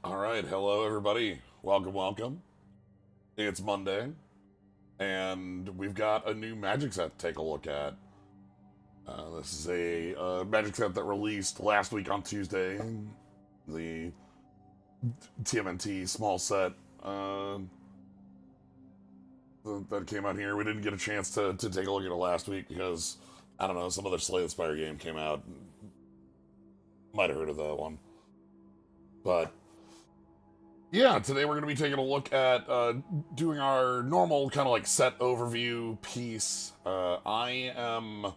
All right, hello everybody. Welcome, welcome. It's Monday, and we've got a new Magic set to take a look at. This is a Magic set that released last week on Tuesday. The TMNT small set that came out here. We didn't get a chance to take a look at it last week because, I don't know, some other Slay the Spire game came out. Might have heard of that one. But yeah, today we're going to be taking a look at doing our normal kind of like set overview piece. I am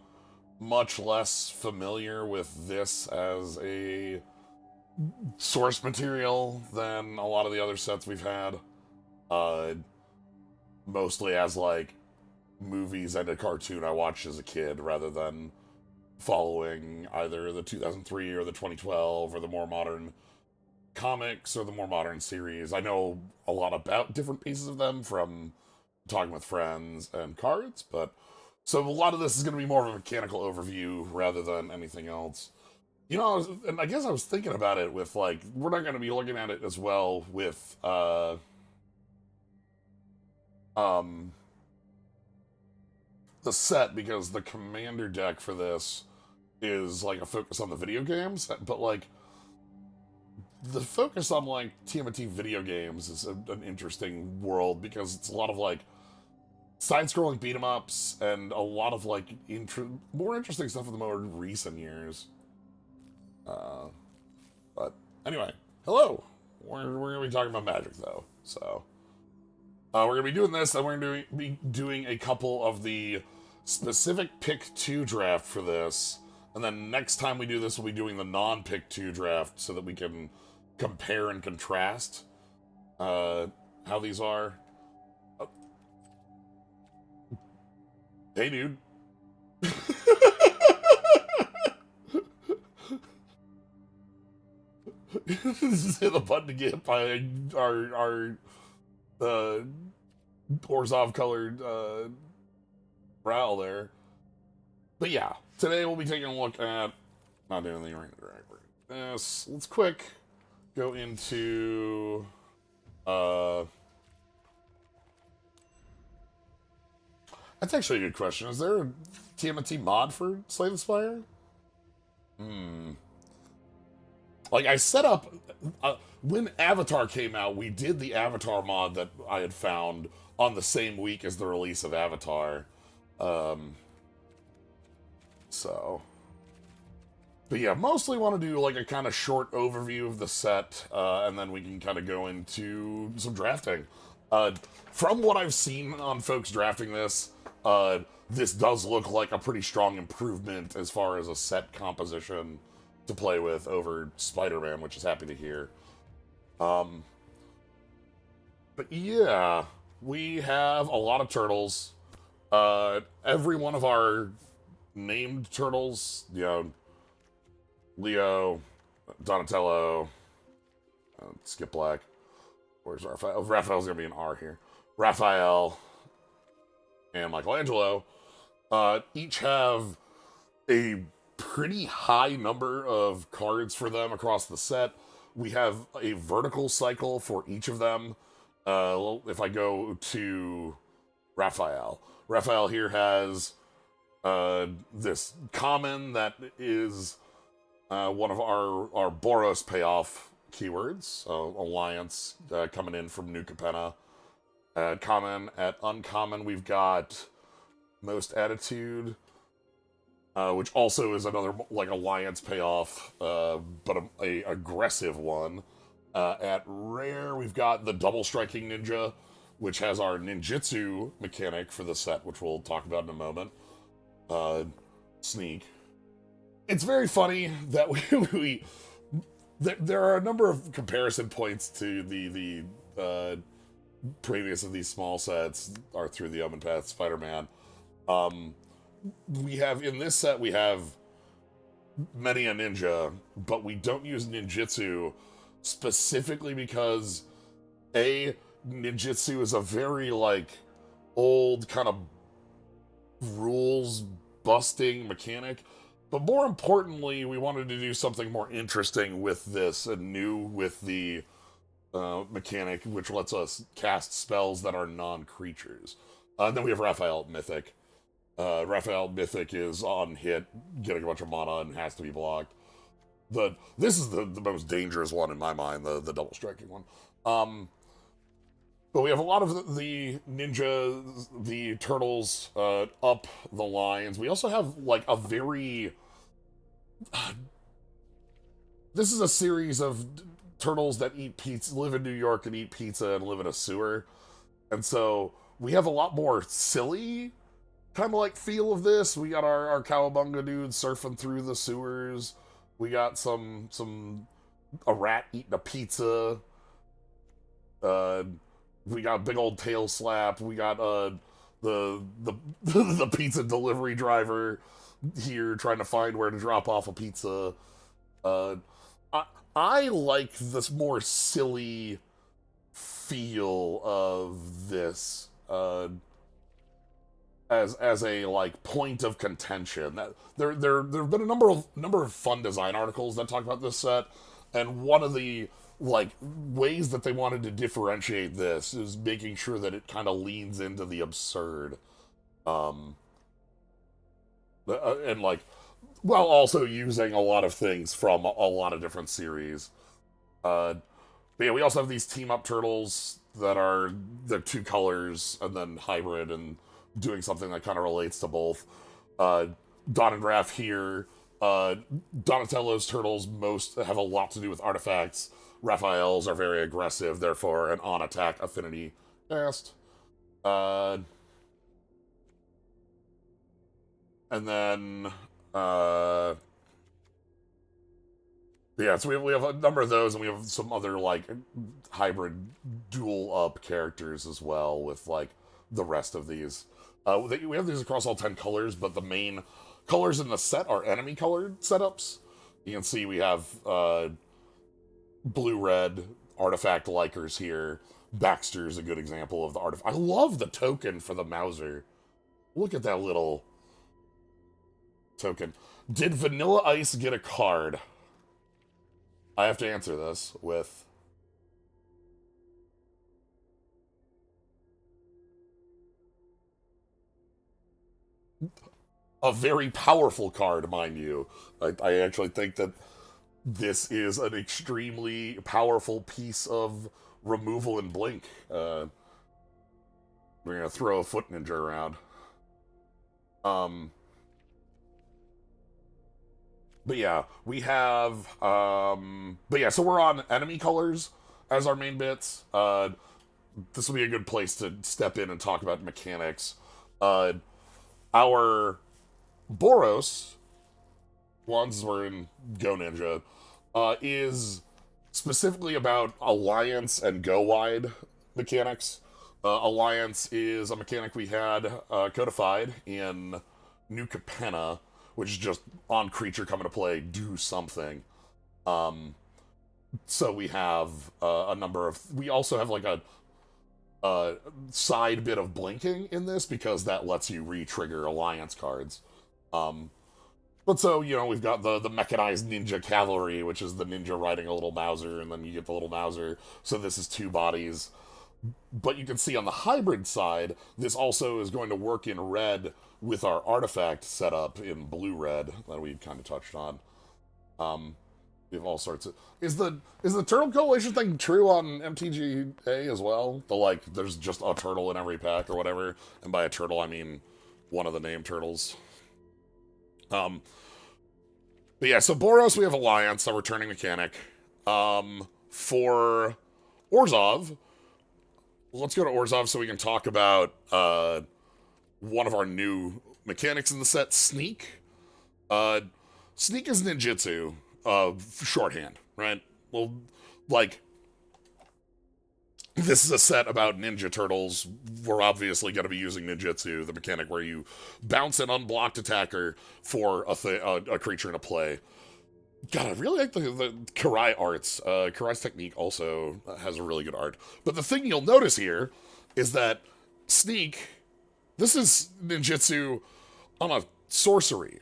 much less familiar with this as a source material than a lot of the other sets we've had. Mostly as like movies and a cartoon I watched as a kid rather than following either the 2003 or the 2012 or the more modern comics or the more modern series. I know a lot about different pieces of them from talking with friends and cards, but so a lot of this is going to be more of a mechanical overview rather than anything else. You know, and I guess I was thinking about it with like we're not going to be looking at it as well with the set because the commander deck for this is like a focus on the video games, but like the focus on like TMNT video games is an interesting world because it's a lot of like side-scrolling beat 'em ups and a lot of like more interesting stuff in the more recent years. But anyway, hello. We're gonna be talking about Magic though, so we're gonna be doing this, and we're gonna be doing a couple of the specific pick two draft for this, and then next time we do this, we'll be doing the non-pick two draft so that we can compare and contrast how these are. Hey, dude. Just hit the button to get by our Orzhov colored brow there. But yeah, today we'll be taking a look at not doing the ring drag. This let's quick go into that's actually a good question. Is there a TMNT mod for Slay the Spire? Like I set up when Avatar came out, we did the Avatar mod that I had found on the same week as the release of Avatar. So, but yeah, mostly want to do like a kind of short overview of the set, and then we can kind of go into some drafting. From what I've seen on folks drafting this, this does look like a pretty strong improvement as far as a set composition to play with over Spider-Man, which is happy to hear. But yeah, we have a lot of turtles. Every one of our named turtles, you know, Leo, Donatello, Skip Black. Where's Raphael? Oh, Raphael's gonna be an R here. Raphael and Michelangelo each have a pretty high number of cards for them across the set. We have a vertical cycle for each of them. If I go to Raphael, Raphael here has this common that is one of our Boros payoff keywords. Alliance coming in from New Capenna. Common at uncommon, we've got Most Attitude, which also is another like alliance payoff, but a aggressive one. At rare, we've got the Double Striking Ninja, which has our ninjutsu mechanic for the set, which we'll talk about in a moment. Sneak. It's very funny that there are a number of comparison points to the previous of these small sets are through the Omen Path Spider-Man. We have in this set we have many a ninja, but we don't use ninjutsu specifically because ninjutsu is a very like old kind of rules busting mechanic, but more importantly we wanted to do something more interesting with this and new with the mechanic, which lets us cast spells that are non-creatures. And then we have Raphael Mythic. Raphael Mythic is on hit, getting a bunch of mana and has to be blocked. This is the most dangerous one in my mind, the double striking one. But we have a lot of the ninjas, the turtles up the lines. We also have like a very. This is a series of turtles that eat pizza, live in New York and eat pizza and live in a sewer, and so we have a lot more silly kind of like feel of this. We got our cowabunga dudes surfing through the sewers. We got a rat eating a pizza. Uh, we got a big old tail slap. We got the the pizza delivery driver here trying to find where to drop off a pizza. Uh, I I like this more silly feel of this. As a like point of contention. That there've been a number of fun design articles that talk about this set, and one of the like ways that they wanted to differentiate this is making sure that it kind of leans into the absurd, um, and like while also using a lot of things from a lot of different series. But yeah, we also have these team up turtles that are the two colors and then hybrid and doing something that kind of relates to both. Uh, Don and Graf here. Donatello's turtles most have a lot to do with artifacts. Raphael's are very aggressive, therefore an on attack affinity cast. Uh, and then uh, yeah, so we have a number of those, and we have some other like hybrid dual up characters as well with like the rest of these. We have these across all 10 colors, but the main colors in the set are enemy colored setups. You can see we have blue red artifact likers here. Baxter's a good example of the artifact. I love the token for the Mauser. Look at that little token. Did Vanilla Ice get a card? I have to answer this with a very powerful card, mind you. I actually think that this is an extremely powerful piece of removal and blink. We're gonna throw a foot ninja around. Um, but yeah, we have. But yeah, so we're on enemy colors as our main bits. This will be a good place to step in and talk about mechanics. Uh, our Boros ones were in Go Ninja, is specifically about Alliance and Go Wide mechanics. Alliance is a mechanic we had codified in New Capenna, which is just on creature coming to play, do something. Um, so we have a number of. We also have like a side bit of blinking in this because that lets you re-trigger Alliance cards. Um, but so, we've got the mechanized ninja cavalry, which is the ninja riding a little Mauser, and then you get the little Mauser. So this is two bodies. But you can see on the hybrid side, this also is going to work in red with our artifact setup in blue-red that we kind of touched on. We have all sorts of... Is the Turtle Coalition thing true on MTGA as well? The, like, there's just a turtle in every pack or whatever. And by a turtle, I mean one of the named turtles. But yeah, so Boros, we have Alliance, a returning mechanic. For Orzhov, let's go to Orzhov so we can talk about one of our new mechanics in the set, Sneak. Sneak is ninjutsu, shorthand, right? Well, like, this is a set about Ninja Turtles. We're obviously going to be using ninjutsu, the mechanic where you bounce an unblocked attacker for a creature in a play. God, I really like the Karai arts. Karai's technique also has a really good art. But the thing you'll notice here is that Sneak, this is ninjutsu on a sorcery.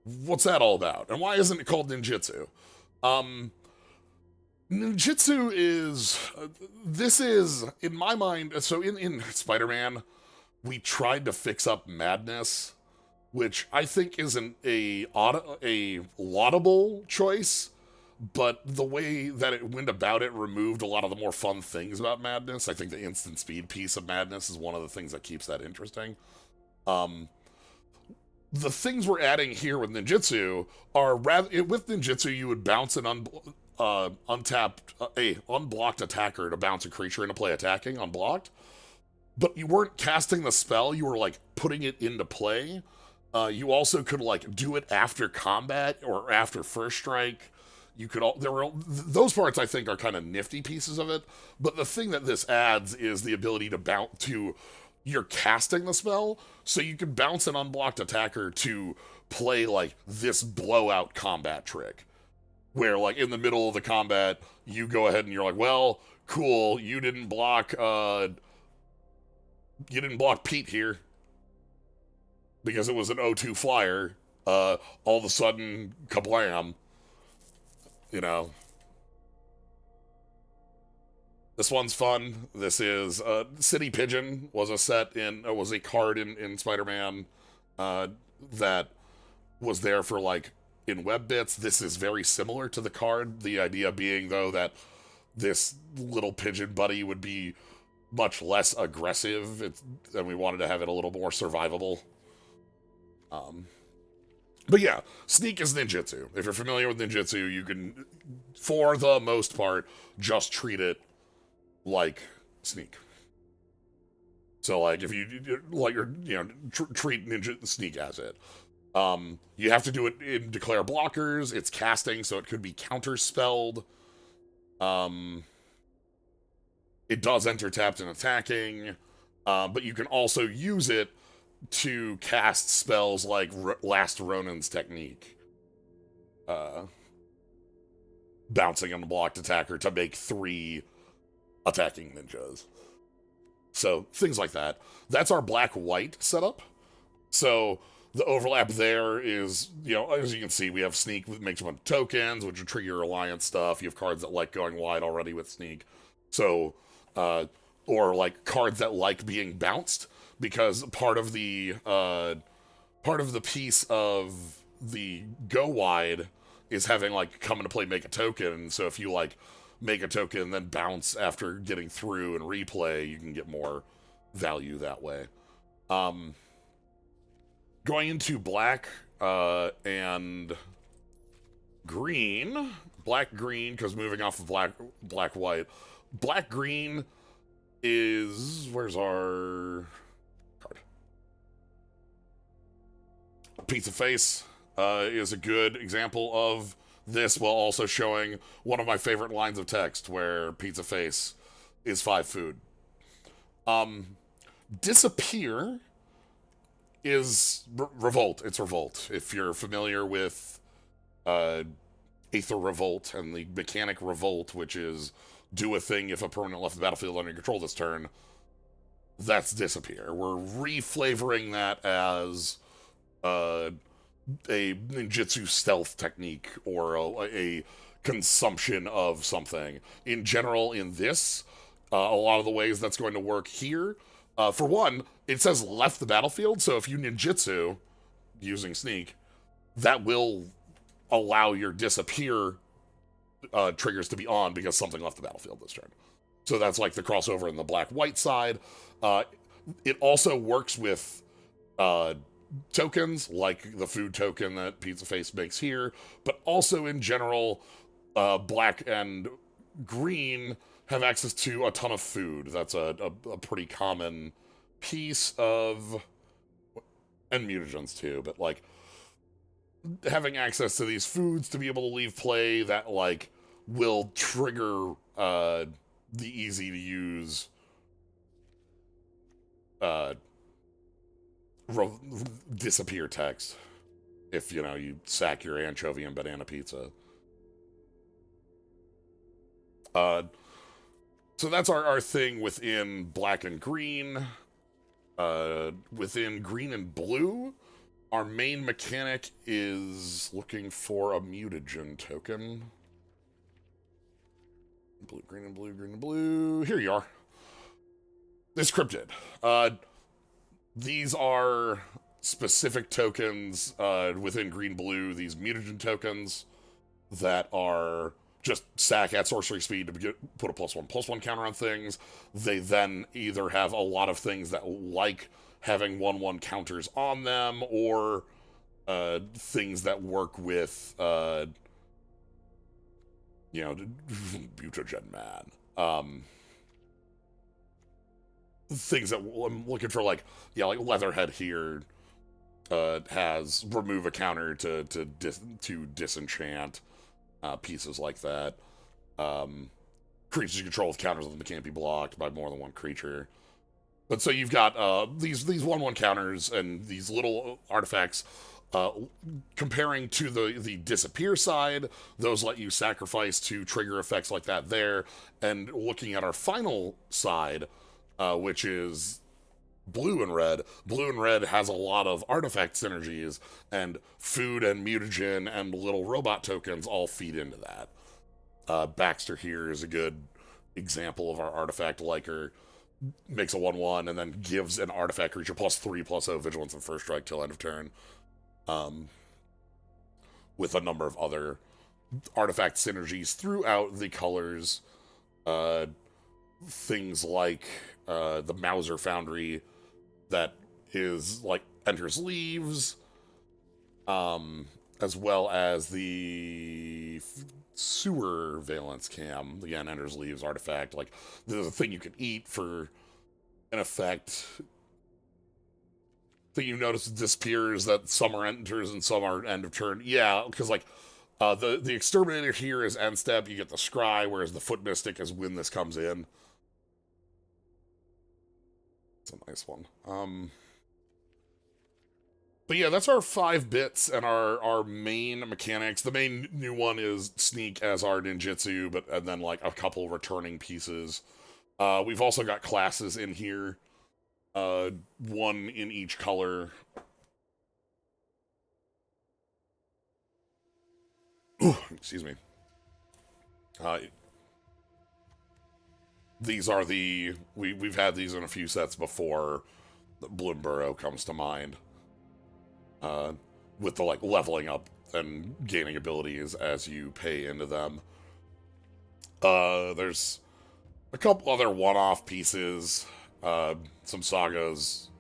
What's that all about? And why isn't it called ninjutsu? Ninjutsu is this is in my mind. So in Spider-Man, we tried to fix up madness, which I think isn't a laudable choice. But the way that it went about it removed a lot of the more fun things about madness. I think the instant speed piece of madness is one of the things that keeps that interesting. Um, the things we're adding here with ninjutsu are rather with ninjutsu you would bounce an untapped a unblocked attacker to bounce a creature into play attacking unblocked, but you weren't casting the spell, you were like putting it into play. You also could like do it after combat or after first strike. You could all there were those parts I think are kind of nifty pieces of it, but the thing that this adds is the ability to bounce to you're casting the spell, so you can bounce an unblocked attacker to play like this blowout combat trick. Where like in the middle of the combat, you go ahead and you're like, well, cool, you didn't block Pete here because it was an O2 flyer. All of a sudden, kablam, you know. This one's fun. This is City Pigeon was a card in Spider-Man that was there for like in web bits. This is very similar to the card. The idea being though that this little pigeon buddy would be much less aggressive, and we wanted to have it a little more survivable. But yeah, sneak is ninjutsu. If you're familiar with ninjutsu, you can, for the most part, just treat it like sneak. So like if you like treat ninja sneak as it. You have to do it in declare blockers. It's casting, so it could be counter spelled. It does enter tapped and attacking, but you can also use it to cast spells like Last Ronin's technique. Bouncing on the blocked attacker to make 3 attacking ninjas. So things like that. That's our black-white setup. So the overlap there is, as you can see, we have Sneak, which makes a bunch of tokens, which will trigger your alliance stuff. You have cards that like going wide already with Sneak. So, or like cards that like being bounced, because part of the piece of the go wide is having like come into play make a token. So if you like make a token and then bounce after getting through and replay, you can get more value that way. Going into black and green, black green, because moving off of black white, black green is, where's our card? Pizza Face is a good example of this, while also showing one of my favorite lines of text where Pizza Face is 5 food. Disappear is revolt. It's revolt. If you're familiar with Aether Revolt and the mechanic revolt, which is do a thing if a permanent left the battlefield under your control this turn, that's disappear. We're reflavoring that as a ninjutsu stealth technique or a consumption of something. In general, in this, a lot of the ways that's going to work here, for one, it says left the battlefield, so if you ninjutsu using sneak, that will allow your disappear triggers to be on because something left the battlefield this turn. So that's like the crossover in the black-white side. It also works with tokens, like the food token that Pizza Face makes here, but also in general, black and green have access to a ton of food. That's a pretty common piece of, and mutagens too, but like having access to these foods to be able to leave play that like will trigger the easy to use disappear text if you sack your anchovy and banana pizza. So that's our thing within black and green. Within green and blue, our main mechanic is looking for a mutagen token. Blue, green, and blue, green, and blue. Here you are. This cryptid. These are specific tokens within green blue, these mutagen tokens that are just sack at sorcery speed to put a +1/+1 counter on things. They then either have a lot of things that like having 1/1 counters on them, or things that work with mutagen man. Things that I'm looking for, like Leatherhead here has remove a counter to disenchant, pieces like that. Creatures you control with counters on them that can't be blocked by more than one creature. But so you've got these 1/1 counters and these little artifacts. Comparing to the disappear side, those let you sacrifice to trigger effects like that there. And looking at our final side, which is blue and red. Blue and red has a lot of artifact synergies, and food and mutagen and little robot tokens all feed into that. Baxter here is a good example of our artifact liker. Makes a 1/1 and then gives an artifact creature +3/+0 vigilance and first strike till end of turn. With a number of other artifact synergies throughout the colors. Things like the Mauser Foundry that is like enters leaves, as well as the sewer valence cam, again enters leaves artifact. Like, there's a thing you can eat for an effect. Thing you notice disappears that some are enters and some are end of turn. Yeah, because like the exterminator here is end step, you get the scry, whereas the foot mystic is when this comes in. It's a nice one. But yeah, that's our 5 bits and our main mechanics. The main new one is sneak as our ninjutsu, and then like a couple returning pieces. We've also got classes in here. One in each color. Excuse me. These are we've had these in a few sets before. Bloomburrow comes to mind. With the like leveling up and gaining abilities as you pay into them. There's a couple other one-off pieces. Some sagas.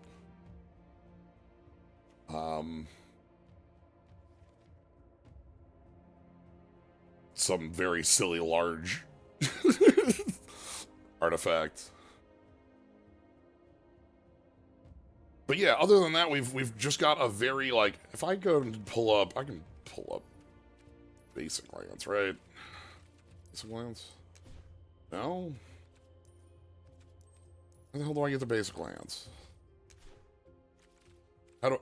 Some very silly large artifacts. But yeah, other than that, we've just got a very, like, if I go and pull up, I can pull up basic lands, right? Basic lands? No? How the hell do I get the basic lands? How do...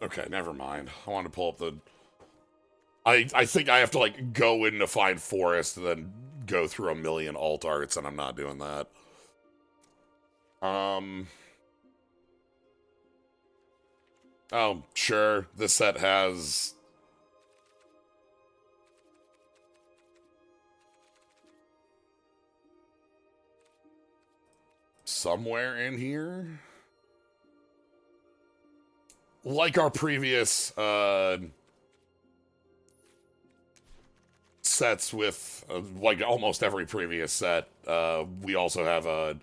Okay, never mind. I want to pull up the... I think I have to, like, go in to find forest and then go through a million alt arts, and I'm not doing that. Oh, sure. This set has... somewhere in here? Like our previous, sets with, like almost every previous set, we also have a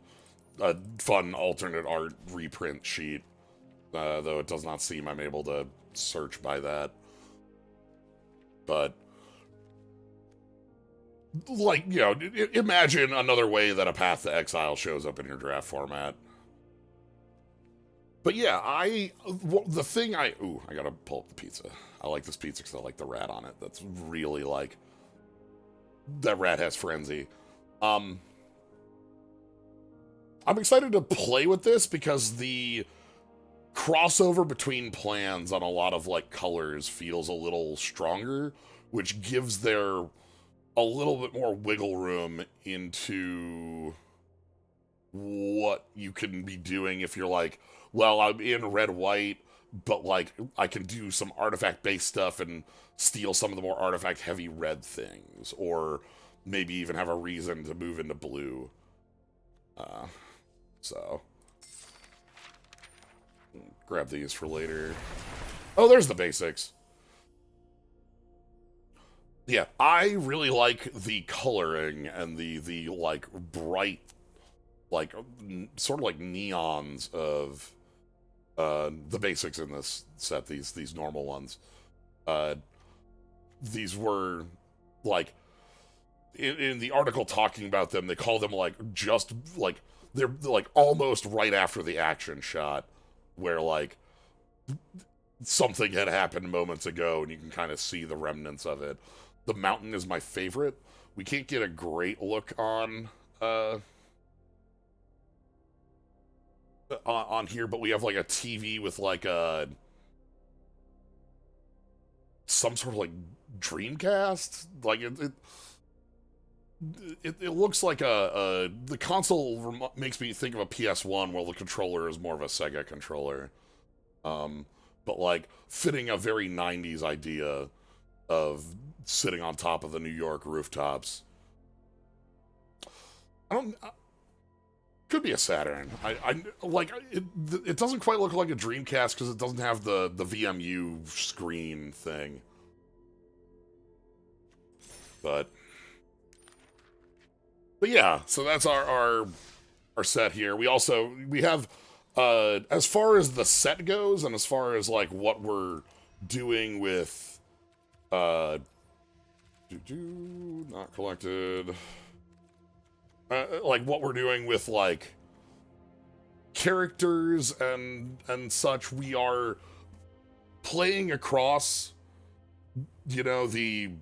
fun alternate art reprint sheet, though it does not seem I'm able to search by that. But, like, you know, imagine another way that a Path to Exile shows up in your draft format. But yeah, the thing I gotta pull up the pizza. I like this pizza because I like the rat on it. That's really like, that rat has frenzy. I'm excited to play with this because the crossover between plans on a lot of like colors feels a little stronger, which gives there a little bit more wiggle room into what you can be doing if you're like, well, I'm in red white, but like I can do some artifact based stuff and steal some of the more artifact heavy red things, or maybe even have a reason to move into blue. Uh, so grab these for later. Oh, there's the basics. Yeah, I really like the coloring and the like bright, like sort of like neons of the basics in this set. These normal ones. Uh, these were like in the article talking about them. They call them like just like they're like almost right after the action shot, where like something had happened moments ago, and you can kind of see the remnants of it. The mountain is my favorite. We can't get a great look uh on here, but we have like a TV with like a some sort of like Dreamcast. Like it looks like the console makes me think of a PS1, while the controller is more of a Sega controller. Um, but like fitting a very 90s idea of sitting on top of the New York rooftops. I don't. Could be a Saturn. I like it. It doesn't quite look like a Dreamcast because it doesn't have the VMU screen thing. But yeah, so that's our set here. We have as far as the set goes, and as far as like what we're doing with uh not collected, like what we're doing with like characters and such. We are playing across, the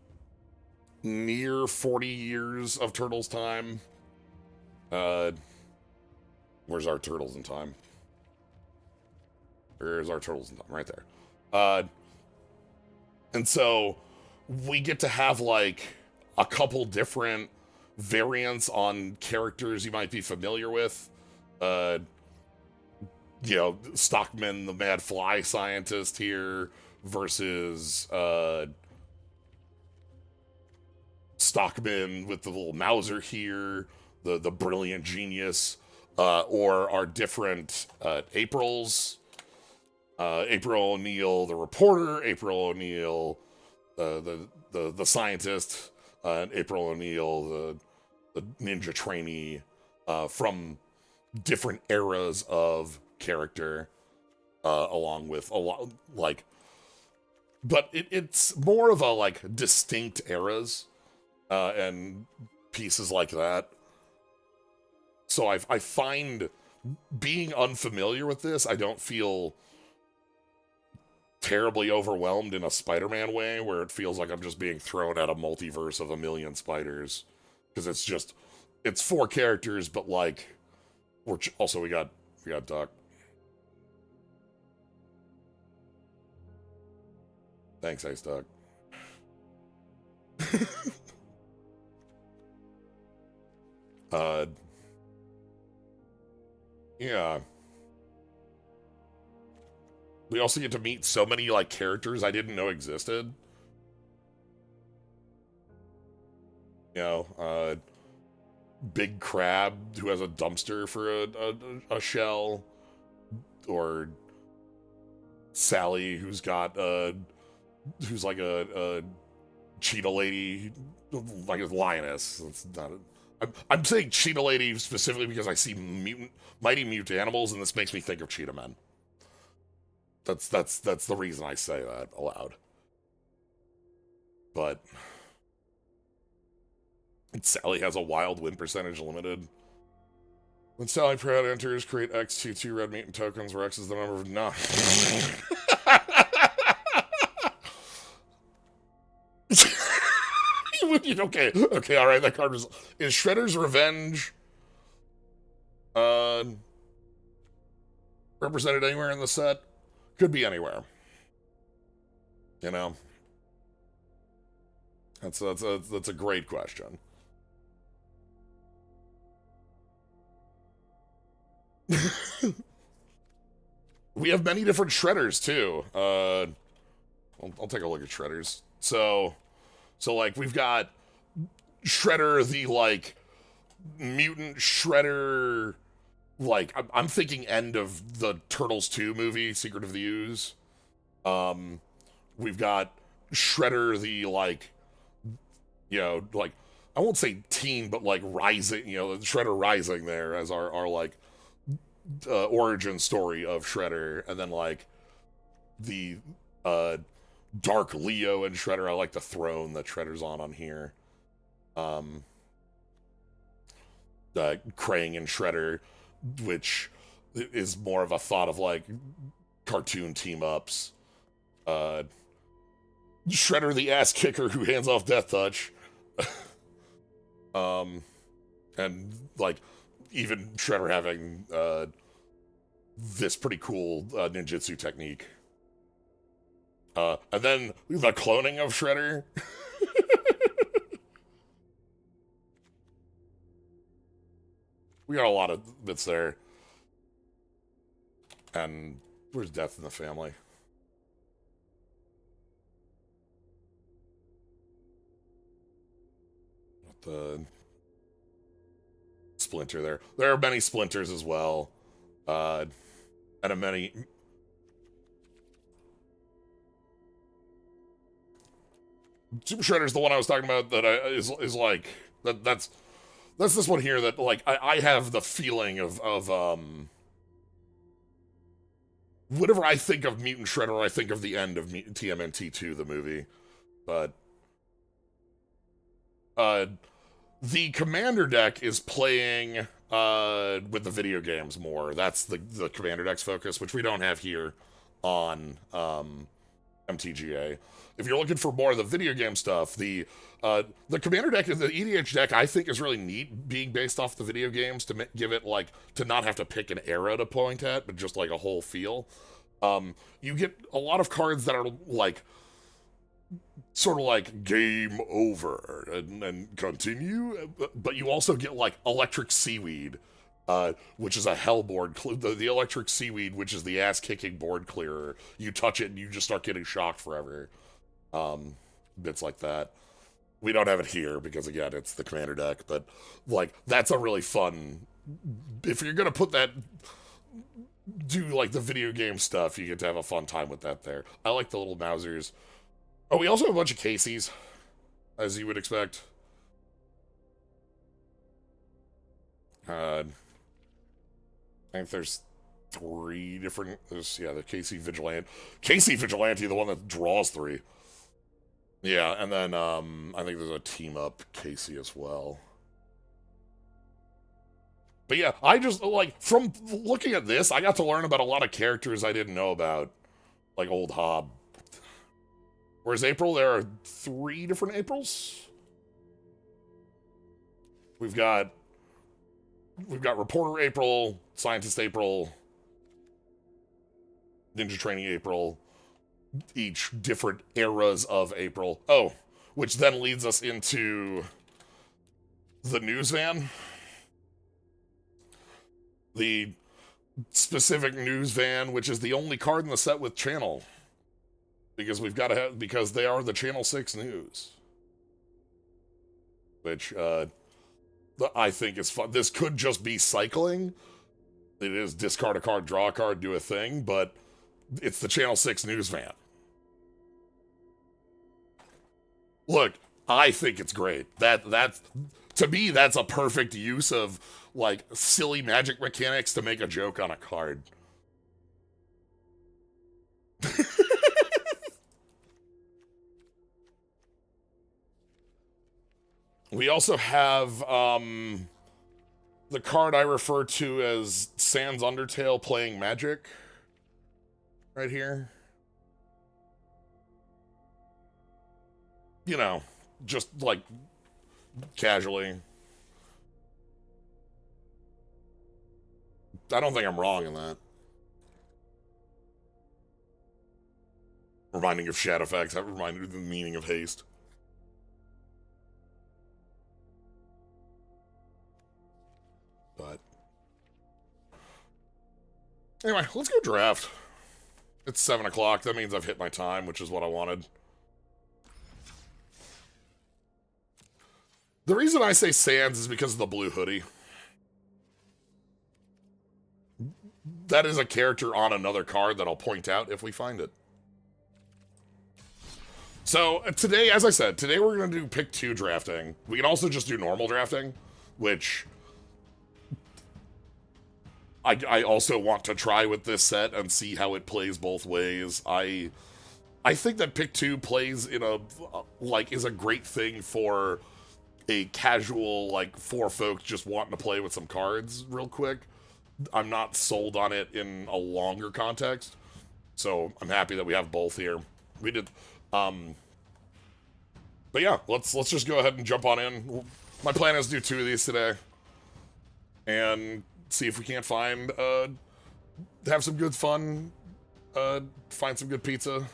near 40 years of Turtles time. uh Where's our Turtles in time? Where's our Turtles in time? Right there. And so we get to have like a couple different variants on characters you might be familiar with. Uh, Stockman, the mad fly scientist here, versus Stockman with the little Mauser here, the brilliant genius, or our different Aprils. April O'Neil, the reporter, April O'Neil, the scientist, and April O'Neil, the ninja trainee, from different eras of character, along with a lot like, but it's more of a like distinct eras, and pieces like that. So I find being unfamiliar with this, I don't feel terribly overwhelmed in a Spider-Man way, where it feels like I'm just being thrown at a multiverse of a million spiders, because it's four characters, but like also we got Duck. Thanks, Ice Duck. uh yeah, we also get to meet so many like characters I didn't know existed. Big Crab, who has a dumpster for a shell, or Sally, who's like a cheetah lady, like a lioness. It's not. I'm saying cheetah lady specifically because I see mighty mutant animals, and this makes me think of Cheetah Men. That's the reason I say that aloud. But Sally has a wild win percentage limited. When Sally Proud enters, create X22 red mutant tokens, where X is the number of no. Okay, all right. That card is Shredder's Revenge uh represented anywhere in the set? Could be anywhere. That's a great question. We have many different shredders too. I'll take a look at shredders. So like we've got Shredder, the like mutant Shredder. Like I'm thinking end of the Turtles 2 movie, Secret of the Ooze. We've got Shredder, the like like I won't say teen, but like rising, Shredder rising there as our like origin story of Shredder, and then like the uh Dark Leo and Shredder. I like the throne that Shredder's on here. Um, Krang and Shredder, which is more of a thought of like cartoon team ups. Uh, Shredder, the ass kicker who hands off Death Touch. And like even Shredder having this pretty cool ninjutsu technique. And then the cloning of Shredder. We got a lot of bits there. And where's Death in the Family? The Splinter there. There are many Splinters as well. And a many... Super Shredder's the one I was talking about that is like... That's this one here that, like, I have the feeling of whenever I think of Mutant Shredder, I think of the end of TMNT 2, the movie. But the Commander deck is playing with the video games more. That's the Commander deck's focus, which we don't have here on MTGA. If you're looking for more of the video game stuff, the Commander deck, the EDH deck, I think is really neat, being based off the video games to give it like to not have to pick an era to point at, but just like a whole feel. You get a lot of cards that are like sort of like game over and continue, but you also get like Electric Seaweed, which is a hell board. The Electric Seaweed, which is the ass kicking board clearer. You touch it and you just start getting shocked forever. Bits like that. We don't have it here because again, it's the Commander deck, but like that's a really fun. If you're gonna put that, do like the video game stuff, you get to have a fun time with that there. I like the little Mousers. Oh, we also have a bunch of Caseys, as you would expect. I think there's 3 different. The Casey Vigilante. Casey Vigilante, the one that draws 3. Yeah, and then I think there's a team up Casey as well. But yeah, I just like from looking at this, I got to learn about a lot of characters I didn't know about, like Old Hob. Whereas April, there are 3 different Aprils. We've got Reporter April, Scientist April, Ninja Training April, each different eras of April. Oh, which then leads us into the news van. The specific news van, which is the only card in the set with channel. Because we've got to have, because they are the Channel 6 news. Which, I think is fun. This could just be cycling. It is discard a card, draw a card, do a thing, but it's the Channel 6 news van. Look, I think it's great. That's to me, that's a perfect use of like silly magic mechanics to make a joke on a card. We also have the card I refer to as Sans Undertale playing Magic right here. You know, just like casually. I don't think I'm wrong in that. Reminding of Shadowfax, that reminded me of the meaning of haste. But Anyway, let's go draft. It's 7 o'clock. That means I've hit my time, which is what I wanted. The reason I say Sands is because of the blue hoodie. That is a character on another card that I'll point out if we find it. So today, as I said, today we're going to do pick 2 drafting. We can also just do normal drafting, which I also want to try with this set and see how it plays both ways. I think that pick 2 plays in a, like, is a great thing for a casual, like, 4 folks just wanting to play with some cards real quick. I'm not sold on it in a longer context, so I'm happy that we have both here. We did, but yeah, let's just go ahead and jump on in. My plan is to do 2 of these today, and see if we can't find, have some good fun, find some good pizza.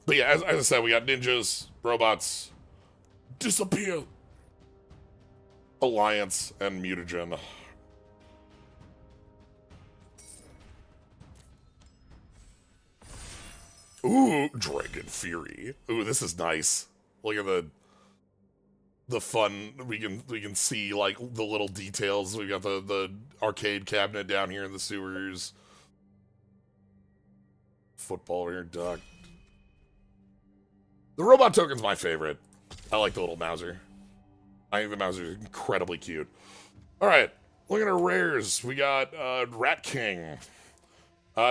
But yeah, as I said, we got ninjas, robots, disappear, Alliance, and mutagen. Ooh, Dragon Fury. Ooh, this is nice. Look at the fun. We can see like the little details. We got the arcade cabinet down here in the sewers. Football rear duck. The robot token's my favorite. I like the little Mauser. I think the Mauser is incredibly cute. All right, look at our rares. We got Rat King.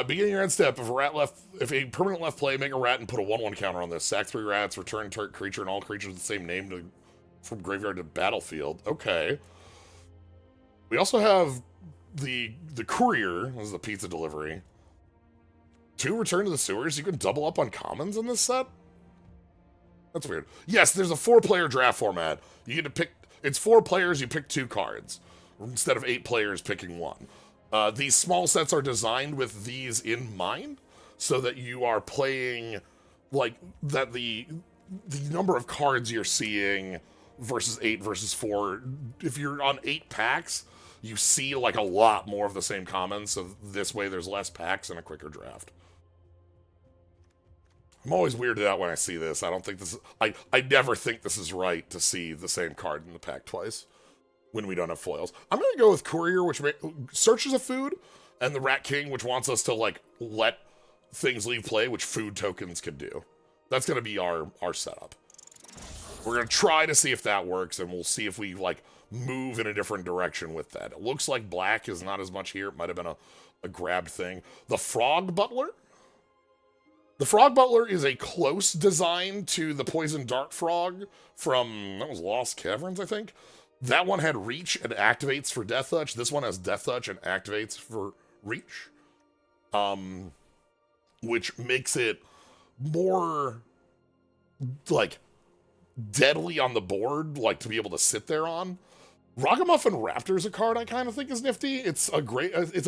Beginning your end step, if a permanent left play, make a rat and put a 1/1 counter on this. Sack 3 rats, return target creature and all creatures with the same name from graveyard to battlefield. Okay. We also have the courier. This is the pizza delivery. 2 return to the sewers. You can double up on commons in this set. That's weird. Yes, there's a 4-player draft format. You get to pick. It's 4 players. You pick 2 cards instead of 8 players picking 1. These small sets are designed with these in mind, so that you are playing like that. The number of cards you're seeing versus 8 versus 4. If you're on 8 packs, you see like a lot more of the same commons. So this way, there's less packs and a quicker draft. I'm always weirded out when I see this. I don't think this. I never think this is right to see the same card in the pack twice when we don't have foils. I'm gonna go with Courier, which searches a food, and the Rat King, which wants us to like let things leave play, which food tokens can do. That's gonna be our setup. We're gonna try to see if that works, and we'll see if we like move in a different direction with that. It looks like black is not as much here. It might have been a grabbed thing. The Frog Butler. The Frog Butler is a close design to the Poison Dart Frog from, that was Lost Caverns, I think. That one had Reach and activates for Death Touch. This one has Death Touch and activates for Reach. Which makes it more, like, deadly on the board, like, to be able to sit there on. Ragamuffin Raptor is a card I kind of think is nifty. It's a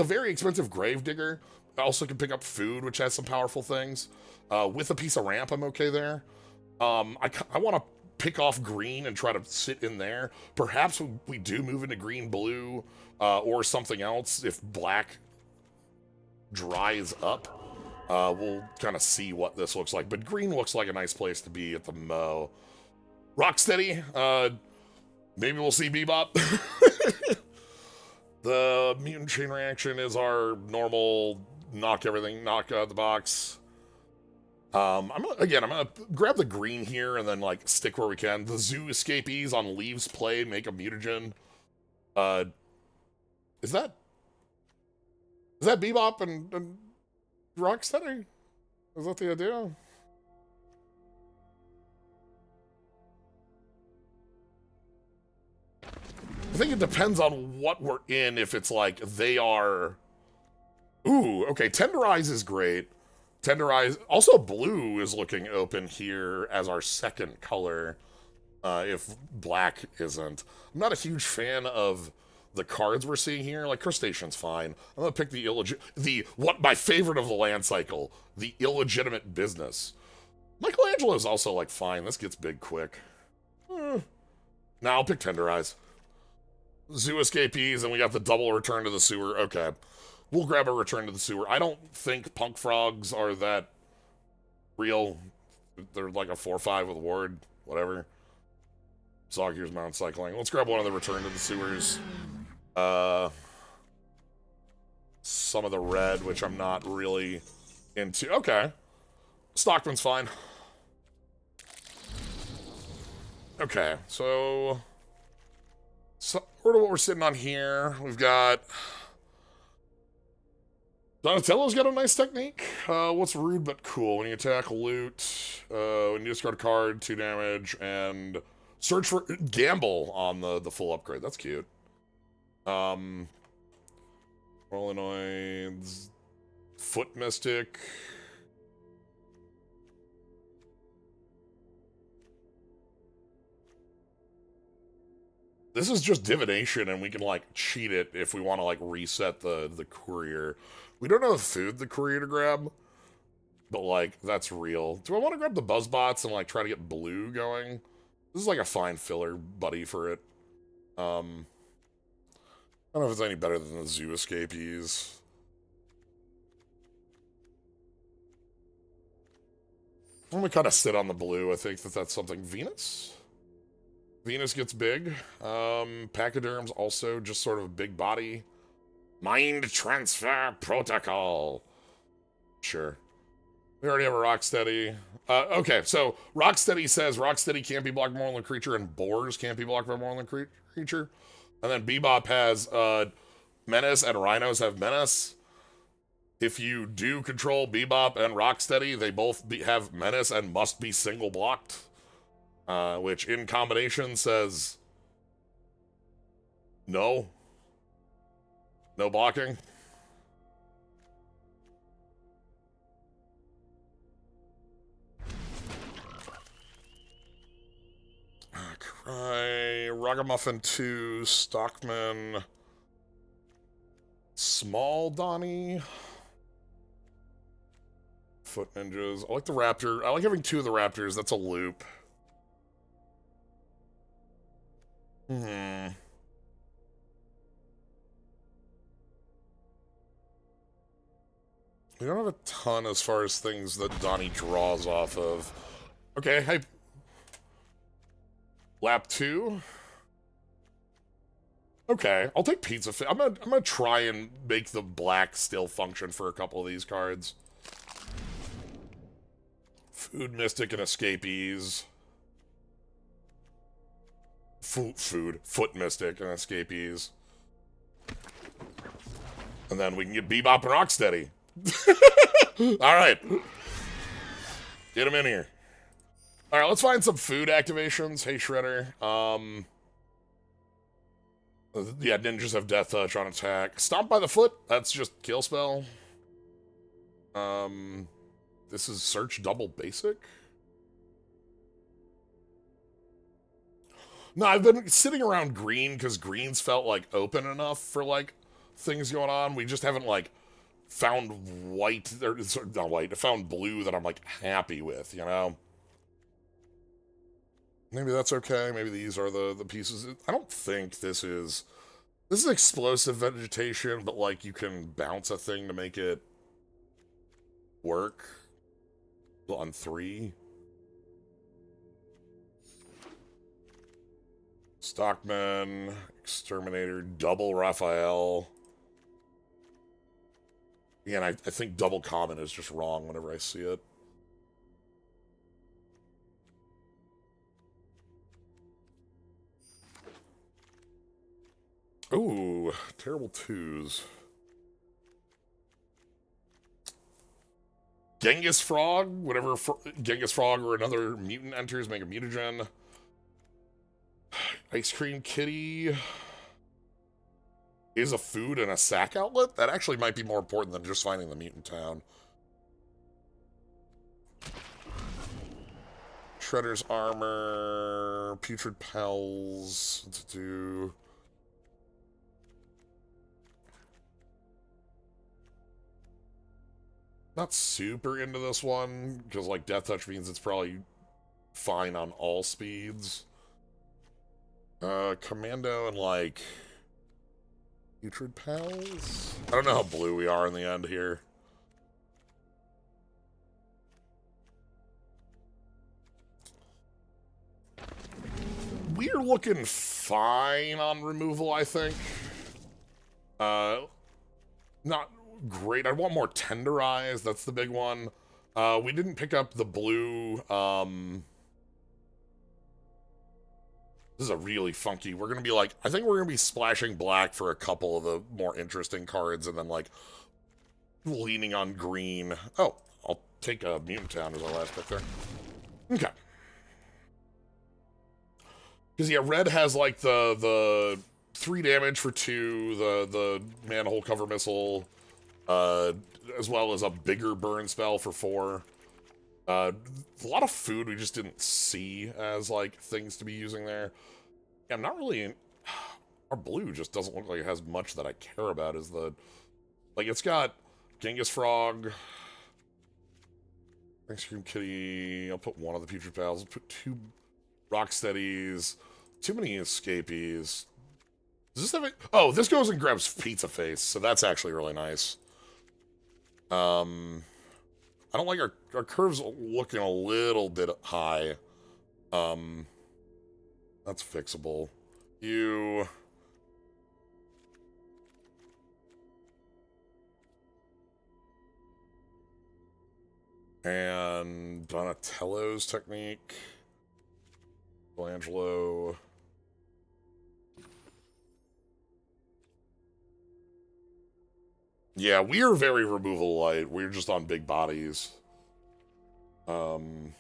very expensive Gravedigger. I also can pick up food, which has some powerful things. With a piece of ramp, I'm okay there. I want to pick off green and try to sit in there. Perhaps we do move into green-blue or something else if black dries up. We'll kind of see what this looks like. But green looks like a nice place to be at the Mo. Rocksteady. Maybe we'll see Bebop. The Mutant Chain Reaction is our normal knock out the box. I'm gonna grab the green here and then like stick where we can. The Zoo Escapees on Leaves Play make a mutagen. Is that Bebop and Rocksteady? Is that the idea? I think it depends on what we're in. If it's like they are. Ooh, okay. Tenderize is great. Tenderize. Also, blue is looking open here as our second color. If black isn't. I'm not a huge fan of the cards we're seeing here. Like Crustacean's fine. I'm gonna pick my favorite of the land cycle, the illegitimate business. Michelangelo's also like fine. This gets big quick. Nah, I'll pick Tenderize. Zoo escapees, and we got the double return to the sewer. Okay. We'll grab a return to the sewer. I don't think punk frogs are that real. They're like a 4-5 with ward, whatever. Zogier's mountain cycling. Let's grab one of the return to the sewers. Some of the red, which I'm not really into. Okay. Stockman's fine. Okay, so sort of what we're sitting on here. We've got Donatello's got a nice technique. What's rude but cool? When you attack, loot. When you discard a card, 2 damage, and search for gamble on the full upgrade. That's cute. Rolanoids, Foot Mystic. This is just divination, and we can, like, cheat it if we want to, like, reset the courier. We don't have food the courier to grab, but, like, that's real. Do I want to grab the Buzzbots and, like, try to get blue going? This is, like, a fine filler buddy for it. I don't know if it's any better than the Zoo Escapees. I'm gonna kind of sit on the blue. I think that's something. Venus? Venus gets big. Pachyderm's also just sort of big body. Mind transfer protocol. Sure. We already have a Rocksteady. Okay, so Rocksteady says Rocksteady can't be blocked by more than a creature, and Boars can't be blocked by more than a creature. And then Bebop has Menace, and Rhinos have Menace. If you do control Bebop and Rocksteady, they both have Menace and must be single blocked. Which in combination says no. No blocking. Cry, Ragamuffin 2, Stockman, Small Donnie, Foot Ninjas. I like the Raptor. I like having 2 of the Raptors. That's a loop. We don't have a ton as far as things that Donnie draws off of. Okay, hey. Lap 2. Okay, I'll take Pizza Fit. I'm gonna try and make the black still function for a couple of these cards. Food Mystic and Escapees. Foot Mystic and Escapees. And then we can get Bebop and Rocksteady. Alright. Get him in here. Alright, let's find some food activations. Hey, Shredder. Yeah, ninjas have Death Touch on attack. Stomp by the Foot. That's just kill spell. This is Search Double Basic. No, I've been sitting around green because green's felt like open enough for like things going on. We just haven't like found white, or not white, found blue that I'm like happy with, you know? Maybe that's okay. Maybe these are the pieces. I don't think this is explosive vegetation, but like you can bounce a thing to make it work on 3. Stockman, Exterminator, double Raphael. Again, I think double common is just wrong whenever I see it. Ooh, terrible 2s. Genghis Frog, whatever Genghis Frog or another mutant enters, make a mutagen. Ice Cream Kitty is a food and a sack outlet? That actually might be more important than just finding the mutant town. Shredder's Armor, Putrid Pals, not super into this one, because like Death Touch means it's probably fine on all speeds. Commando and like Putrid Pals? I don't know how blue we are in the end here. We're looking fine on removal, I think. Not great. I want more tenderized. That's the big one. We didn't pick up the blue. This is a really funky. We're going to be like, I think we're going to be splashing black for a couple of the more interesting cards and then like leaning on green. Oh, I'll take a Mutant Town as our last pick there. Okay. Because yeah, red has like the 3 damage for 2, the manhole cover missile, as well as a bigger burn spell for 4. A lot of food we just didn't see as like things to be using there. Yeah, I'm not really our blue just doesn't look like it has much that I care about. Is the like it's got Genghis Frog, Ice Cream Kitty. I'll put 1 of the Putrid Pals. I'll put 2 Rocksteadies. Too many escapees. Does this have it? Oh, this goes and grabs Pizza Face, so that's actually really nice. I don't like our curves looking a little bit high. That's fixable. You... And Donatello's technique. Michelangelo. Yeah, we are very removal light. We're just on big bodies. Putting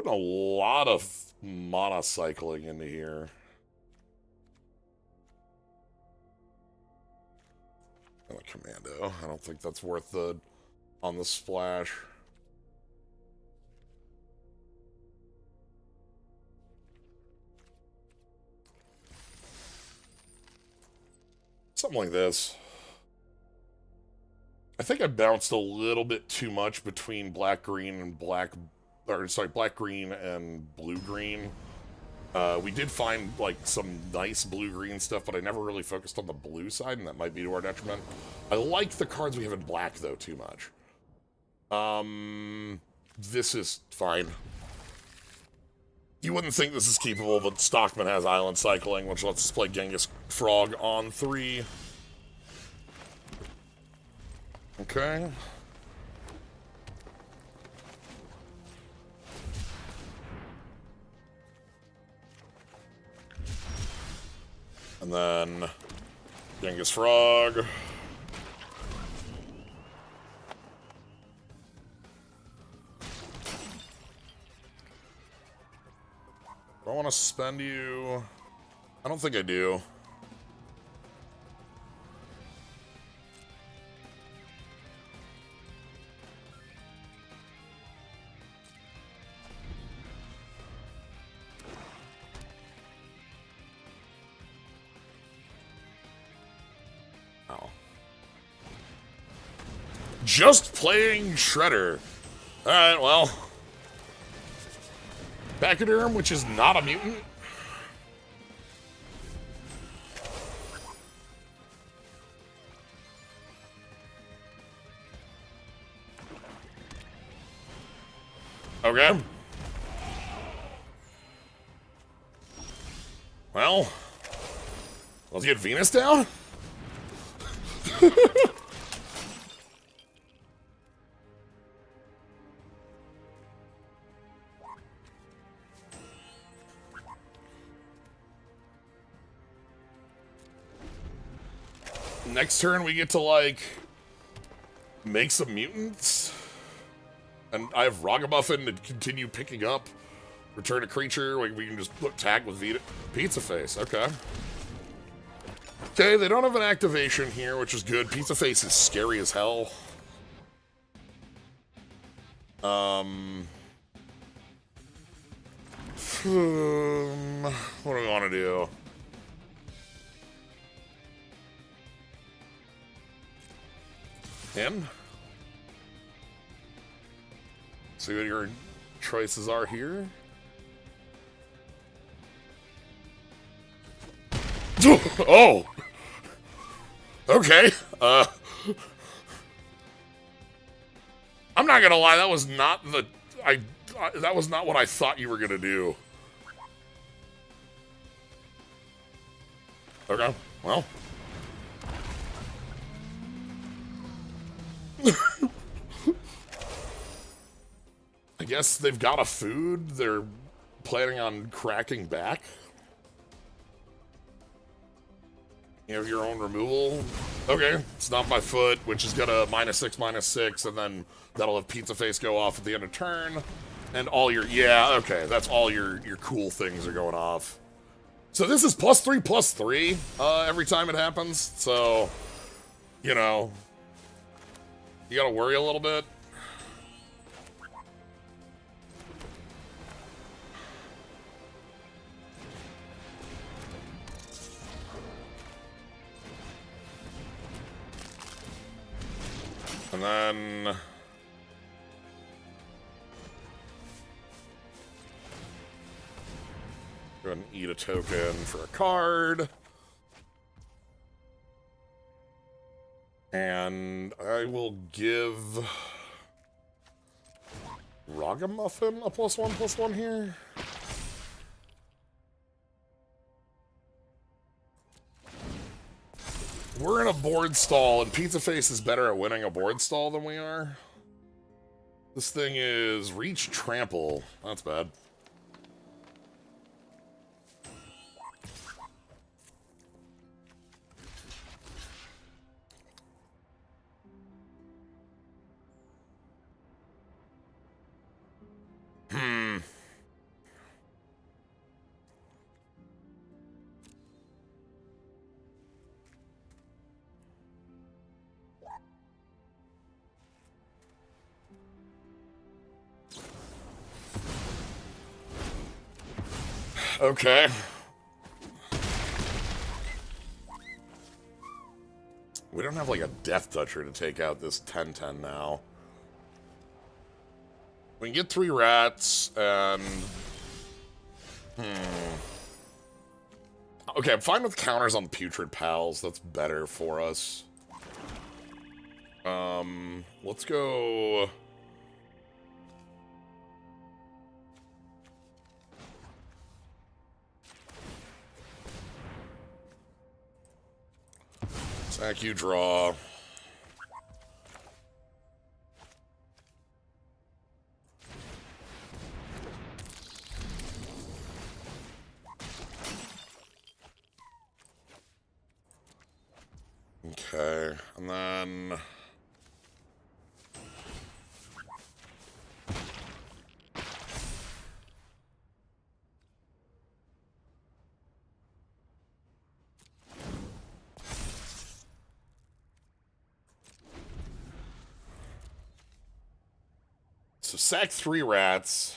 a lot of monocycling into here. And a commando. I don't think that's worth the on the splash. Something like this. I think I bounced a little bit too much between black-green and black-green and blue-green. We did find, like, some nice blue-green stuff, but I never really focused on the blue side, and that might be to our detriment. I like the cards we have in black, though, too much. This is fine. You wouldn't think this is keepable, but Stockman has island cycling, which lets us play Genghis Frog on 3. Okay. And then Genghis Frog. Do I want to spend you? I don't think I do. Just playing Shredder. Alright, well. Pachyderm, which is not a mutant. Okay. Well. Let's get Venus down. Next turn, we get to, like, make some mutants. And I have Ragamuffin to continue picking up. Return a creature. We can just attack with Pizza Face. Okay. Okay, they don't have an activation here, which is good. Pizza Face is scary as hell. What do we want to do? Him? See what your choices are here. Oh! Okay. I'm not gonna lie, that was not the that was not what I thought you were gonna do. Okay, well. I guess they've got a food. They're planning on cracking back. You have your own removal. Okay, stomp my foot, which is gonna -6/-6, and then that'll have Pizza Face go off at the end of turn. And all your, yeah, okay, that's all your cool things are going off. So this is +3/+3 every time it happens. So, you know, you gotta worry a little bit. And then go ahead and eat a token for a card. And I will give Ragamuffin a +1/+1 here. We're in a board stall, and Pizza Face is better at winning a board stall than we are. This thing is Reach Trample. That's bad. Okay. We don't have like a Death Toucher to take out this 10/10 now. We can get 3 rats and... Okay, I'm fine with counters on Putrid Pals. That's better for us. Let's go... Sack, you draw. Okay, and then... So sack 3 rats.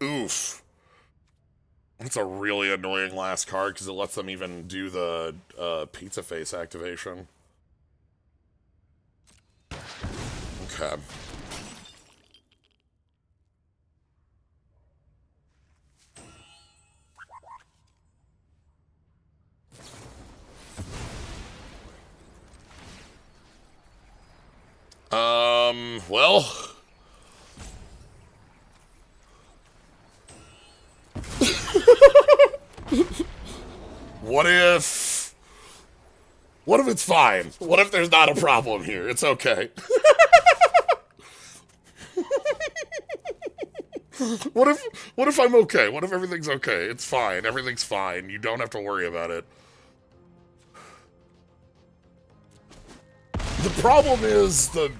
Oof. That's a really annoying last card because it lets them even do the Pizza Face activation. Okay. Well... What if it's fine? What if there's not a problem here? It's okay. What if I'm okay? What if everything's okay? It's fine. Everything's fine. You don't have to worry about it. The problem is the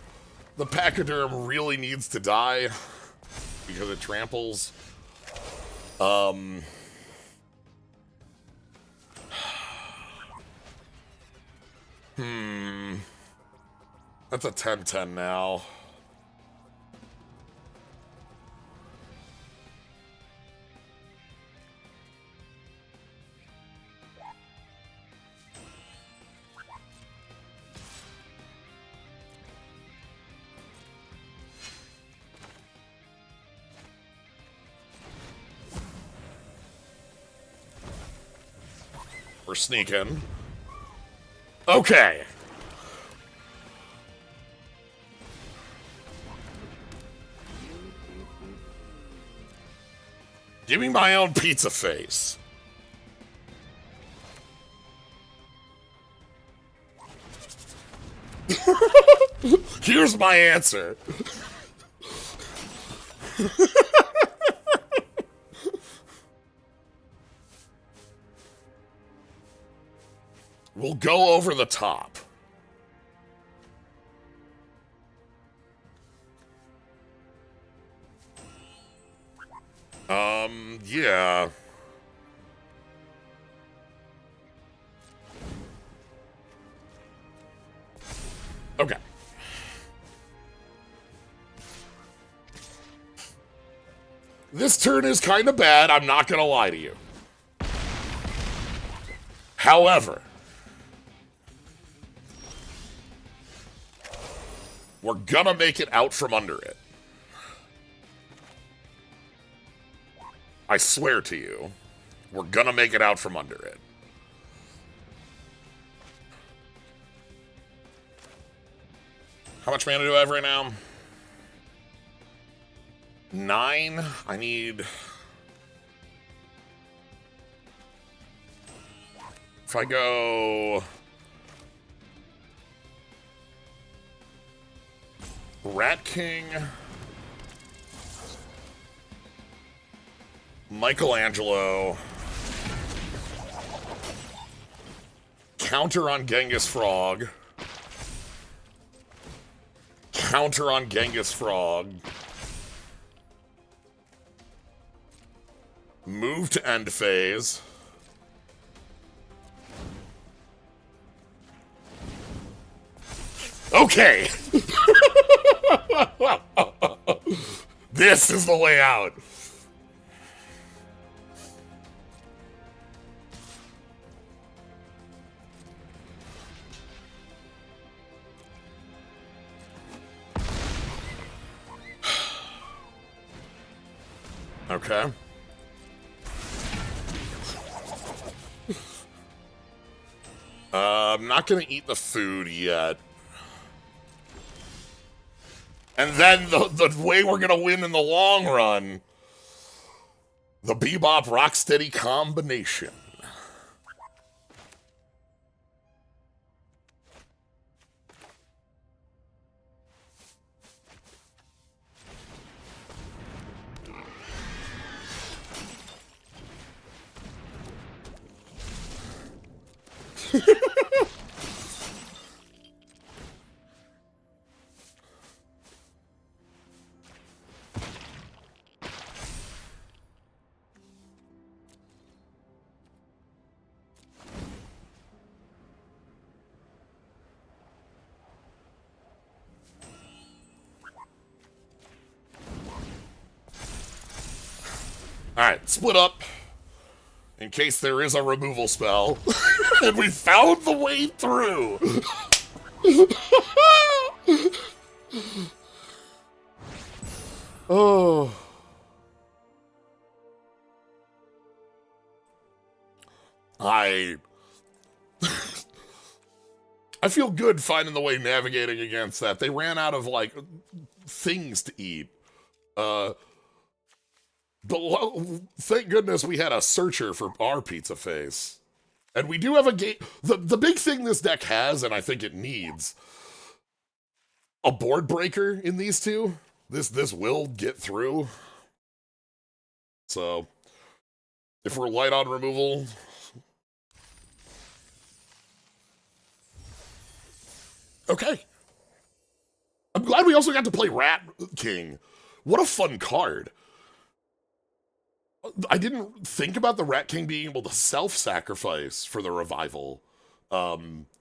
Pachyderm really needs to die because it tramples. That's a 10/10 now. We're sneaking. Okay. Give me my own pizza face. Here's my answer. We'll go over the top. Yeah. Okay. This turn is kind of bad, I'm not gonna lie to you. However, we're gonna make it out from under it. I swear to you, we're gonna make it out from under it. How much mana do I have right now? 9. I need... If I go... Rat King... Michelangelo... Counter on Genghis Frog... Counter on Genghis Frog... Move to end phase... Okay! This is the way out. Okay. I'm not gonna eat the food yet. And then the way we're gonna win in the long run, the Bebop Rocksteady combination. Alright, split up. In case there is a removal spell. And we found the way through. Oh. I feel good finding the way navigating against that. They ran out of, like, things to eat. But thank goodness we had a searcher for our pizza face. And we do have a game. The big thing this deck has, and I think it needs, a board breaker in these two. This will get through. So, if we're light on removal... Okay. I'm glad we also got to play Rat King. What a fun card. I didn't think about the Rat King being able to self-sacrifice for the revival,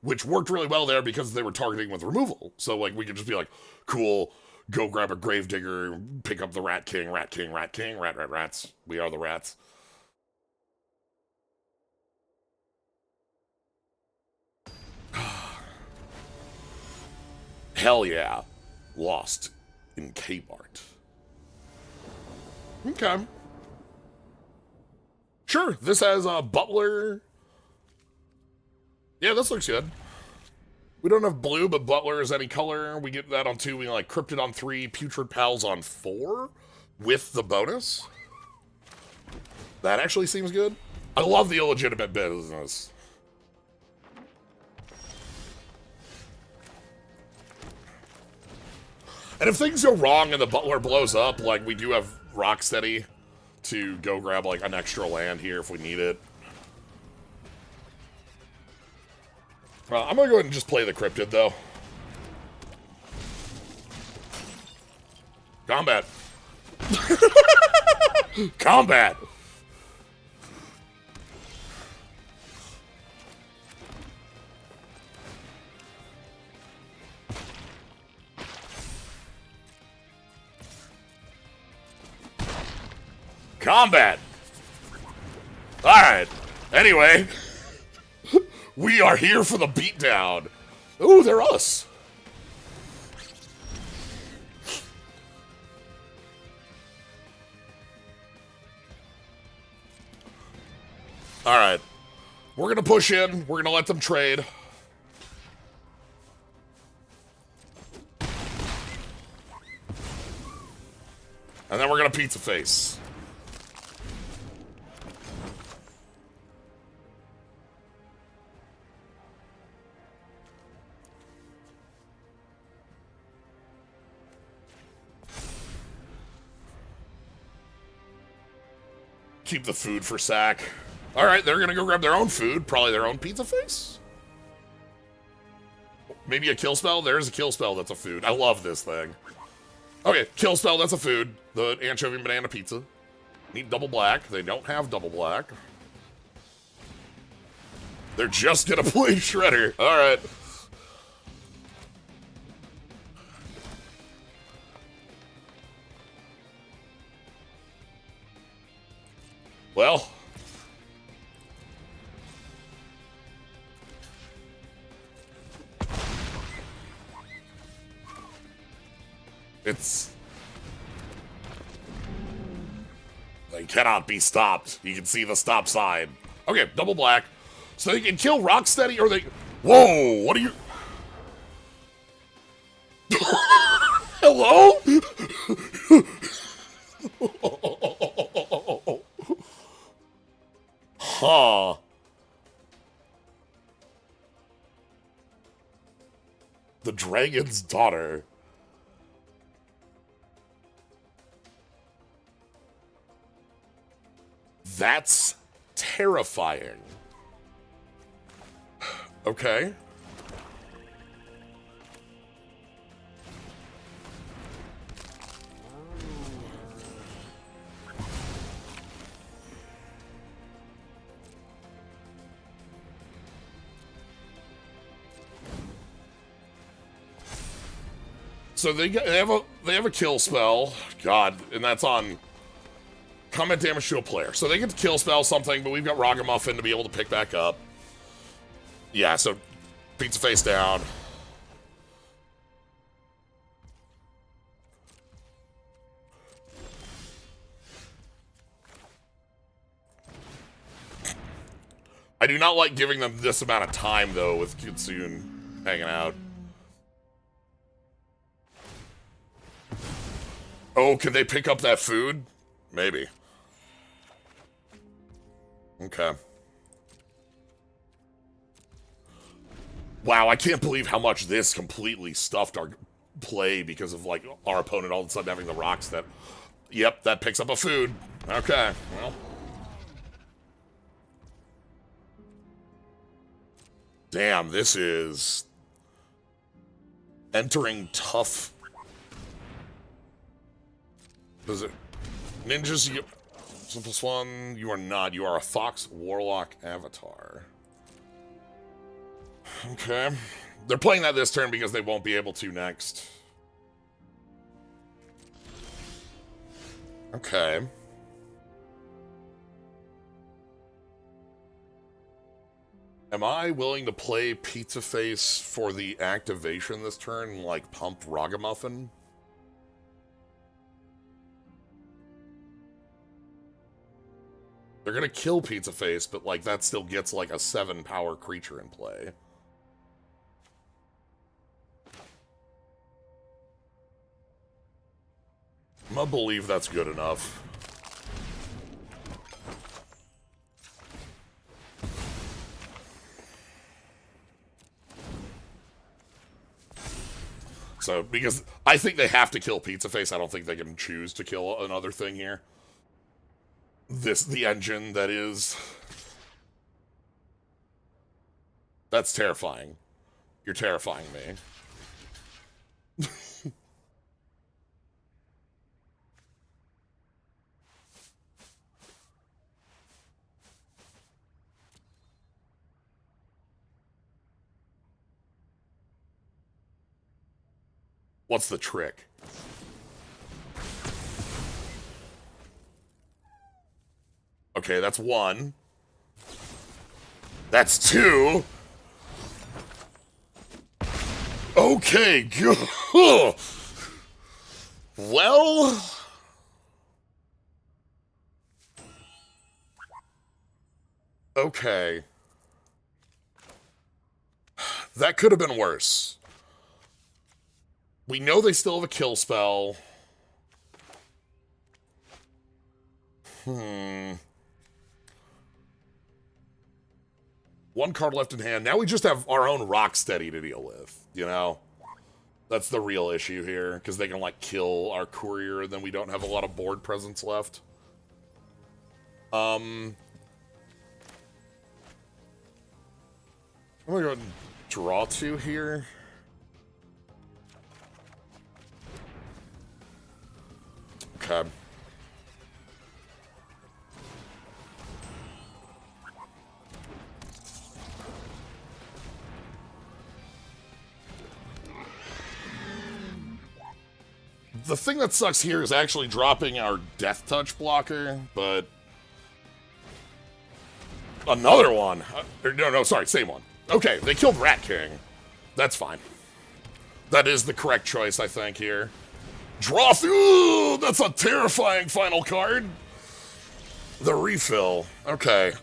which worked really well there because they were targeting with removal. So, like, we could just be like, cool, go grab a Gravedigger, pick up the Rat King, Rat King, Rat King, rats. We are the rats. Hell yeah. Lost in Kmart. Okay. Sure, this has a Butler, Yeah, this looks good. We don't have blue, but Butler is any color. We get that on 2. We like Cryptid on 3, Putrid Pals on 4 with the bonus. That actually seems good. I love the illegitimate business. And if things go wrong and the Butler blows up, like, we do have Rocksteady to go grab, like, an extra land here if we need it. I'm gonna go ahead and just play the Cryptid, though. Combat. Combat! Combat! Alright. Anyway. We are here for the beatdown. Ooh, they're us. Alright. We're gonna push in. We're gonna let them trade. And then we're gonna pizza face. Keep the food for Sack. Alright, they're gonna go grab their own food. Probably their own pizza face? Maybe a kill spell? There's a kill spell that's a food. I love this thing. Okay, kill spell, that's a food. The anchovy and banana pizza. Need double black. They don't have double black. They're just gonna play Shredder. Alright. Well. They cannot be stopped. You can see the stop sign. Okay, double black. So they can kill Rocksteady or they... Whoa, what are you... Hello? Huh. The Dragon's Daughter. That's terrifying. Okay. So they have a kill spell. God, and that's on combat damage to a player. So they get to kill spell something, but we've got Ragamuffin to be able to pick back up. Yeah, so pizza face down. I do not like giving them this amount of time, though, with Kitsune hanging out. Oh, can they pick up that food? Maybe. Okay. Wow, I can't believe how much this completely stuffed our play because of, like, our opponent all of a sudden having the rocks that... Yep, that picks up a food. Okay, well... Damn, this is... entering tough... Does it... Ninjas, you... Simplest one, you are not. You are a Fox Warlock avatar. Okay. They're playing that this turn because they won't be able to next. Okay. Am I willing to play Pizza Face for the activation this turn, like pump Ragamuffin? They're gonna kill Pizza Face, but, like, that still gets, like, a 7-power creature in play. I'm gonna believe that's good enough. So, because I think they have to kill Pizza Face, I don't think they can choose to kill another thing here. The engine that is... That's terrifying. You're terrifying me. What's the trick? Okay, that's 1. That's 2. Okay, good. Well... Okay. That could have been worse. We know they still have a kill spell. One card left in hand. Now we just have our own Rocksteady to deal with, you know? That's the real issue here, because they can, like, kill our courier, and then we don't have a lot of board presence left. I'm gonna go ahead and draw 2 here. Okay. The thing that sucks here is actually dropping our Death Touch blocker, but... Another one! No, sorry, same one. Okay, they killed Rat King. That's fine. That is the correct choice, I think, here. Draw through! That's a terrifying final card! The refill. Okay,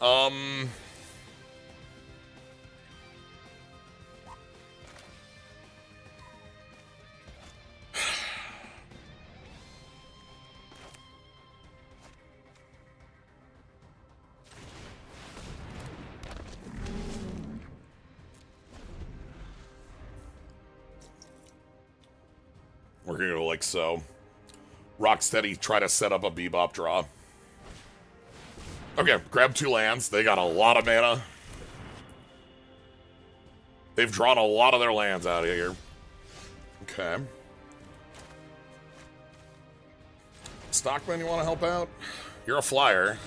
we're gonna go like so. Rocksteady, try to set up a Bebop draw. Okay, grab 2 lands. They got a lot of mana. They've drawn a lot of their lands out of here. Okay. Stockman, you want to help out? You're a flyer.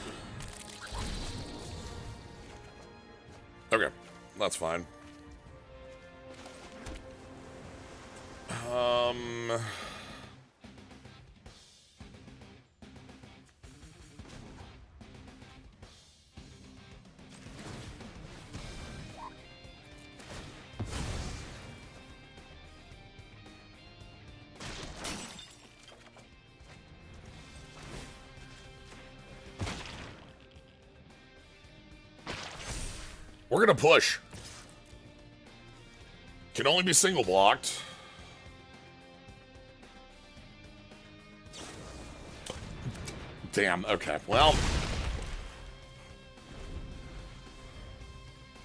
Okay, that's fine. We're gonna push. Can only be single blocked. Damn, okay, well.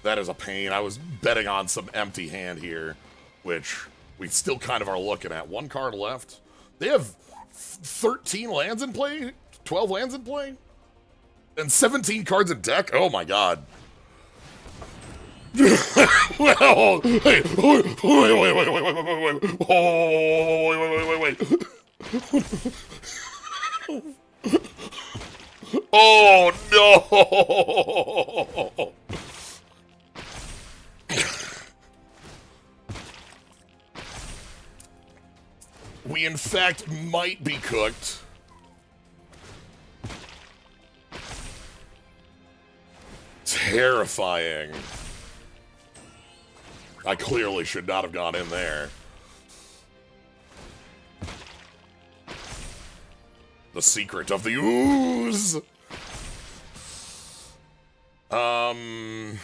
That is a pain. I was betting on some empty hand here, which we still kind of are looking at. 1 card left. They have 13 lands in play? 12 lands in play? And 17 cards in deck? Oh my god. Well, hey, wait. Oh no! We in fact might be cooked. Terrifying. I clearly should not have gone in there. The secret of the ooze! Um...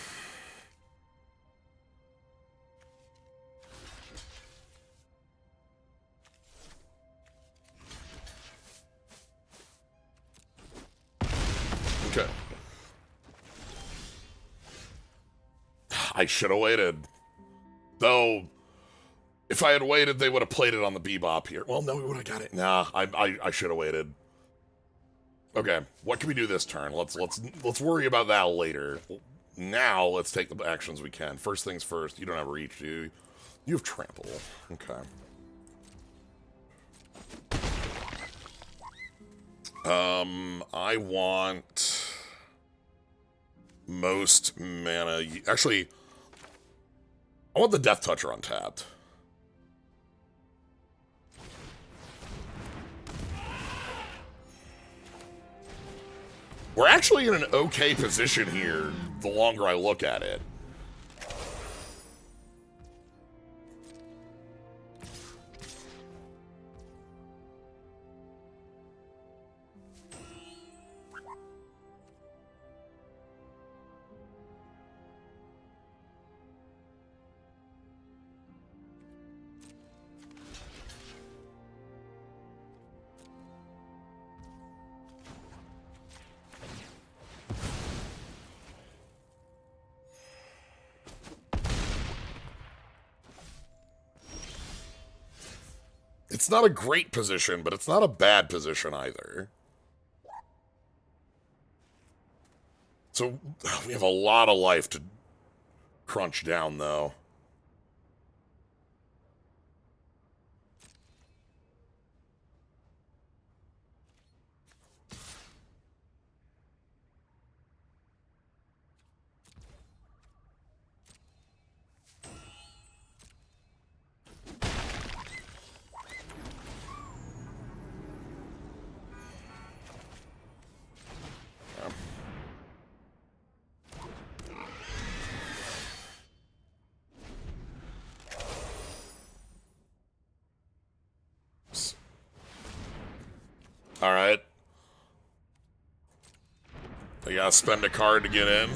Okay. I should have waited. Though, if I had waited, they would have played it on the Bebop here. Well, no, we would have got it. Nah, I should have waited. Okay, what can we do this turn? Let's worry about that later. Now, let's take the actions we can. First things first. You don't have reach, do you? You have trample. Okay. I want most mana. Actually, I want the Death Toucher untapped. We're actually in an okay position here, the longer I look at it. It's not a great position, but it's not a bad position either. So, we have a lot of life to crunch down, though. Alright. I gotta spend a card to get in.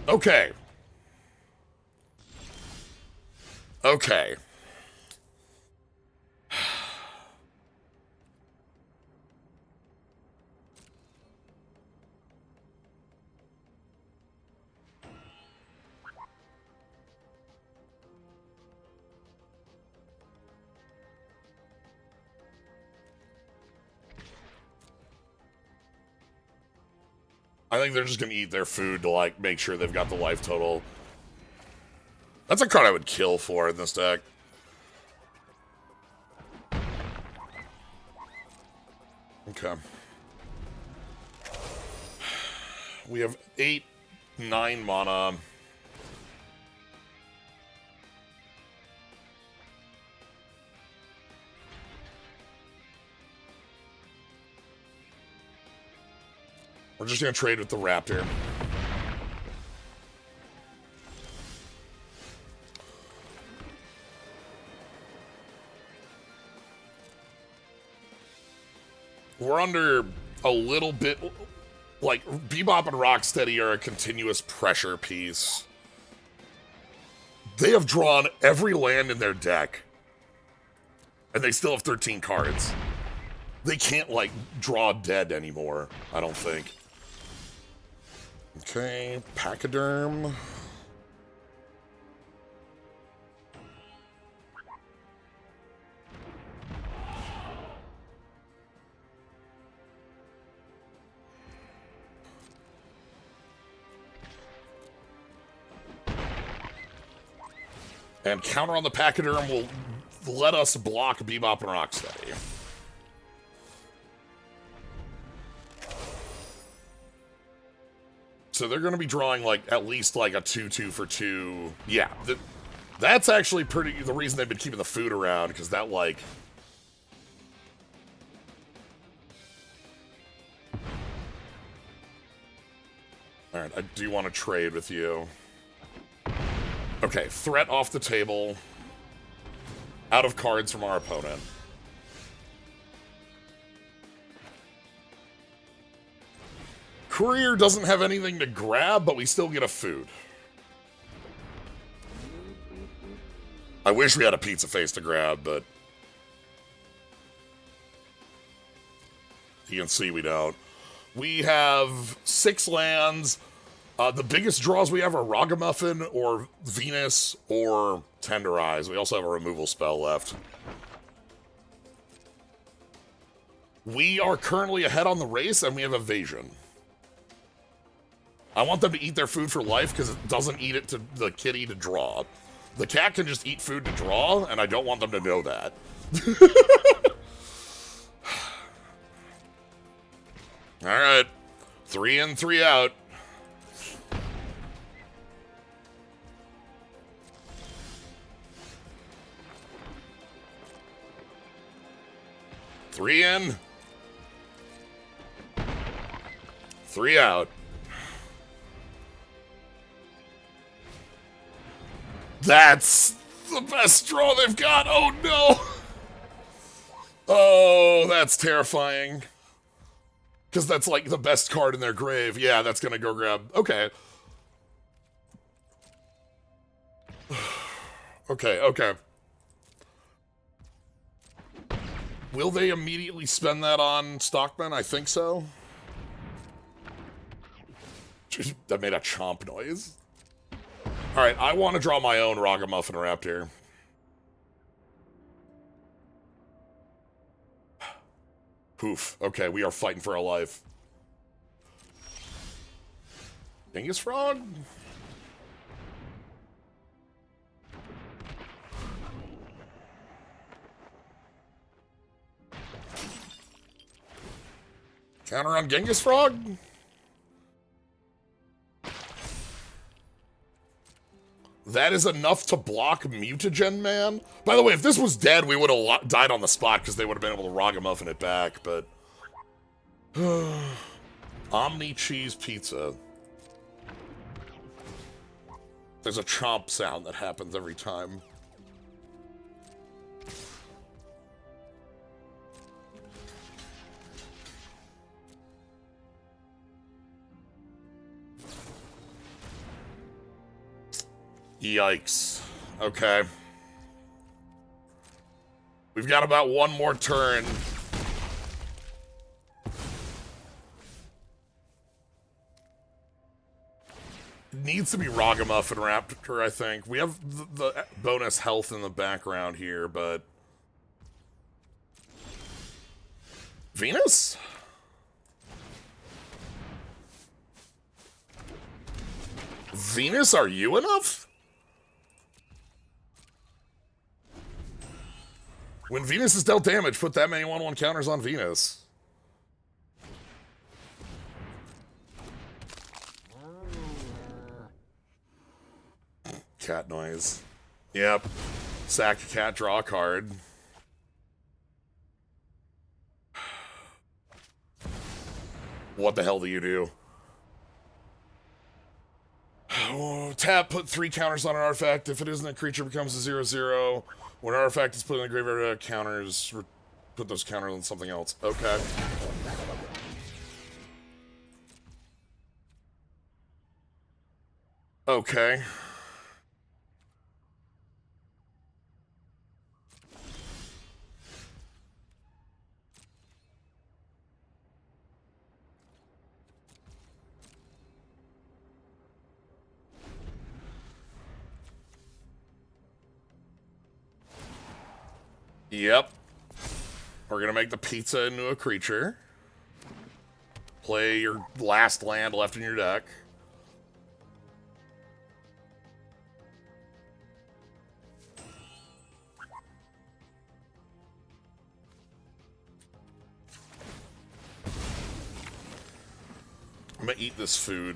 Okay. Okay. I think they're just gonna eat their food to, like, make sure they've got the life total. That's a card I would kill for in this deck. Okay. We have 8, 9 mana. We're just gonna trade with the Raptor. We're under a little bit, like, Bebop and Rocksteady are a continuous pressure piece. They have drawn every land in their deck, and they still have 13 cards. They can't, like, draw dead anymore, I don't think. Okay, Pachyderm. And counter on the Pachyderm will let us block Bebop and Rocksteady. So they're going to be drawing, like, at least, like, a 2/2 for 2. Yeah, that's actually the reason they've been keeping the food around, because that, like... Alright, I do want to trade with you. Okay, threat off the table. Out of cards from our opponent. Courier doesn't have anything to grab, but we still get a food. I wish we had a pizza face to grab, but you can see we don't. We have 6 lands. The biggest draws we have are Ragamuffin or Venus or Tenderize. We also have a removal spell left. We are currently ahead on the race, and we have Evasion. I want them to eat their food for life because it doesn't eat it to the kitty to draw. The cat can just eat food to draw, and I don't want them to know that. Alright. 3 in, 3 out. Three in. 3 out. That's the best draw they've got. Oh, no. Oh, that's terrifying. Because that's, like, the best card in their grave. Yeah, that's going to go grab. Okay. Okay. Will they immediately spend that on Stockman? I think so. That made a chomp noise. Alright, I want to draw my own Ragamuffin Raptor. Poof. Okay, we are fighting for our life. Dingus Frog? Counter on Genghis Frog? That is enough to block Mutagen Man? By the way, if this was dead, we would have died on the spot because they would have been able to Ragamuffin it back, but... Omni Cheese Pizza. There's a chomp sound that happens every time. Yikes. Okay. We've got about one more turn. It needs to be Ragamuffin Raptor, I think. We have the bonus health in the background here, but... Venus? Venus, are you enough? When Venus is dealt damage, put that many 1/1 counters on Venus. Cat noise. Yep. Sack a cat, draw a card. What the hell do you do? Oh, tap, put 3 counters on an artifact. If it isn't a creature, it becomes a 0/0. When an artifact is put in the graveyard, counters, put those counters on something else. Okay. Okay. Yep. We're gonna make the pizza into a creature. Play your last land left in your deck. I'm gonna eat this food.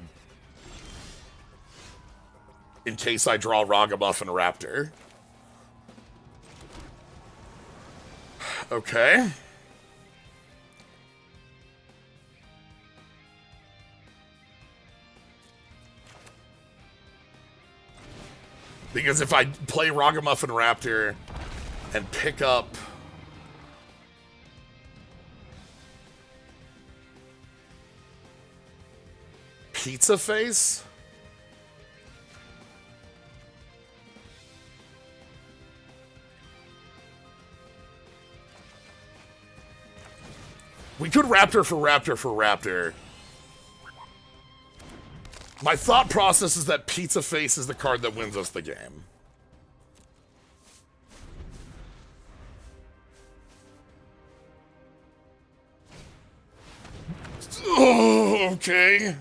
In case I draw Ragamuffin Raptor. Okay. Because if I play Ragamuffin Raptor and pick up Pizza Face, we could Raptor for Raptor for Raptor. My thought process is that Pizza Face is the card that wins us the game. Oh, okay.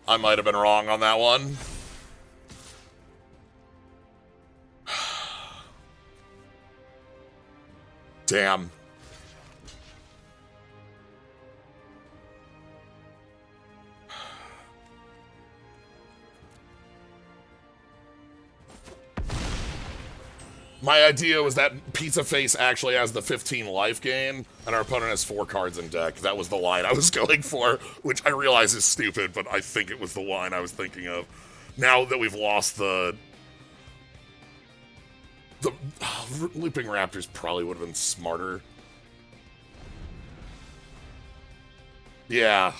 I might have been wrong on that one. Damn. My idea was that Pizza Face actually has the 15 life gain, and our opponent has 4 cards in deck. That was the line I was going for, which I realize is stupid, but I think it was the line I was thinking of. Now that we've lost the Looping Raptors probably would have been smarter. Yeah.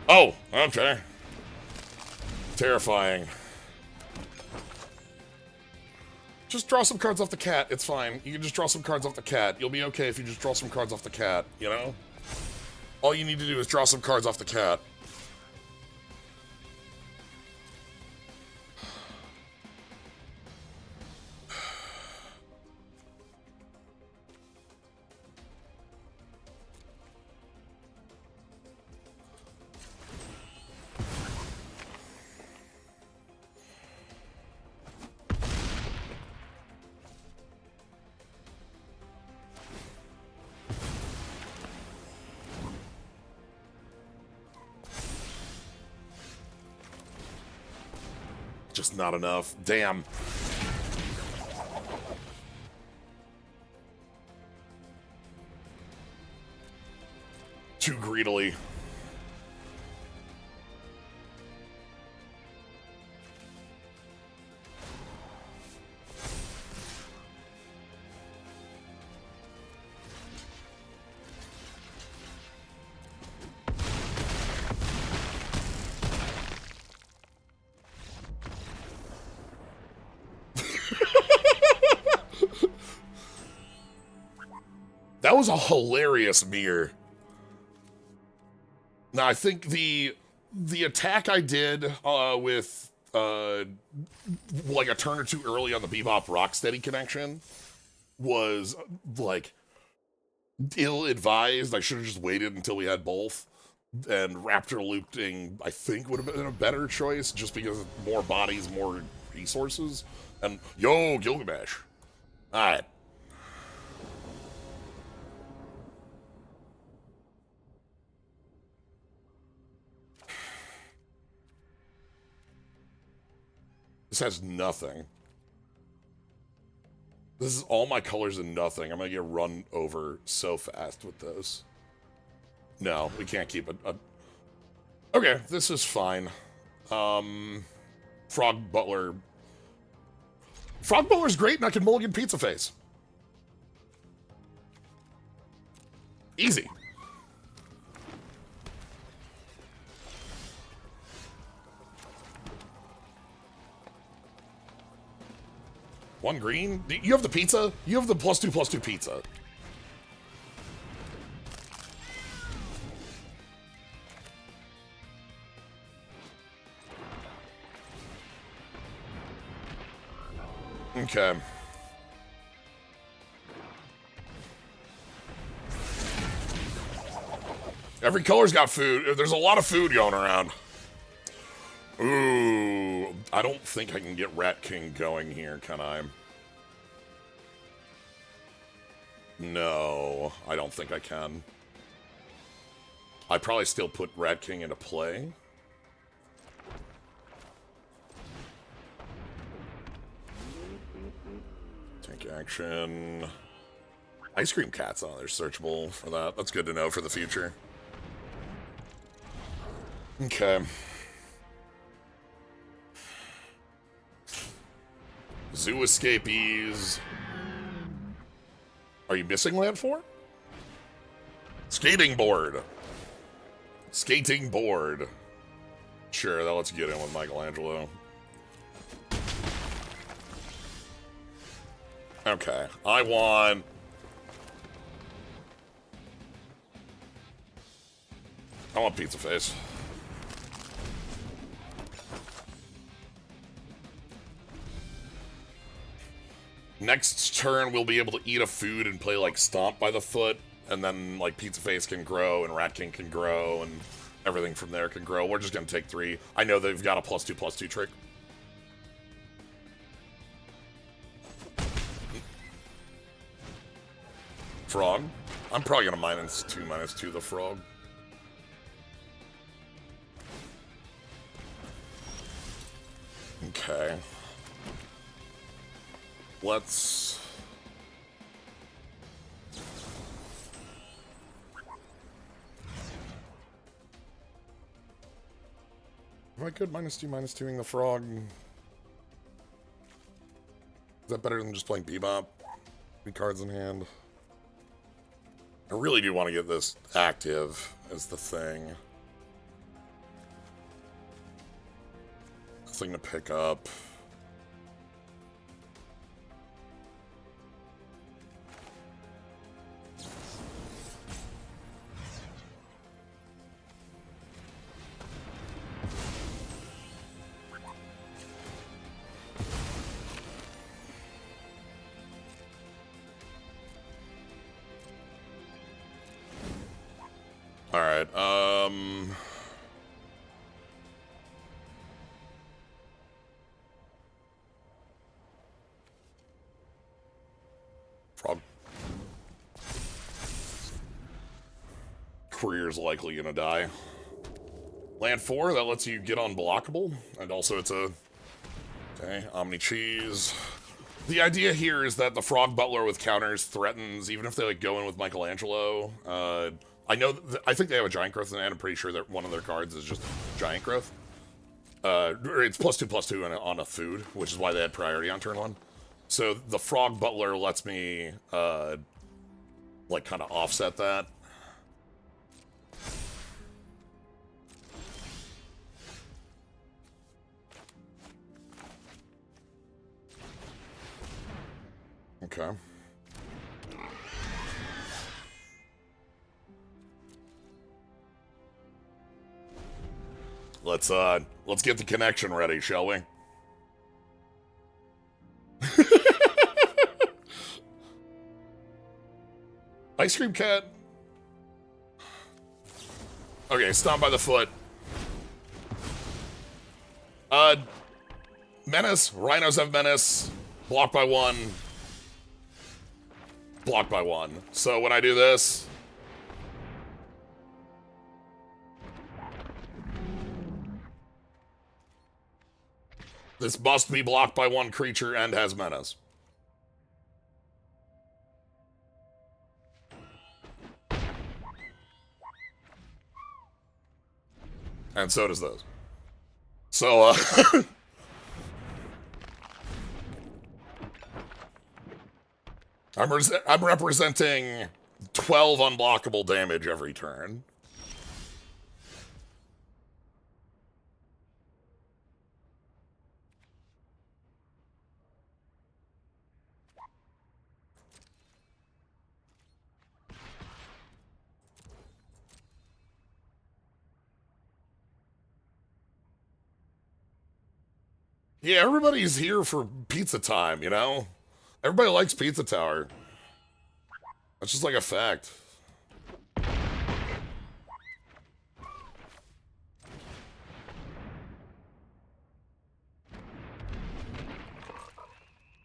Oh, okay. Terrifying. Just draw some cards off the cat. It's fine. You can just draw some cards off the cat. You'll be okay if you just draw some cards off the cat, you know? All you need to do is draw some cards off the cat. Just not enough. Damn. Too greedily. That was a hilarious mirror. Now, I think the attack I did with like a turn or two early on the Bebop Rocksteady connection was like ill-advised. I should have just waited until we had both. And Raptor looping, I think, would have been a better choice just because of more bodies, more resources. And yo, Gilgamesh. All right. This has nothing. This is all my colors and nothing. I'm gonna get run over so fast with this. No, we can't keep it. Okay, this is fine. Frog Butler. Frog Butler's great, and I can mulligan Pizza Face. Easy. One green? You have the pizza? You have the +2/+2 pizza. Okay. Every color's got food. There's a lot of food going around. Ooh, I don't think I can get Rat King going here, can I? No, I don't think I can. I'd probably still put Rat King into play. Take action. Ice Cream Cat's on there, searchable for that. That's good to know for the future. Okay. Zoo escapees. Are you missing land 4? Skating board. Skating board. Sure, that lets you get in with Michelangelo. Okay, I want... Pizza face. Next turn, we'll be able to eat a food and play, like, Stomp by the foot, and then, like, Pizza Face can grow, and Rat King can grow, and everything from there can grow. We're just gonna take 3. I know they've got a +2/+2 trick. Frog? I'm probably gonna -2/-2 the frog. Okay. Let's... Am I good -2/-2ing the frog? Is that better than just playing Bebop? 3 cards in hand. I really do want to get this active as the thing. Thing to pick up. All right. Frog. Career's likely gonna die. Land 4, that lets you get unblockable, and also it's a... Okay, Omni Cheese. The idea here is that the Frog Butler with counters threatens, even if they like go in with Michelangelo. I know, I think they have a Giant Growth in the end. I'm pretty sure that one of their cards is just Giant Growth. It's +2/+2 on a food, which is why they had priority on turn 1. So the Frog Butler lets me, like, kind of offset that. Okay. Let's get the connection ready, shall we? Ice Cream Cat. Okay, Stomp by the foot. Menace. Rhinos have Menace. Block by 1. Block by 1. So when I do this... This must be blocked by 1 creature and has Menace. And so does this. So, I'm representing 12 unblockable damage every turn. Yeah, everybody's here for pizza time, you know? Everybody likes Pizza Tower. That's just like a fact.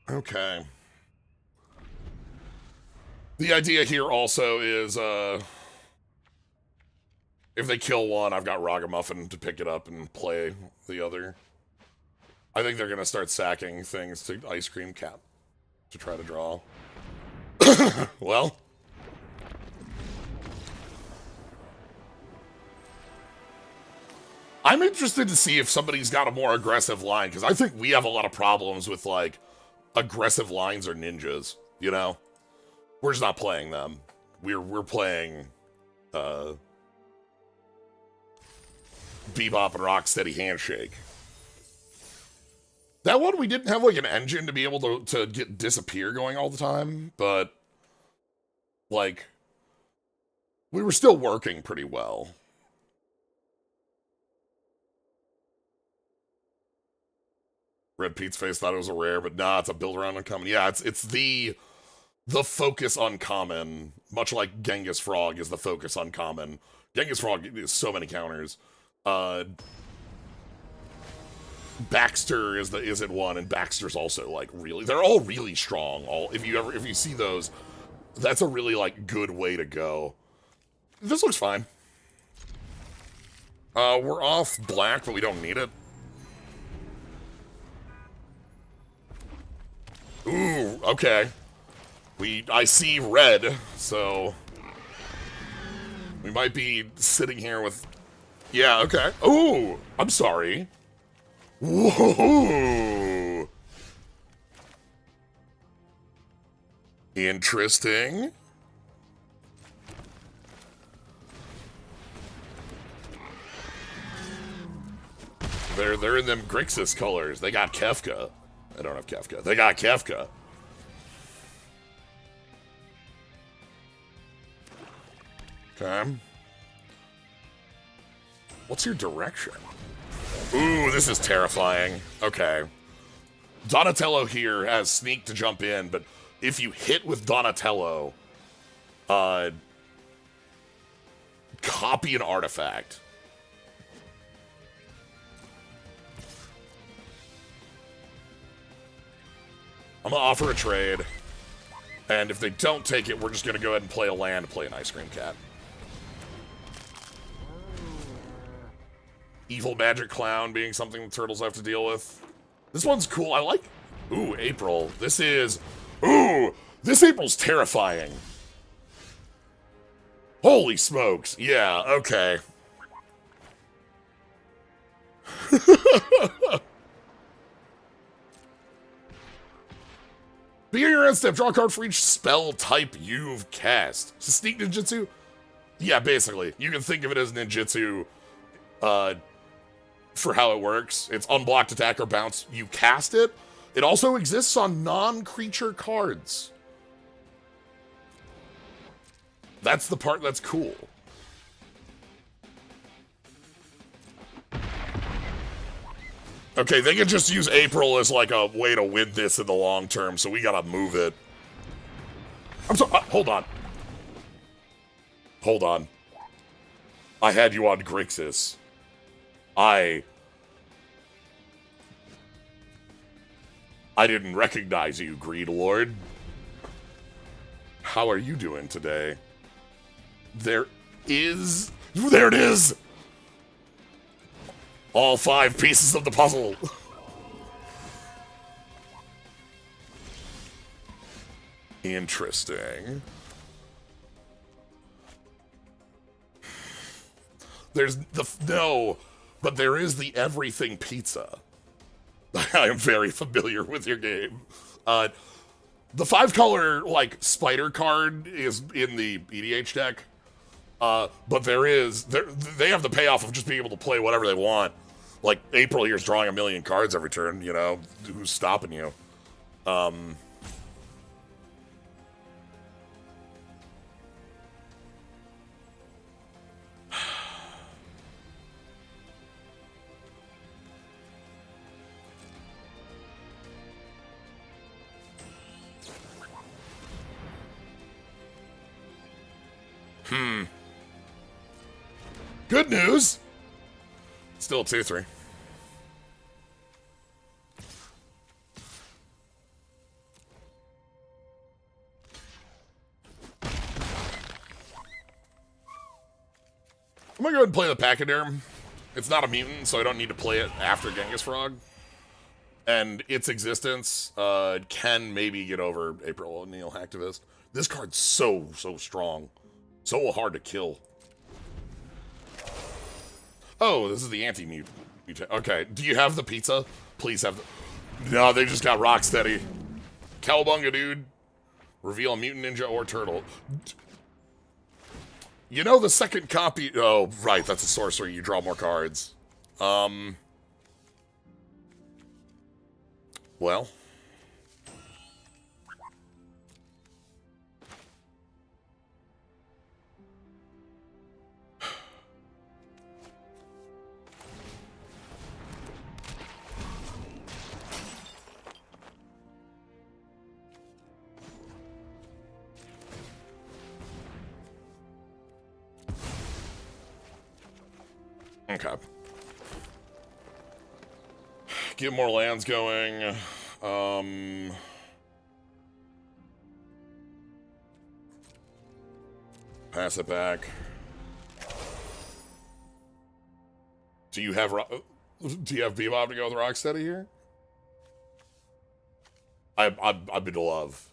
Okay. The idea here also is, if they kill one, I've got Ragamuffin to pick it up and play the other. I think they're gonna start sacking things to Ice Cream Cat to try to draw. Well. I'm interested to see if somebody's got a more aggressive line, because I think we have a lot of problems with, like, aggressive lines or ninjas, you know? We're just not playing them. We're playing, Bebop and Rocksteady Handshake. That one, we didn't have, like, an engine to be able to get disappear going all the time, but, like, we were still working pretty well. Red Pete's face thought it was a rare, but nah, it's a build around uncommon. Yeah, it's the focus uncommon, much like Genghis Frog is the focus uncommon. Genghis Frog is so many counters. Baxter is it one, and Baxter's also like really, they're all really strong. If you see those, that's a really like good way to go. This looks fine. We're off black, but we don't need it. Ooh, okay. I see red, so we might be sitting here with, yeah, okay. Ooh, I'm sorry. Whoa. Interesting. They're in them Grixis colors. They got Kefka. I don't have Kefka. They got Kefka. Okay. What's your direction? Ooh, this is terrifying. Okay. Donatello here has sneak to jump in, but if you hit with Donatello, copy an artifact. I'm gonna offer a trade, and if they don't take it, we're just gonna go ahead and play a land, play an Ice Cream Cat. Evil Magic Clown being something the turtles have to deal with. This one's cool. I like... Ooh, April. This is... Ooh! This April's terrifying. Holy smokes. Yeah, okay. Begin your end step. Draw a card for each spell type you've cast. So sneak ninjutsu? Yeah, basically. You can think of it as ninjutsu, for how it works. It's unblocked attack or bounce. You cast it. It also exists on non-creature cards. That's the part that's cool. Okay, they can just use April as like a way to win this in the long term, so we gotta move it. I'm sorry, hold on. Hold on. I had you on Grixis. I didn't recognize you, Greed Lord. How are you doing today? There it is! All 5 pieces of the puzzle. Interesting. But there is the everything pizza. I am very familiar with your game. The 5-color, like, spider card is in the EDH deck. But they have the payoff of just being able to play whatever they want. Like, April here's drawing 1 million cards every turn, you know? Who's stopping you? Good news! Still 2-3. I'm gonna go ahead and play the Pachyderm. It's not a mutant, so I don't need to play it after Genghis Frog. And its existence can maybe get over April O'Neil Hacktivist. This card's so strong. So hard to kill. Oh, this is the anti-mutant. Okay, do you have the pizza? Please have the... No, they just got Rocksteady. Cowabunga, dude. Reveal a mutant ninja or turtle. You know the second copy... Oh, right, that's a sorcery. You draw more cards. Well... Okay. Get more lands going. Pass it back. Do you have Bebop to go with Rocksteady here? I've been to love.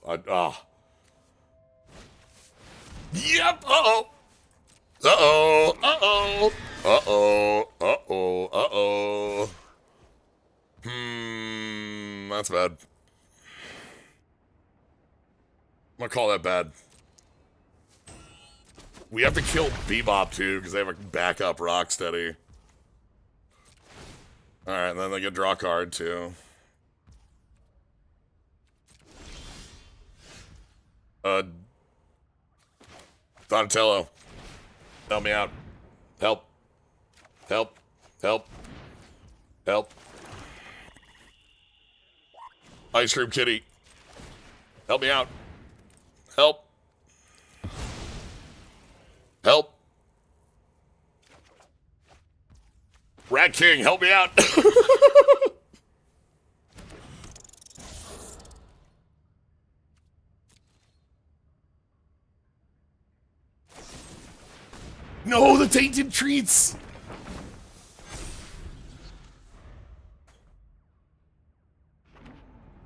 Yep. Uh-oh. Uh-oh. Uh-oh. Uh-oh. Uh-oh. Uh-oh. That's bad. I'm gonna call that bad. We have to kill Bebop too, because they have a backup Rocksteady. Alright, and then they get draw a card too. Donatello. Help me out. Help. Help. Help. Help. Ice Cream Kitty. Help me out. Help. Help. Rat King, help me out. No, the tainted treats.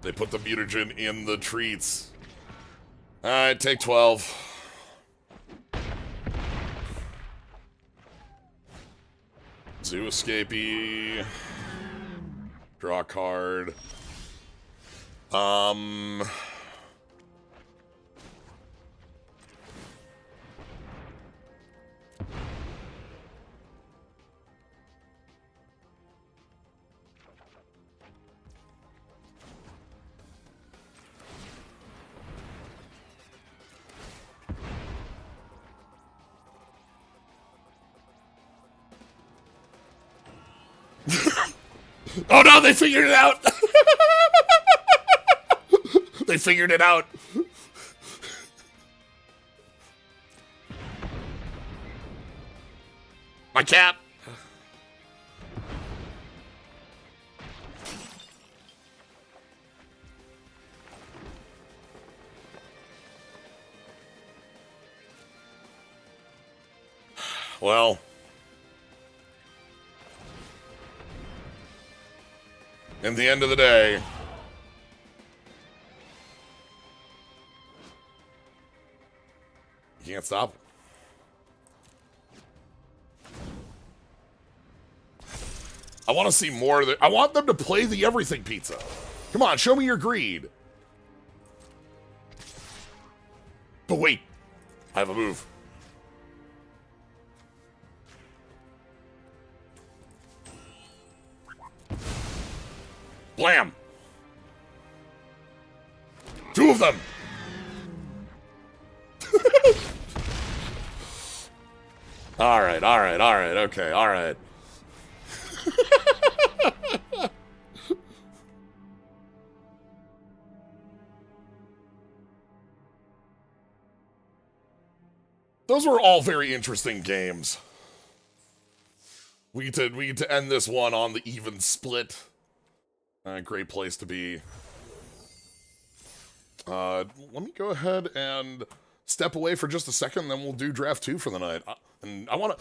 They put the mutagen in the treats. Alright, take 12. Zoo Escapee. Draw a card. Oh no, they figured it out! They figured it out. My cap. Well. In the end of the day, you can't stop it. I want to see more of the... I want them to play the everything pizza. Come on, show me your greed. But wait, I have a move. Blam! 2 of them! Alright, okay, alright. Those were all very interesting games. We get to end this one on the even split. Great place to be. Let me go ahead and step away for just a second, then we'll do draft 2 for the night. And I wanna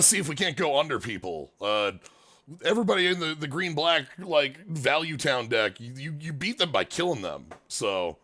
see if we can't go under people. Everybody in the green-black, like, Value Town deck, you beat them by killing them, so...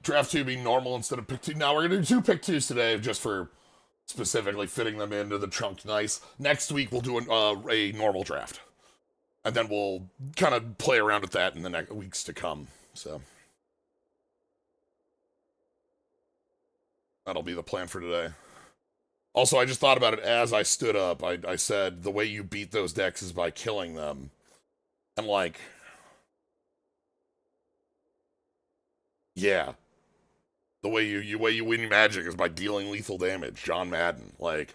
draft 2 be normal instead of pick 2. Now we're going to do 2 pick 2s today just for specifically fitting them into the chunk nice. Next week we'll do a normal draft. And then we'll kind of play around with that in the next weeks to come. So that'll be the plan for today. Also, I just thought about it as I stood up. I said the way you beat those decks is by killing them. And like, yeah. The way you win Magic is by dealing lethal damage. John Madden. Like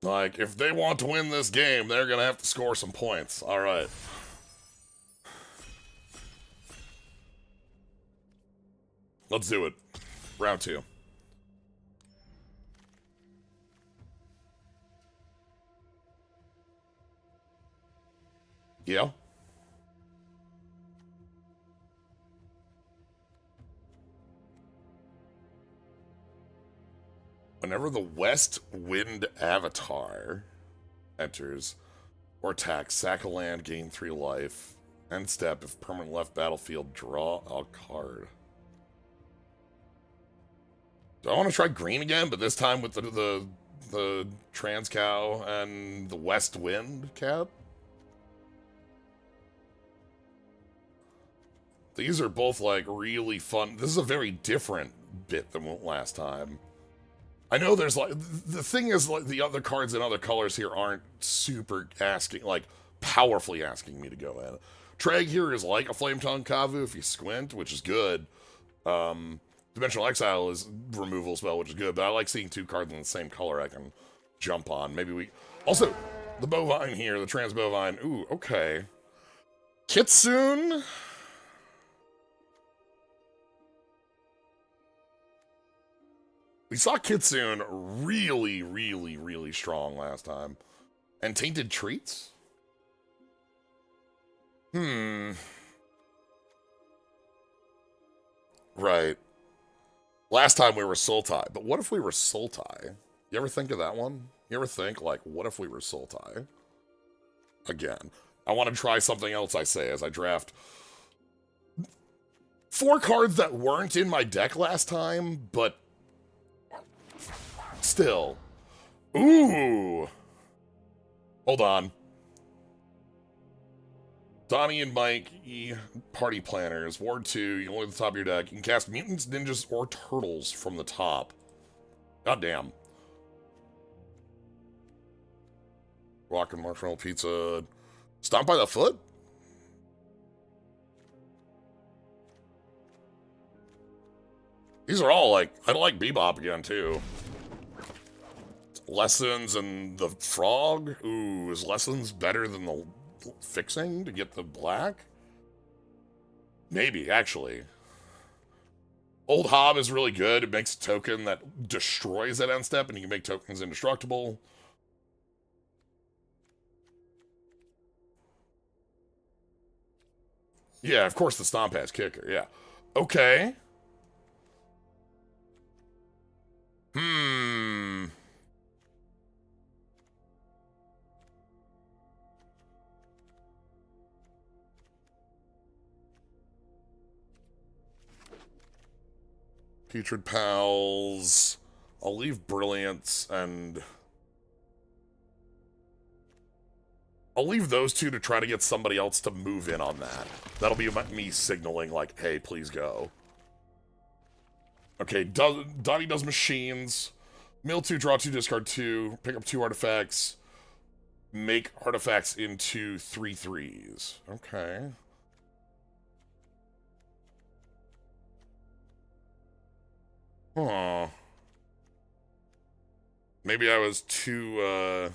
like, if they want to win this game, they're gonna have to score some points. Alright. Let's do it. Round 2. Yeah? Whenever the West Wind Avatar enters or attacks, sack a land, gain 3 life. End step, if permanent left battlefield, draw a card. Do I want to try green again, but this time with the Trans Cow and the West Wind cap? These are both, like, really fun. This is a very different bit than last time. I know there's, like, the thing is, like, the other cards in other colors here aren't super asking, like, powerfully asking me to go in. Treg here is like a Flame Tongue Kavu if you squint, which is good. Dimensional Exile is removal spell, which is good, but I like seeing 2 cards in the same color I can jump on. Maybe we... Also, the Bovine here, the Trans Bovine. Ooh, okay. Kitsune... We saw Kitsune really, really, really strong last time. And Tainted Treats? Right. Last time we were Sultai, but what if we were Sultai? You ever think of that one? You ever think, like, what if we were Sultai? Again. I want to try something else, I say, as I draft 4 cards that weren't in my deck last time, but still. Ooh! Hold on. Donnie and Mike, Party Planners. Ward 2, you look at the top of your deck. You can cast Mutants, Ninjas, or Turtles from the top. Goddamn. Rock and Marshmallow Pizza. Stomp by the Foot? These are all, like, I like Bebop again, too. Lessons and the Frog? Ooh, is Lessons better than the Fixing to get the black? Maybe, actually. Old Hob is really good. It makes a token that destroys that end step, and you can make tokens indestructible. Yeah, of course the Stomp has Kicker, yeah. Okay. Putrid Pals. I'll leave Brilliance and... I'll leave those 2 to try to get somebody else to move in on that. That'll be me signaling, like, hey, please go. Okay, Donnie does Machines. Mill 2, draw 2, discard 2. Pick up 2 artifacts. Make artifacts into 3/3s. Okay. Huh. Maybe I was too,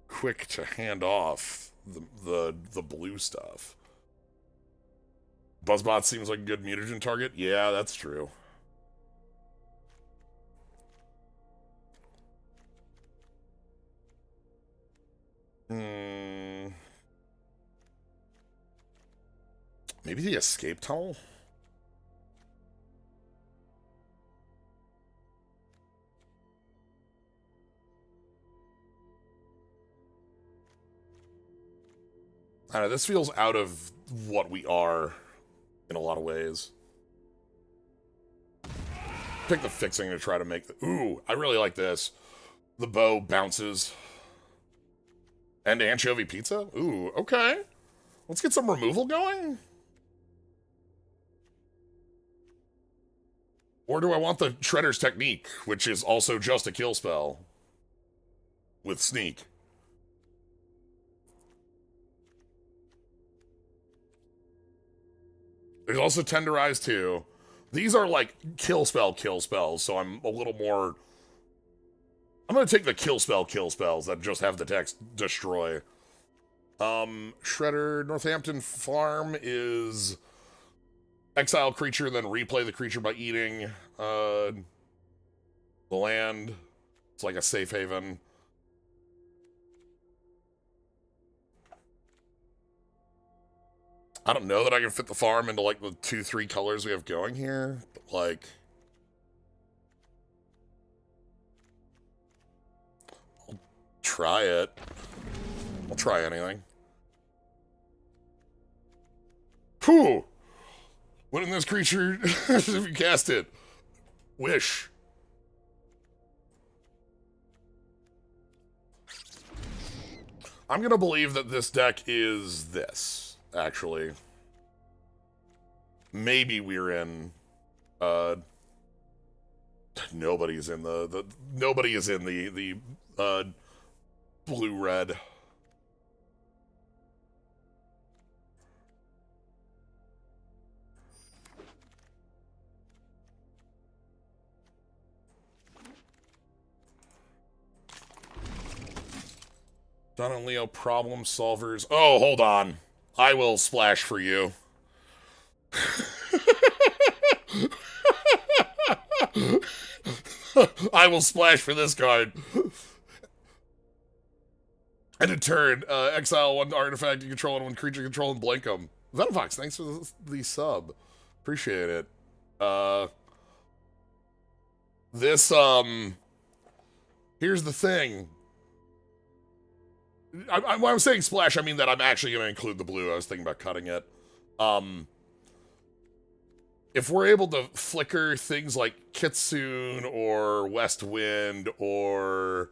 quick to hand off the blue stuff. Buzzbot seems like a good mutagen target. Yeah, that's true. Maybe the escape tunnel? I don't know, this feels out of what we are in a lot of ways. Pick the fixing to try to make the... Ooh, I really like this. The bow bounces. And anchovy pizza? Ooh, okay. Let's get some removal going. Or do I want the Shredder's technique, which is also just a kill spell with sneak? There's also Tenderize too. These are like kill spells, so I'm a little more... I'm gonna take the kill spells that just have the text destroy. Shredder Northampton Farm is exile creature, then replay the creature by eating the land. It's like a safe haven. I don't know that I can fit the farm into like the 2-3 colors we have going here, but like... I'll try it. I'll try anything. Whew! When in this creature, if you cast it, wish. I'm gonna believe that this deck is this, actually. Maybe we're in, nobody's in nobody is in the blue-red. Don and Leo problem solvers. Oh, hold on. I will splash for you. I will splash for this card. And in turn, exile one artifact you control and one creature you control and blank them. Venofox, thanks for the sub. Appreciate it. Here's the thing. When I'm saying splash, I mean that I'm actually going to include the blue. I was thinking about cutting it. If we're able to flicker things like Kitsune or West Wind or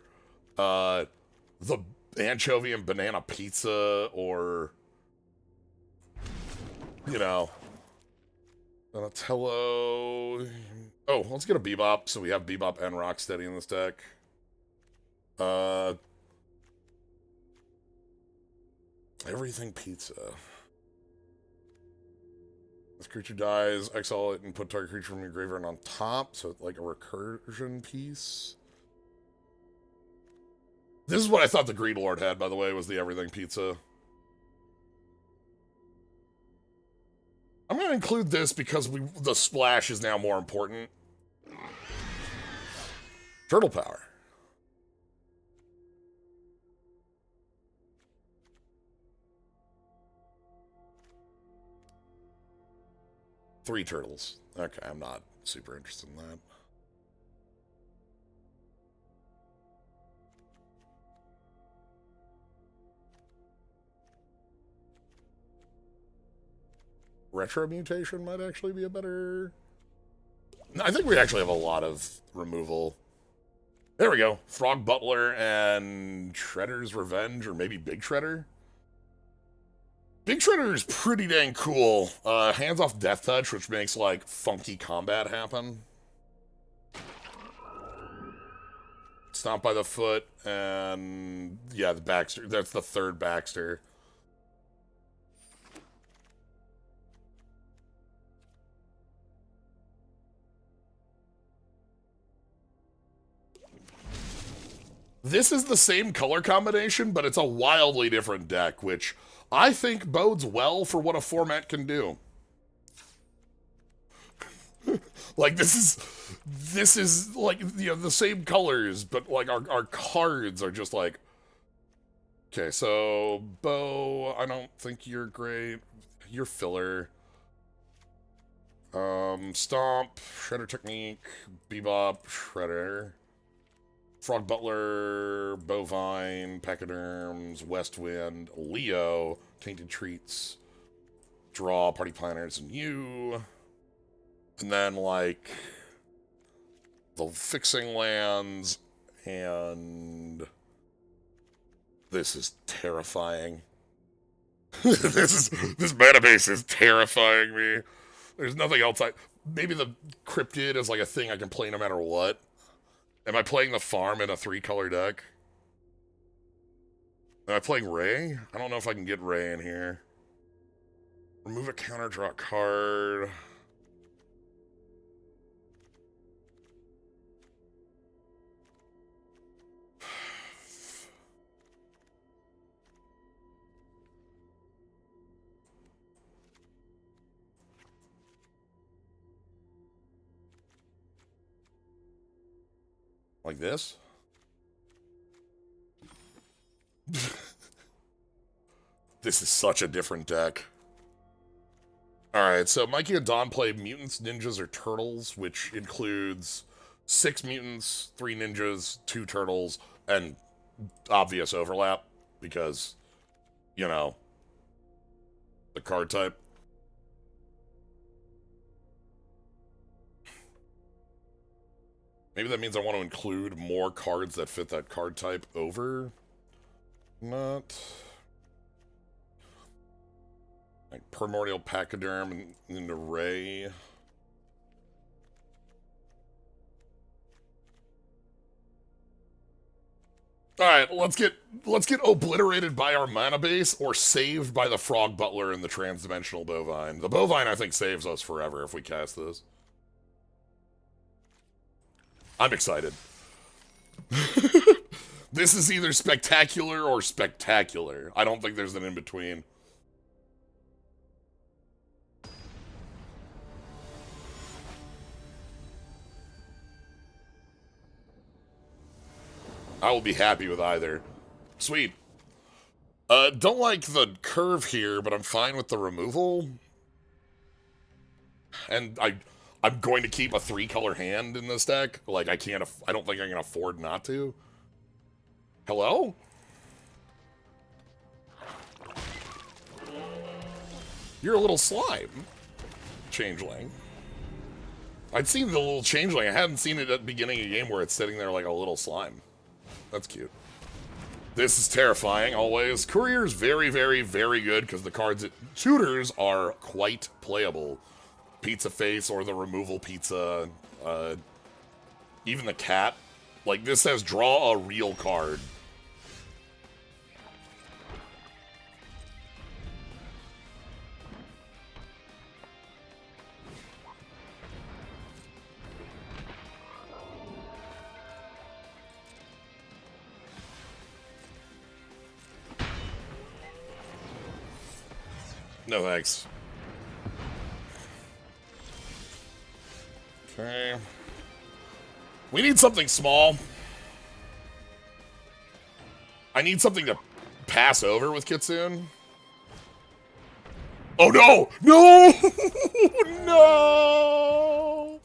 the anchovy and banana pizza or, you know, Donatello. Oh, let's get a Bebop so we have Bebop and Rocksteady in this deck. Everything pizza. This creature dies, exile it, and put target creature from your graveyard on top, so it's like a recursion piece. This is what I thought the Green Lord had, by the way, was the everything pizza. I'm going to include this because the splash is now more important. Turtle power. Three turtles. Okay, I'm not super interested in that. Retro mutation might actually be a better... I think we actually have a lot of removal. There we go. Throg Butler and Shredder's Revenge, or maybe Big Shredder. Big Shredder is pretty dang cool. Hands off Death Touch, which makes, like, funky combat happen. Stomp by the Foot, and... yeah, the Baxter. That's the third Baxter. This is the same color combination, but it's a wildly different deck, which I think bodes well for what a format can do. Like, this is like, you know, the same colors, but like our cards are just like, okay, so Bo, I don't think you're great. You're filler. Stomp, Shredder Technique, Bebop, Shredder. Frog Butler, Bovine, Pachyderms, West Wind, Leo, Tainted Treats, Draw, Party Planners, and you. And then, like, the Fixing Lands, and this is terrifying. This mana base is terrifying me. There's nothing else maybe the Cryptid is like a thing I can play no matter what. Am I playing the farm in a 3-color deck? Am I playing Ray? I don't know if I can get Ray in here. Remove a counter, draw a card. Like this? This is such a different deck. Alright, so Mikey and Don play Mutants, Ninjas, or Turtles, which includes 6 Mutants, 3 Ninjas, 2 Turtles, and obvious overlap, because, you know, the card type. Maybe that means I want to include more cards that fit that card type over. Not. Like Primordial Pachyderm and Array. Alright, let's get obliterated by our mana base or saved by the Frog Butler and the Transdimensional Bovine. The Bovine, I think, saves us forever if we cast this. I'm excited. This is either spectacular or spectacular. I don't think there's an in-between. I will be happy with either. Sweet. Don't like the curve here, but I'm fine with the removal. And I'm going to keep a 3-color hand in this deck. Like, I don't think I can afford not to. Hello? You're a little slime. Changeling. I'd seen the little changeling. I hadn't seen it at the beginning of the game where it's sitting there like a little slime. That's cute. This is terrifying, always. Courier's very, very, very good because the cards it tutors are quite playable. Pizza Face or the removal pizza. Even the cat. Like, this says draw a real card. No thanks. Okay. We need something small. I need something to pass over with Kitsune. Oh no! No! No!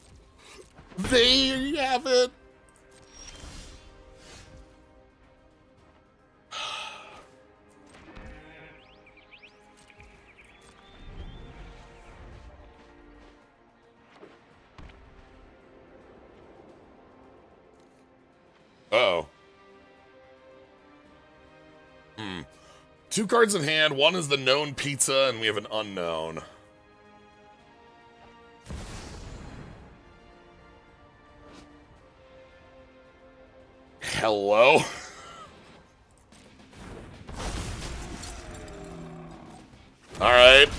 They have it. Uh-oh. 2 cards in hand. One is the known pizza, and we have an unknown. Hello? Alright.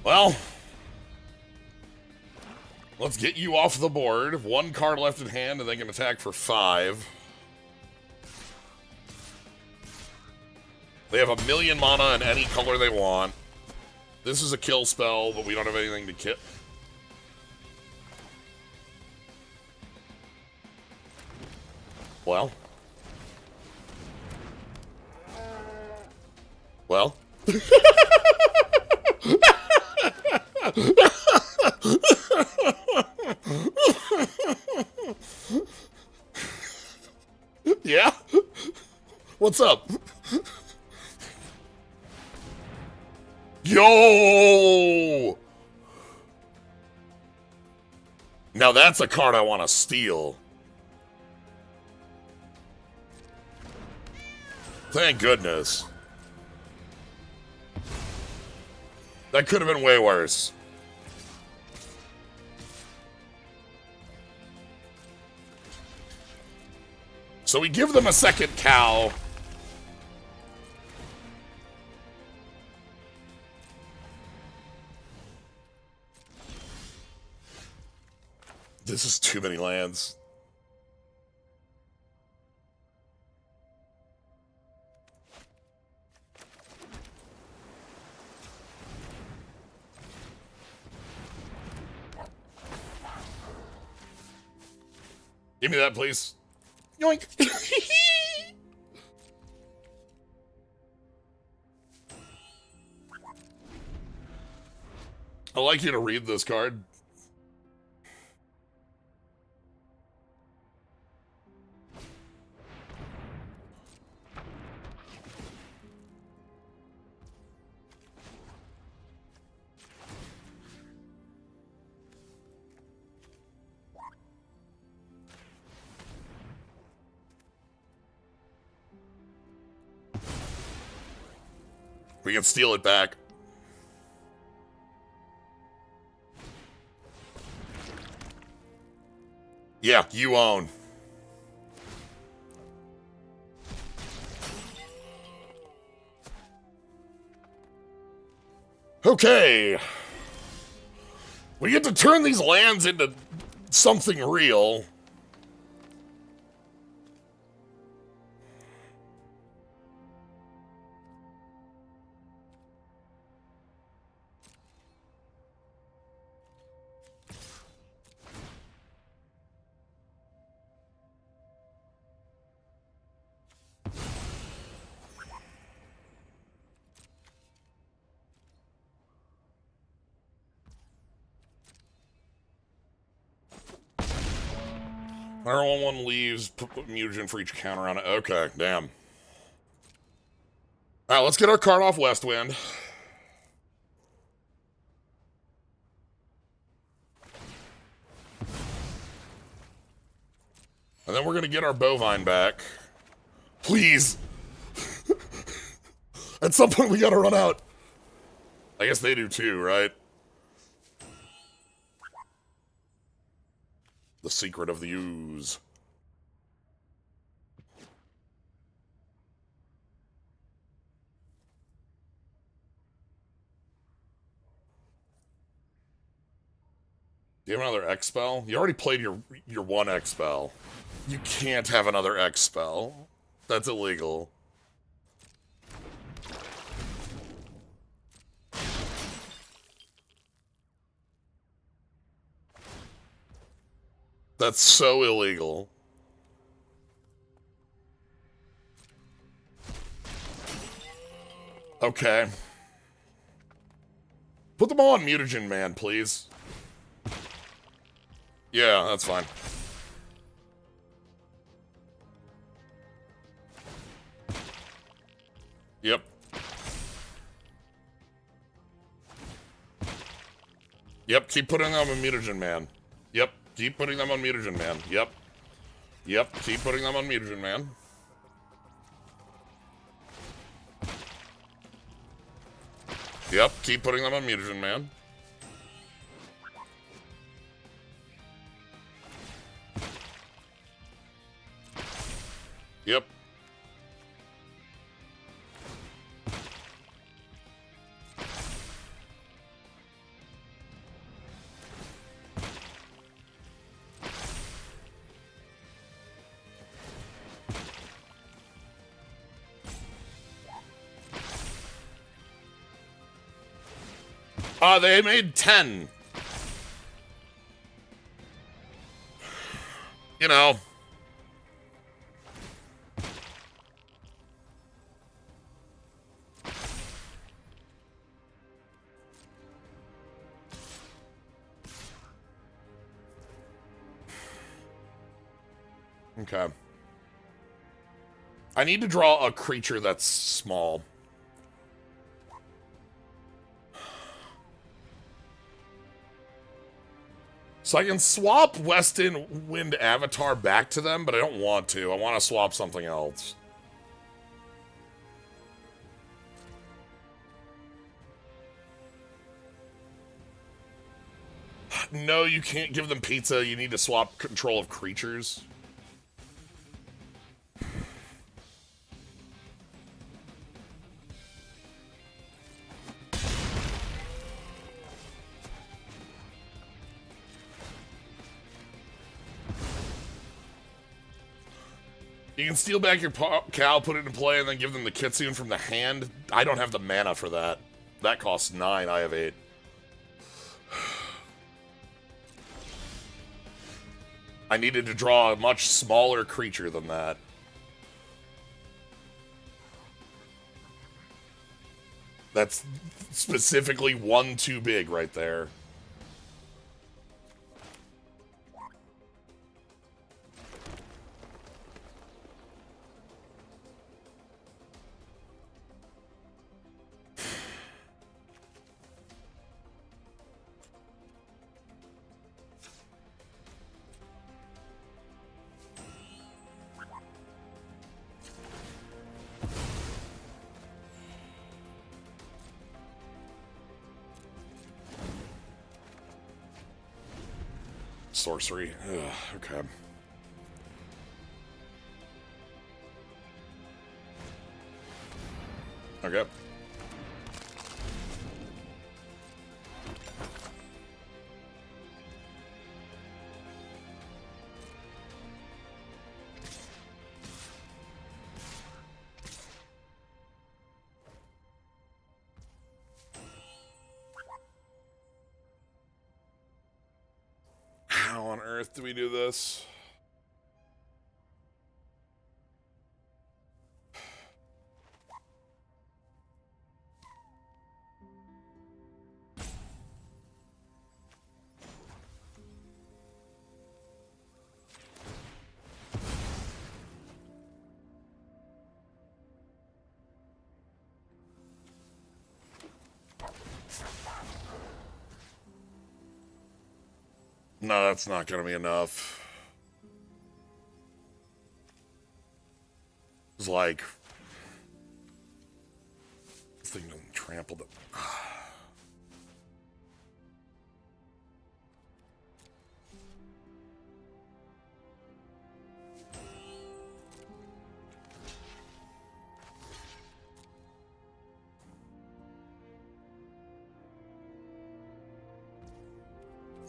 Well, let's get you off the board. 1 card left in hand, and they can attack for 5. They have 1,000,000 mana in any color they want. This is a kill spell, but we don't have anything to kill. Well. Well. Yeah? What's up? Yo! Now that's a card I want to steal. Thank goodness. That could have been way worse. So we give them a second cow. This is too many lands. Give me that, please. Yoink. I'd like you to read this card. We can steal it back. Yeah, you own. Okay. We get to turn these lands into something real. Whenever one leaves, put mutagen for each counter on it. Okay, damn. Alright, let's get our card off Westwind. And then we're gonna get our bovine back. Please! At some point we gotta run out. I guess they do too, right? The secret of the ooze. Do you have another X spell? You already played your one X spell. You can't have another X spell. That's illegal. That's so illegal. Okay. Put them all on mutagen, man, please. Yeah, that's fine. Yep. Yep, keep putting them on mutagen, man. Yep, keep putting them on mutagen, man. Yep. Yep, keep putting them on mutagen, man. Yep, keep putting them on mutagen, man. Yep. They made 10. You know. Okay. I need to draw a creature that's small. So I can swap Westin Wind Avatar back to them, but I don't want to. I want to swap something else. No, you can't give them pizza. You need to swap control of creatures. You can steal back your cow, put it in play, and then give them the Kitsune from the hand. I don't have the mana for that. That costs 9, I have 8. I needed to draw a much smaller creature than that. That's specifically one too big right there. Sorcery. Ugh, okay. Okay. How on earth do we do this? No, that's not going to be enough. It's like... This thing doesn't trample the...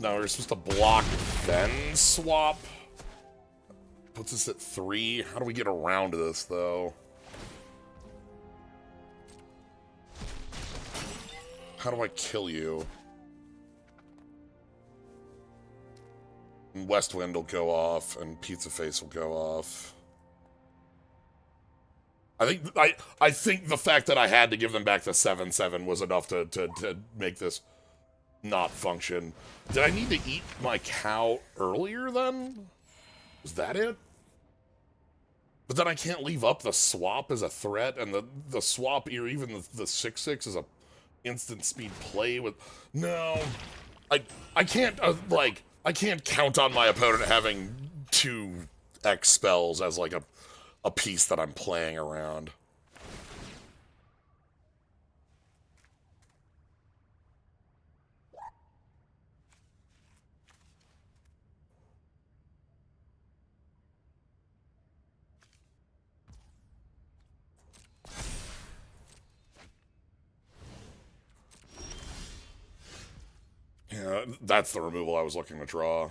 No, we're supposed to block, then swap. Puts us at 3. How do we get around this, though? How do I kill you? And West Wind will go off, and Pizza Face will go off. I think the fact that I had to give them back the 7/7 was enough to make this not function. Did I need to eat my cow earlier then? Was that it? But then I can't leave up the swap as a threat, and the swap, or even the 6/6 is a instant speed play with... No. I can't, like, I can't count on my opponent having 2 X spells as, like, a piece that I'm playing around. Yeah, that's the removal I was looking to draw.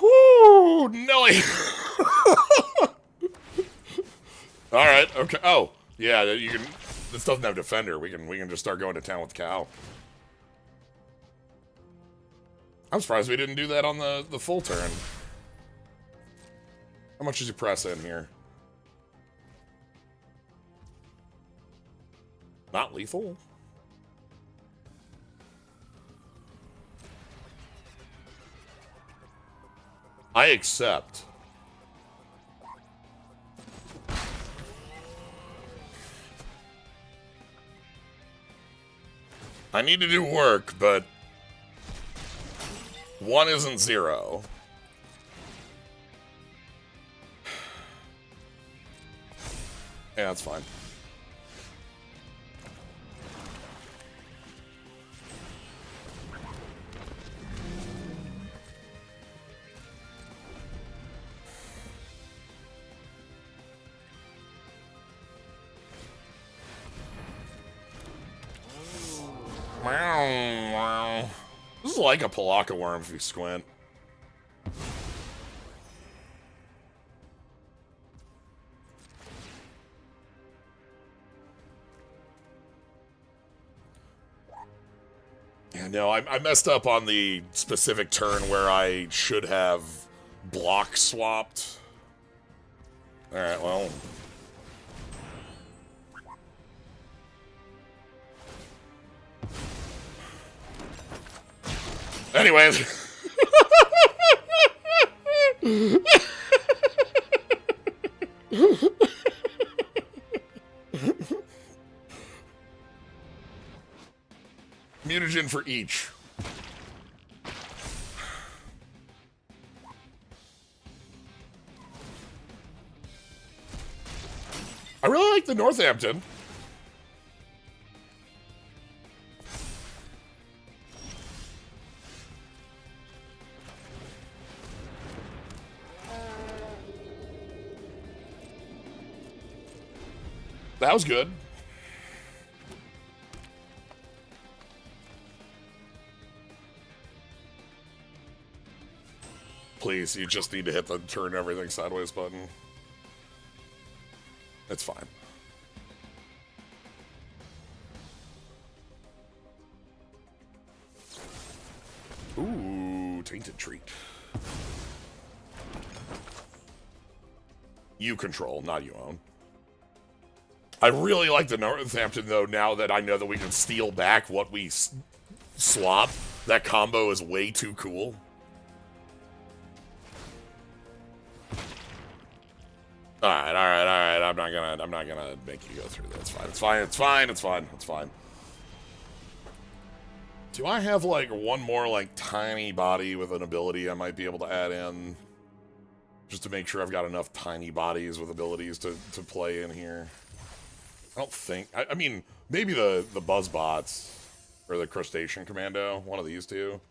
Whoo! Nelly! All right. Okay. Oh, yeah. You can. This doesn't have defender. We can just start going to town with cow. I'm surprised we didn't do that on the full turn. How much does he press in here? Not lethal. I accept. I need to do work, but 1 isn't 0. Yeah, that's fine. Wow. This is like a Palaka worm if you squint. Yeah, no, I messed up on the specific turn where I should have block swapped. Alright, well. Anyways. Mutagen for each. I really like the Northampton. That was good. Please, you just need to hit the turn everything sideways button. It's fine. Ooh, tainted treat. You control, not you own. I really like the Northampton, though, now that I know that we can steal back what we swap. That combo is way too cool. Alright. I'm not gonna make you go through that. It's fine. Do I have, like, one more, like, tiny body with an ability I might be able to add in? Just to make sure I've got enough tiny bodies with abilities to play in here. I don't think... I mean, maybe the Buzzbots, or the Crustacean Commando, one of these two.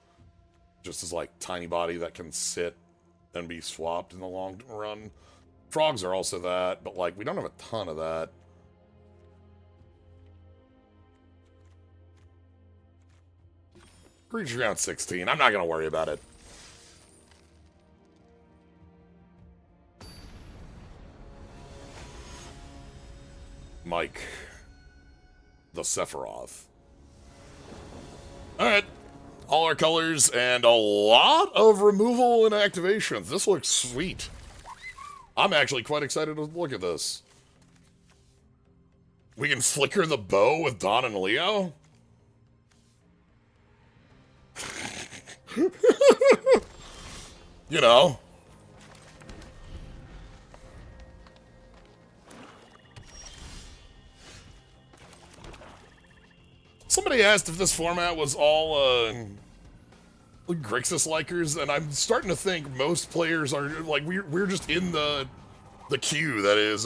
Just as, like, tiny body that can sit and be swapped in the long run. Frogs are also that, but, like, we don't have a ton of that. Creature count 16. I'm not going to worry about it. Mike. The Sephiroth. Alright. All our colors and a lot of removal and activations. This looks sweet. I'm actually quite excited to look at this. We can flicker the bow with Dawn and Leo? You know. Somebody asked if this format was all, Grixis-likers, and I'm starting to think most players are, like, we're just in the queue that is,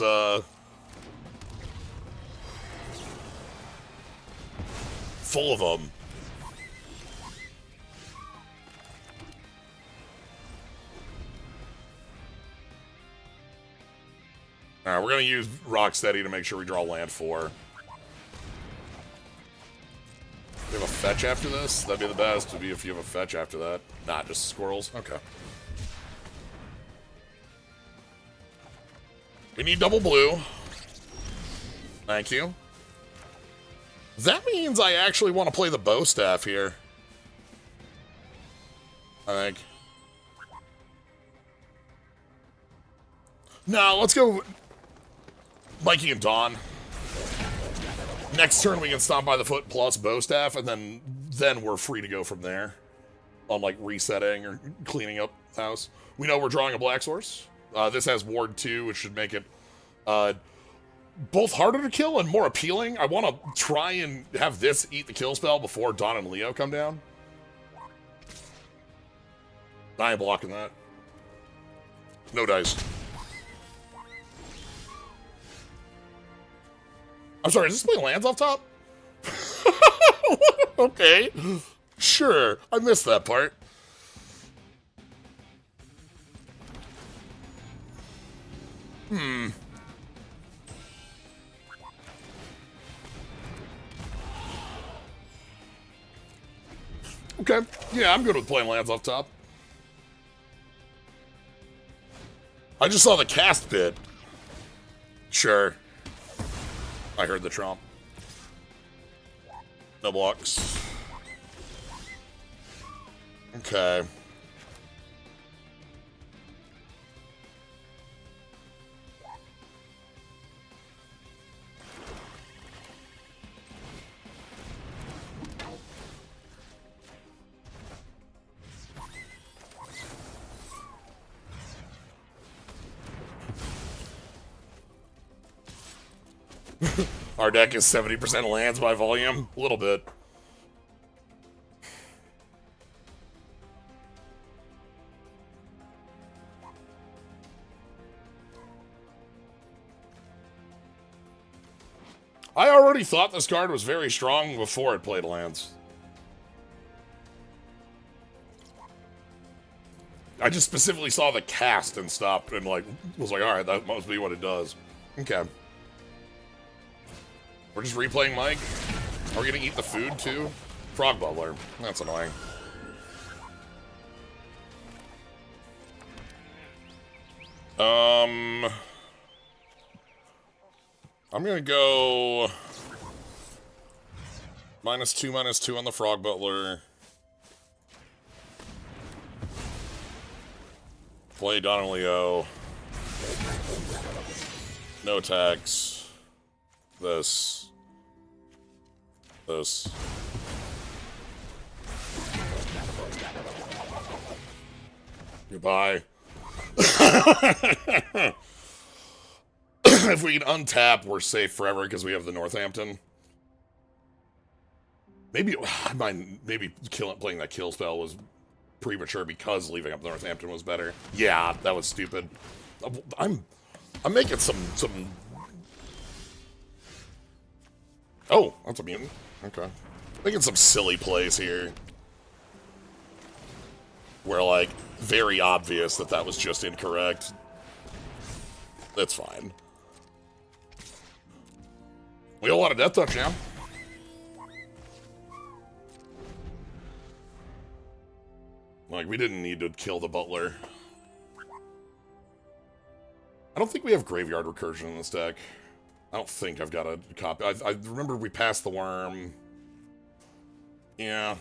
full of them. Alright, we're gonna use Rocksteady to make sure we draw land 4. Do you have a fetch after this? That'd be the best, would be if you have a fetch after that. Nah, just squirrels? Okay. We need double blue. Thank you. That means I actually want to play the bow staff here. I think. No, let's go Mikey and Dawn. Next turn we can Stomp by the Foot plus bow staff, and then we're free to go from there. On like resetting or cleaning up the house. We know we're drawing a black source. This has Ward 2, which should make it both harder to kill and more appealing. I want to try and have this eat the kill spell before Dawn and Leo come down. I ain't blocking that. No dice. I'm sorry, is this playing lands off top? Okay. Sure. I missed that part. Okay. Yeah, I'm good with playing lands off top. I just saw the cast bit. Sure. I heard the tromp. No blocks. Okay. Our deck is 70% lands by volume. A little bit. I already thought this card was very strong before it played lands. I just specifically saw the cast and stopped and like was like, all right, that must be what it does. Okay. We're just replaying Mike. Are we gonna eat the food too? Frog Butler. That's annoying. I'm gonna go -2/-2 on the Frog Butler. Play Don and Leo. No attacks. This. Goodbye. If we can untap, we're safe forever because we have the Northampton. Maybe playing that kill spell was premature because leaving up Northampton was better. Yeah, that was stupid. I'm making some. Oh, that's a mutant. Okay, making some silly plays here, where like very obvious that was just incorrect. That's fine. We have a lot of death touch now. Like, we didn't need to kill the butler. I don't think we have graveyard recursion in this deck. I don't think I've got a copy. I remember we passed the worm. Yeah.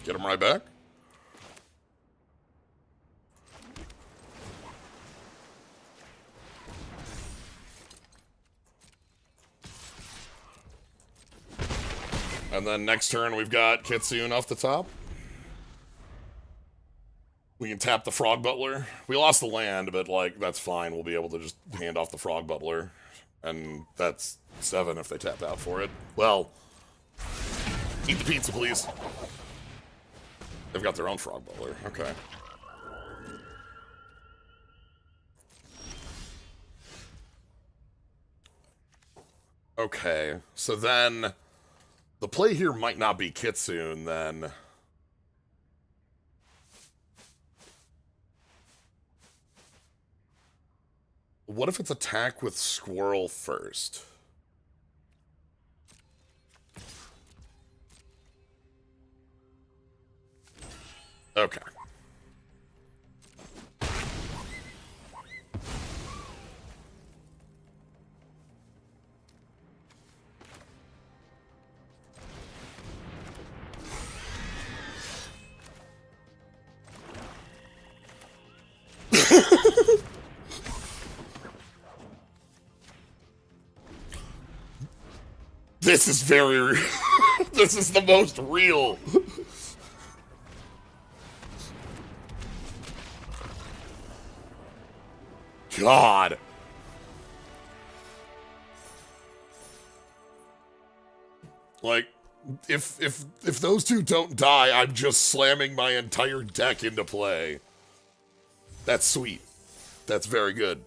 Get him right back. And then next turn we've got Kitsune off the top. We can tap the Frog Butler. We lost the land, but like that's fine. We'll be able to just hand off the Frog Butler. And that's 7 if they tap out for it. Well, eat the pizza, please. They've got their own Frog Butler. Okay. Okay, so then the play here might not be Kitsune then. What if it's attack with Squirrel first? Okay. This is very... this is the most real. God. Like, if those two don't die, I'm just slamming my entire deck into play. That's sweet. That's very good.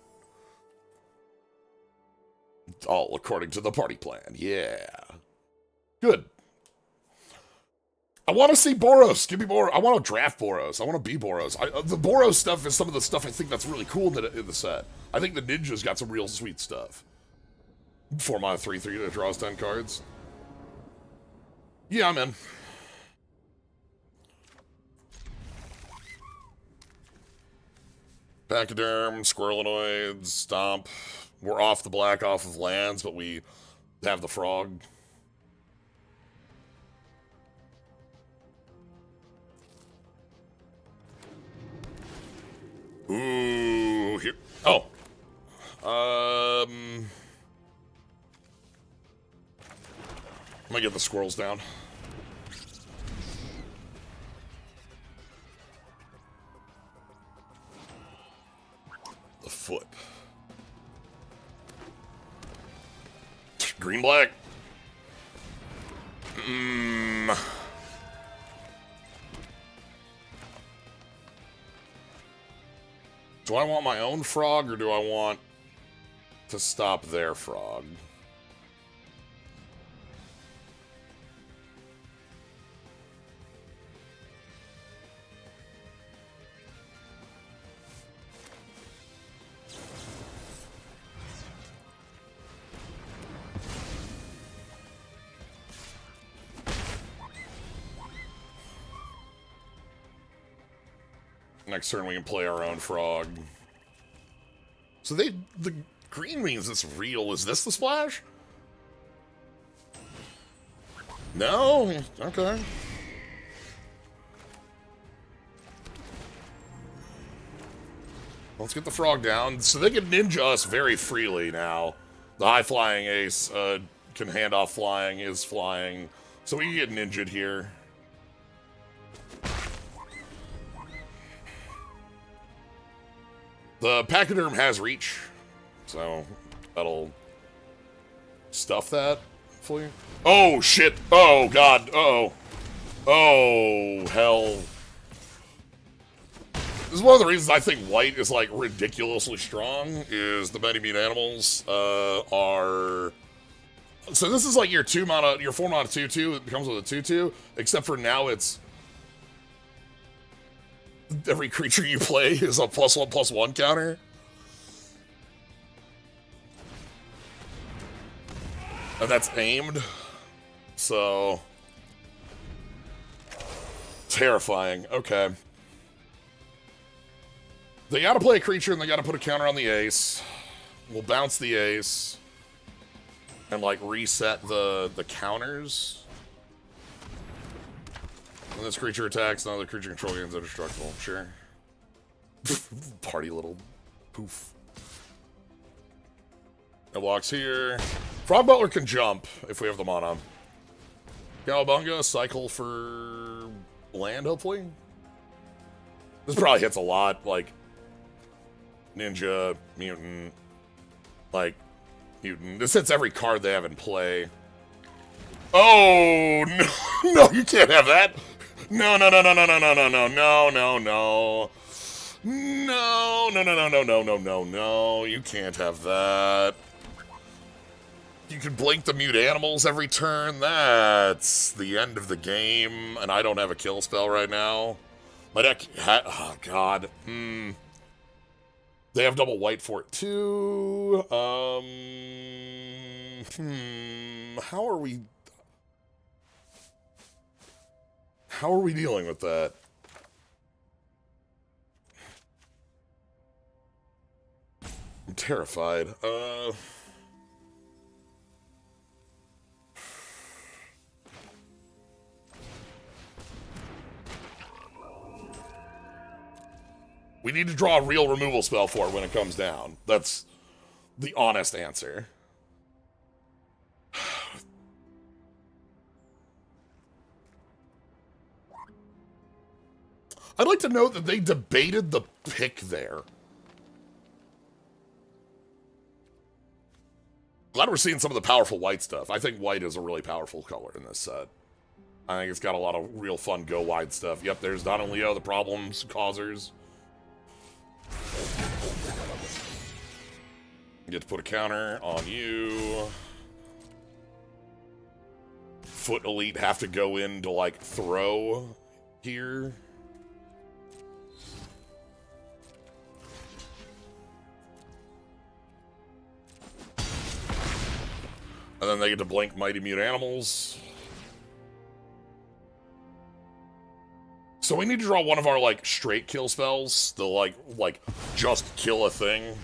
All according to the party plan. Yeah. Good. I want to see Boros. Give me more. I want to draft Boros. I want to be Boros. The Boros stuff is some of the stuff I think that's really cool in the set. I think the Ninja's got some real sweet stuff. 4 mana 3/3 that draws 10 cards. Yeah, I'm in. Pachyderm, Squirrelinoids, Stomp. We're off the black off of lands, but we have the frog. Ooh, here. Oh. I'm gonna get the squirrels down. The foot. Green black. Do I want my own frog, or do I want to stop their frog? Next turn we can play our own frog. So the green means it's real. Is this the splash? No? Okay. Let's get the frog down. So they can ninja us very freely now. The high-flying ace can hand off flying, is flying. So we can get ninja'd here. The Pachyderm has reach, so that'll stuff that for you. Oh, shit. Oh, God. Uh-oh. Oh, hell. This is one of the reasons I think white is, like, ridiculously strong, is the many mutant animals are... So this is like your 4 mana 2/2, it becomes with a 2/2, except for now it's... Every creature you play is a +1/+1 counter. And that's aimed. So... Terrifying. Okay. They gotta play a creature and they gotta put a counter on the ace. We'll bounce the ace. And, like, reset the counters. When this creature attacks, another creature control gains indestructible. Sure. Party little poof. It walks here. Frog Butler can jump if we have the mana. Galabunga, cycle for land, hopefully. This probably hits a lot, like Ninja, Mutant, like Mutant. This hits every card they have in play. Oh, no, no, you can't have that. No, no, no, no, no, no, no, no, no, no, no, no. No, no, no, no, no, no, no, no, no. You can't have that. You can blink the mute animals every turn. That's the end of the game, and I don't have a kill spell right now. My deck oh god. They have double white for it too. How are we dealing with that? I'm terrified. We need to draw a real removal spell for it when it comes down. That's the honest answer. I'd like to note that they debated the pick there. Glad we're seeing some of the powerful white stuff. I think white is a really powerful color in this set. I think it's got a lot of real fun go wide stuff. Yep, there's Don and Leo, the problems causers. Get to put a counter on you. Foot Elite have to go in to, like, throw here. And then they get to blink Mighty Mute Animals. So we need to draw one of our, like, straight kill spells. The, like, just kill a thing.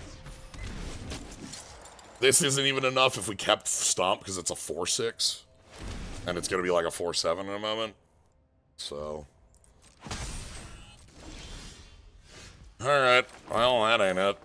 This isn't even enough if we kept Stomp, because it's a 4-6. And it's going to be like a 4-7 in a moment. So. Alright. Well, that ain't it.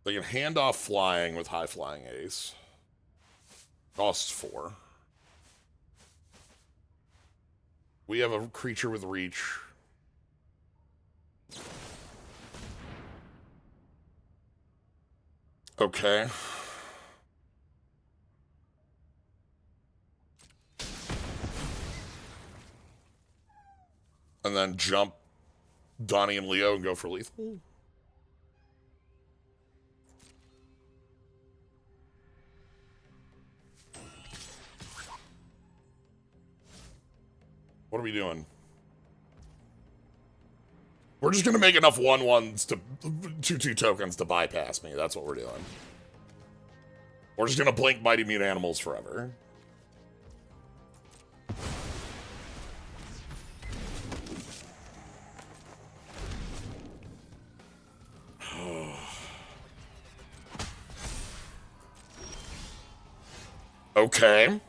They can hand off flying with high flying ace. Costs 4. We have a creature with reach. Okay. And then jump Donnie and Leo and go for lethal. What are we doing? We're just gonna make enough 1/1s to 2/2 tokens to bypass me. That's what we're doing. We're just gonna blink Mighty Mute Animals forever. Okay.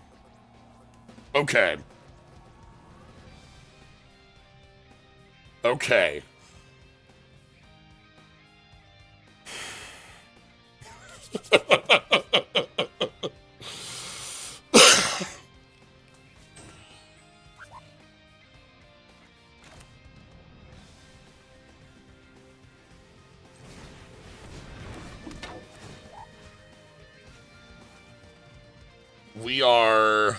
Okay. Okay. We are...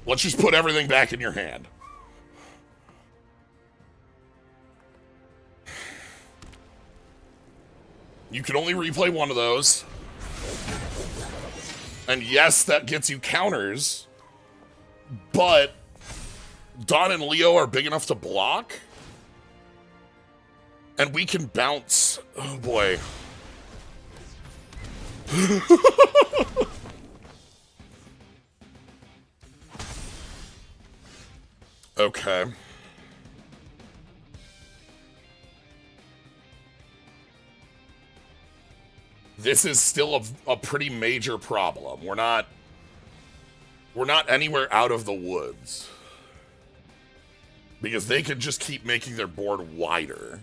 Let's just put everything back in your hand. You can only replay one of those. And yes, that gets you counters. But Don and Leo are big enough to block. And we can bounce. Oh boy. Okay. This is still a pretty major problem. We're not anywhere out of the woods. Because they could just keep making their board wider.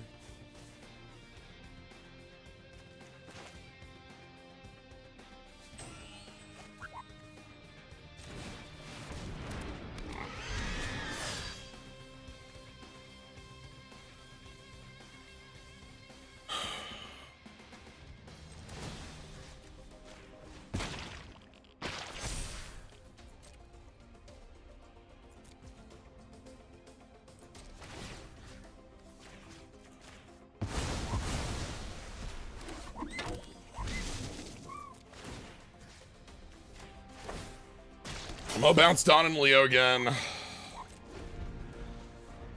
I'm gonna bounce Don and Leo again.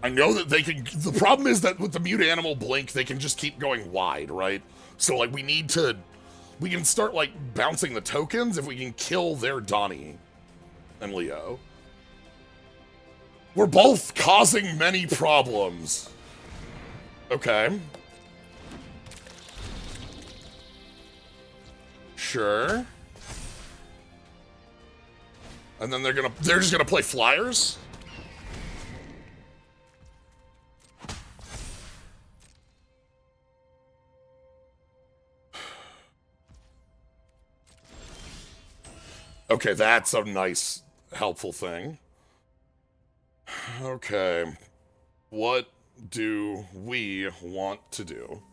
I know that they can... The problem is that with the mute animal blink, they can just keep going wide, right? So, like, we need to... We can start, like, bouncing the tokens if we can kill their Donnie and Leo. We're both causing many problems. Okay. Sure. And then they're just gonna play flyers? Okay, that's a nice, helpful thing. Okay. What do we want to do?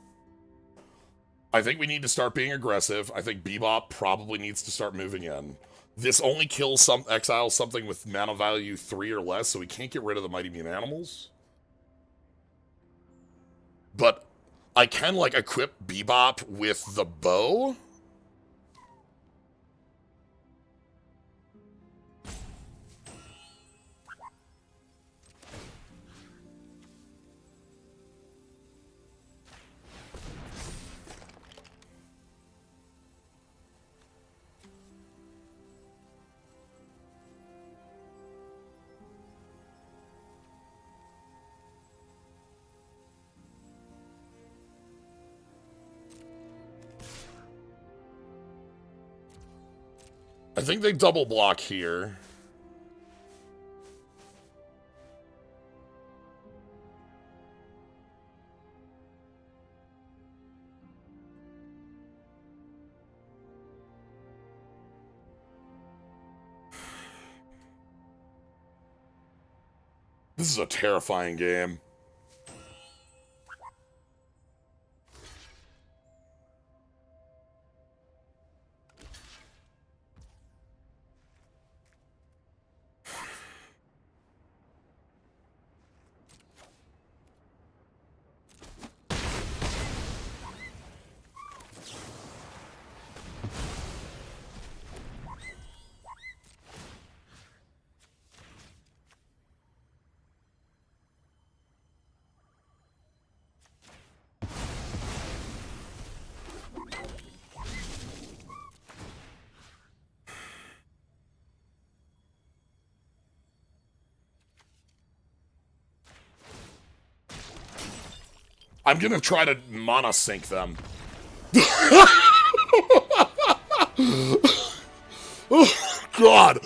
I think we need to start being aggressive. I think Bebop probably needs to start moving in. This only kills exiles something with mana value 3 or less, so we can't get rid of the Mighty Mutant Animals. But I can, like, equip Bebop with the bow. I think they double block here. This is a terrifying game. I'm gonna try to mana sync them. Oh, God.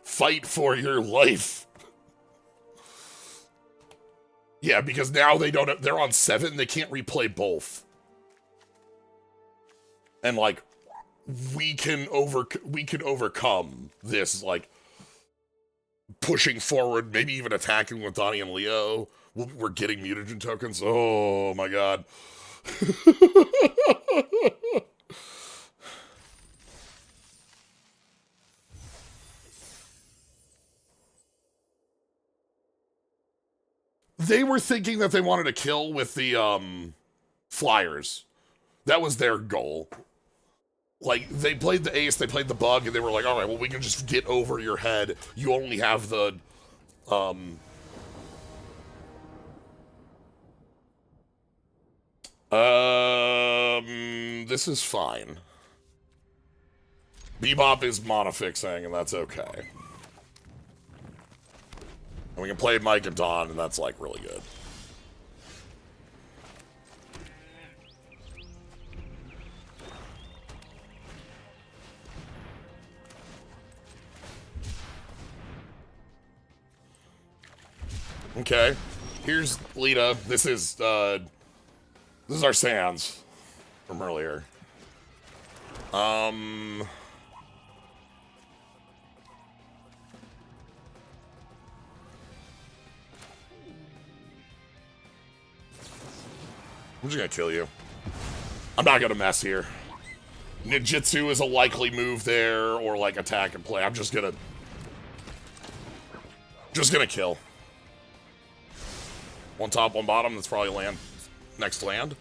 Fight for your life. Yeah, because now they're on 7, they can't replay both. And, like, we can overcome this, like, pushing forward, maybe even attacking with Donnie and Leo. We're getting mutagen tokens. Oh my God. They were thinking that they wanted to kill with the flyers. That was their goal. Like, they played the ace, they played the bug, and they were like, all right, well, we can just get over your head. You only have the this is fine. Bebop is mana fixing, and that's okay. And we can play Mike and Dawn, and that's, like, really good. Okay. Here's Lita. This is our Sans from earlier. I'm just gonna kill you. I'm not gonna mess here. Ninjutsu is a likely move there, or like attack and play. I'm just gonna kill. One top, one bottom. That's probably land. Next land.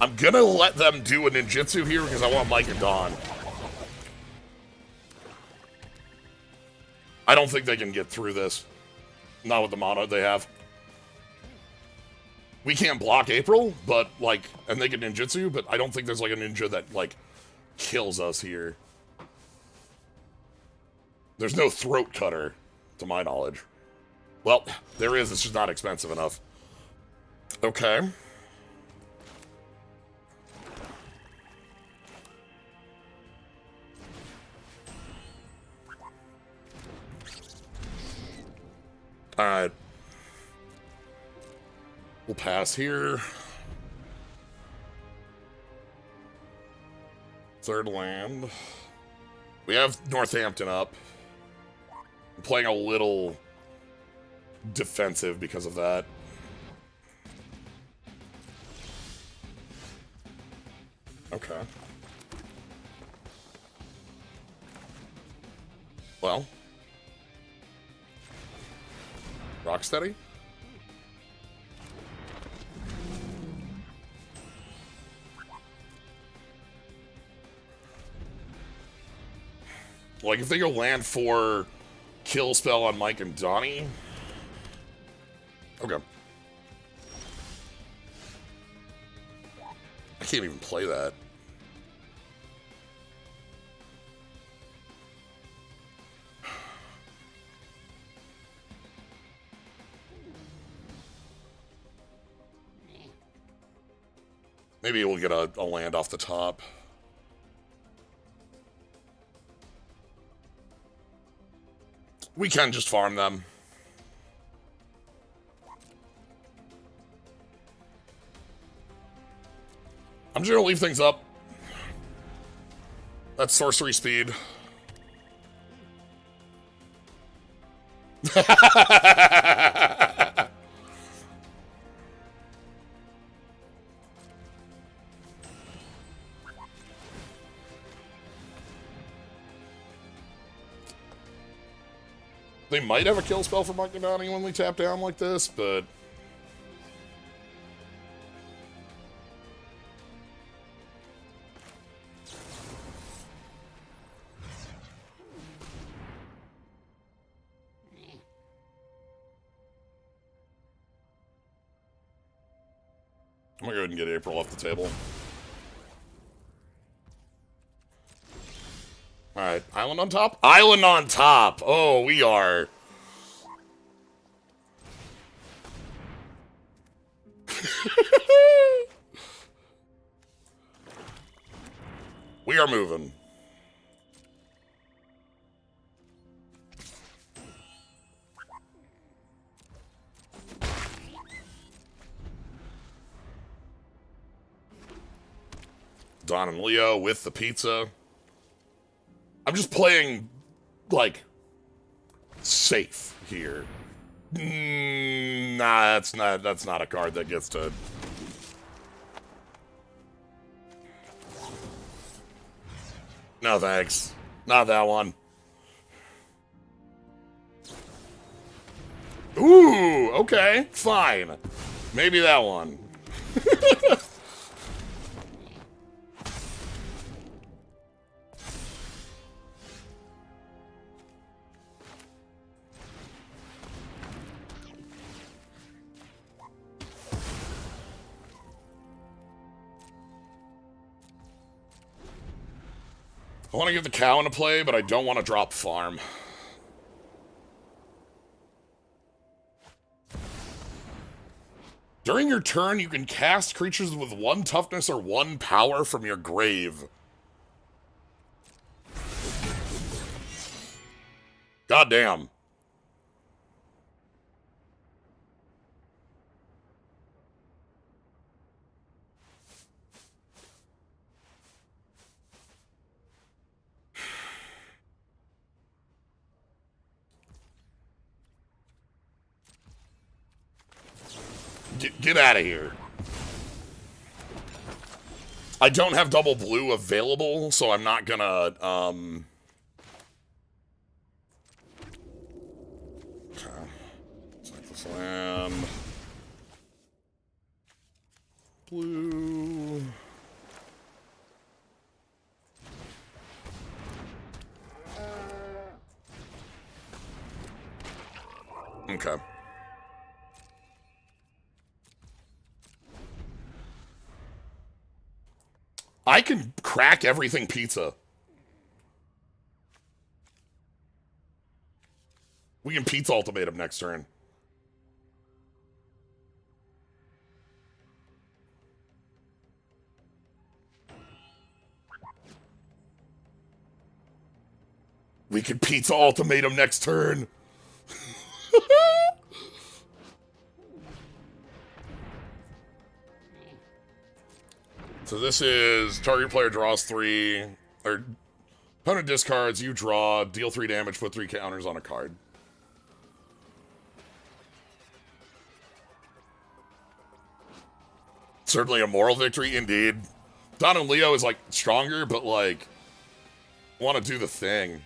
I'm gonna let them do a ninjutsu here because I want Mike and Dawn. I don't think they can get through this. Not with the mono they have. We can't block April, but, like, and they can ninjutsu, but I don't think there's, like, a ninja that, like, kills us here. There's no throat cutter, to my knowledge. Well, there is, it's just not expensive enough. Okay. Alright. We'll pass here. Third land. We have Northampton up. I'm playing a little defensive because of that. Okay. Well. Rocksteady? Like, if they go land for kill spell on Mike and Donnie. Okay. I can't even play that. Maybe we'll get a land off the top. We can just farm them. I'm just gonna leave things up. That's sorcery speed. They might have a kill spell for Mike and Donnie when we tap down like this, but... I'm gonna go ahead and get April off the table. Alright, island on top? Island on top! Oh, we are... we are moving. Don and Leo with the pizza. I'm just playing, like, safe here. Nah, that's not a card that gets to... No thanks. Not that one. Ooh, okay, fine. Maybe that one. I want to give the cow into play, but I don't want to drop farm. During your turn, you can cast creatures with 1 toughness or 1 power from your grave. Goddamn. Get out of here. I don't have double blue available, so I'm not gonna, Okay. Cyclus Lamb. Blue. Okay. I can crack everything pizza. We can pizza ultimatum next turn. We can pizza ultimatum next turn. So this is target player draws 3, or opponent discards, you draw, deal 3 damage, put 3 counters on a card. Certainly a moral victory, indeed. Don and Leo is, like, stronger, but, like, want to do the thing.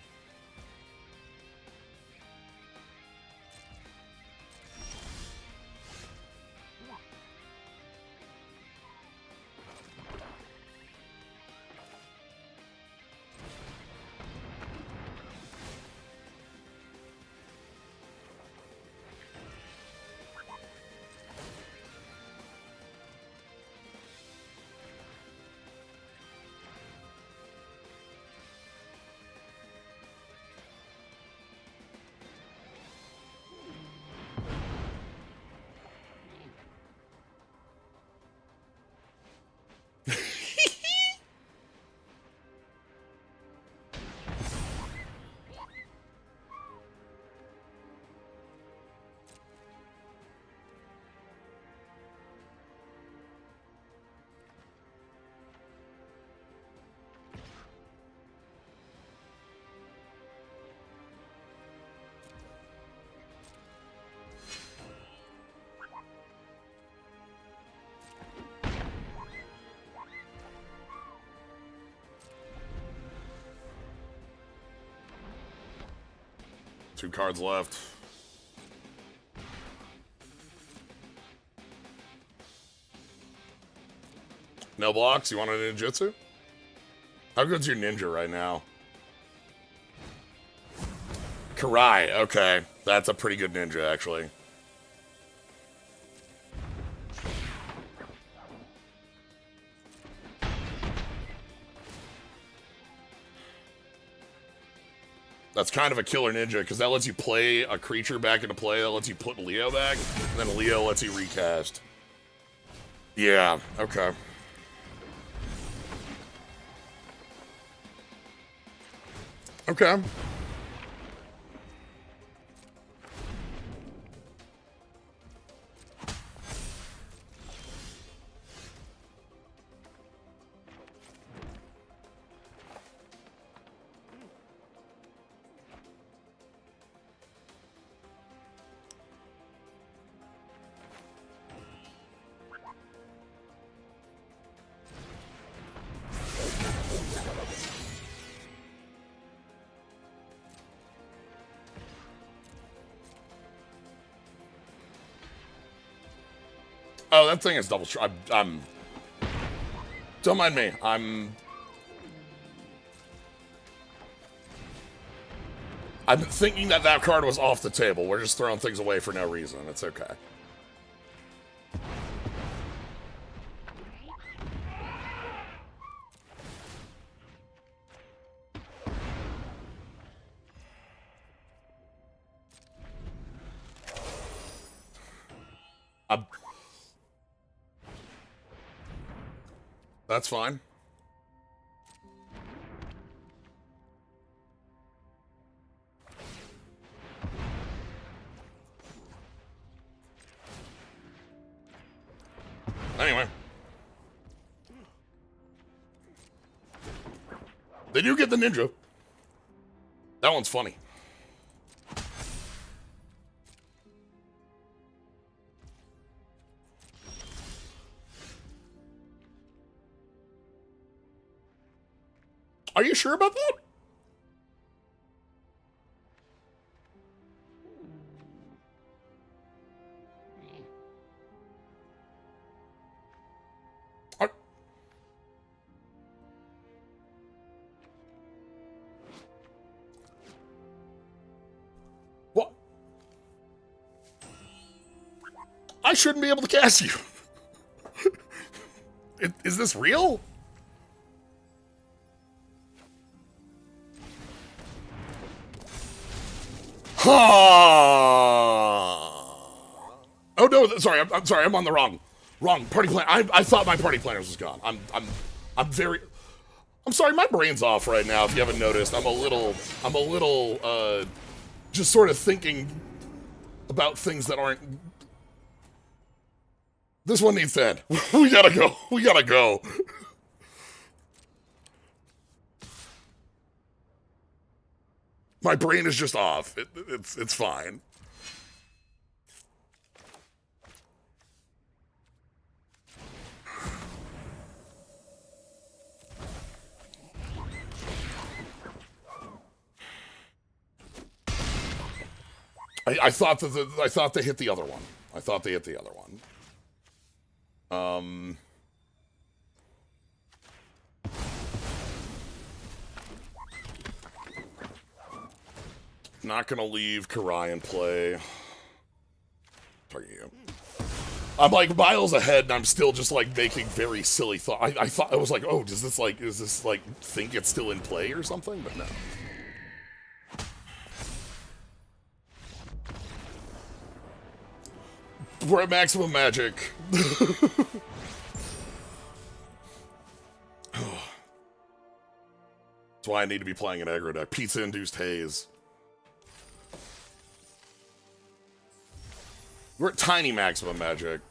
Two cards left. No blocks? You want a ninjutsu? How good's your ninja right now? Karai, okay. That's a pretty good ninja, actually. That's kind of a killer ninja, because that lets you play a creature back into play, that lets you put Leo back, and then Leo lets you recast. Yeah, okay. Okay. Oh, that thing is double. I'm. Don't mind me. I'm thinking that that card was off the table. We're just throwing things away for no reason. It's okay. That's fine. Anyway. They do get the ninja. That one's funny. Are you sure about that? What? I shouldn't be able to cast you. Is this real? Oh no! Sorry, I'm sorry. I'm on the wrong party plan. I thought my party planners was gone. I'm very. I'm sorry. My brain's off right now. If you haven't noticed, I'm a little just sort of thinking about things that aren't. This one needs to end. We gotta go. We gotta go. My brain is just off. It's fine. I thought they hit the other one. I thought they hit the other one. Not gonna leave Karai in play. Target you. I'm like miles ahead, and I'm still just like making very silly thought. I thought I was like, oh, is this like think it's still in play or something? But no. We're at maximum magic. That's why I need to be playing an aggro deck. Pizza-induced haze. We're at tiny maximum magic.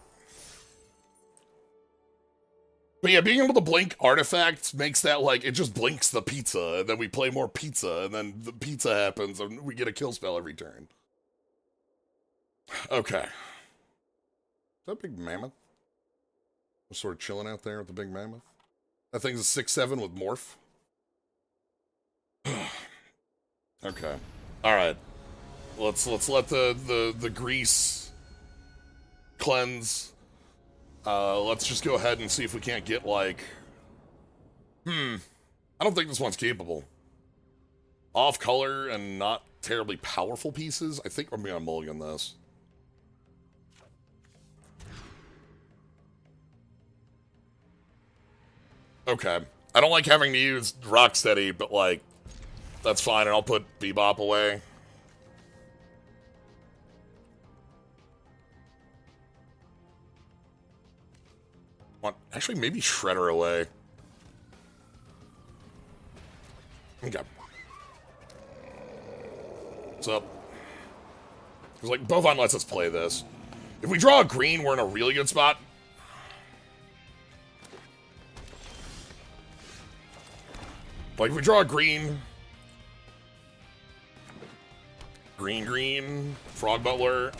But yeah, being able to blink artifacts makes that like, it just blinks the pizza, and then we play more pizza, and then the pizza happens, and we get a kill spell every turn. Okay. Is that a big mammoth? We're sort of chilling out there with the big mammoth. That thing's a 6/7 with morph. Okay. Alright. Let's let the grease cleanse. Let's just go ahead and see if we can't get like I don't think this one's capable. Off color and not terribly powerful pieces. I think I'm gonna mulligan this. Okay. I don't like having to use Rocksteady, but like that's fine, and I'll put Bebop away. Actually, maybe Shredder away. Okay. What's up? Because, like, Bovine lets us play this. If we draw a green, we're in a really good spot. Like, if we draw a green... Green, Frog Butler...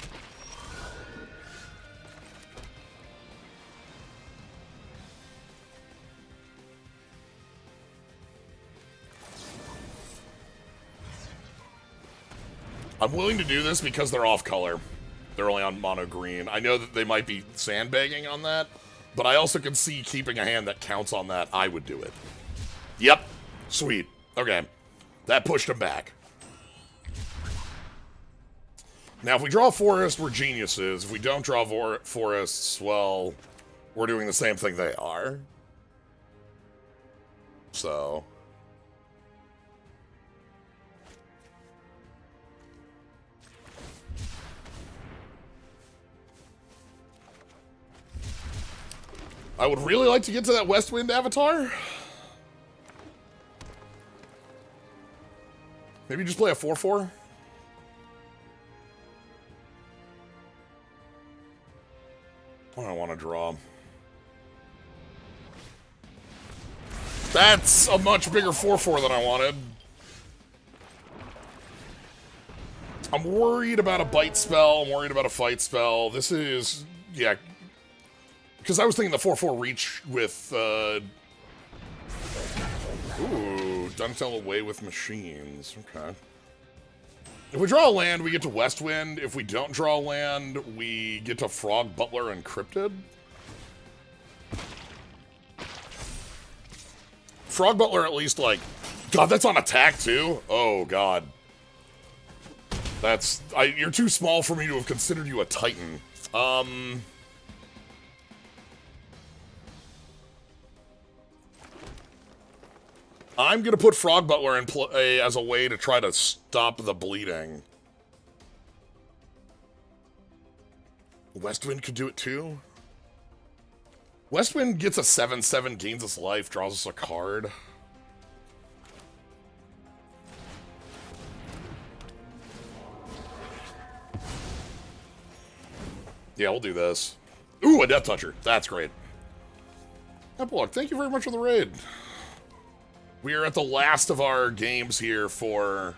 I'm willing to do this because they're off color. They're only on mono green. I know that they might be sandbagging on that, but I also can see keeping a hand that counts on that. I would do it. Yep. Sweet. Okay. That pushed them back. Now, if we draw a forest, we're geniuses. If we don't draw forests, well, we're doing the same thing they are. So... I would really like to get to that West Wind avatar. Maybe just play a 4/4. What do I want to draw? That's a much bigger 4/4 than I wanted. I'm worried about a bite spell. I'm worried about a fight spell. This is... yeah. Because I was thinking the 4/4 reach with... Ooh, Donatello away with machines. Okay. If we draw a land, we get to West Wind. If we don't draw a land, we get to Frog, Butler, and Cryptid. Frog Butler at least, like... God, that's on attack, too? Oh, God. That's... you're too small for me to have considered you a Titan. I'm gonna put Frog Butler in play as a way to try to stop the bleeding. Westwind could do it too. Westwind gets a 7/7, gains its life, draws us a card. Yeah, we'll do this. Ooh, a Death Toucher. That's great. Epilogue, thank you very much for the raid. We are at the last of our games here for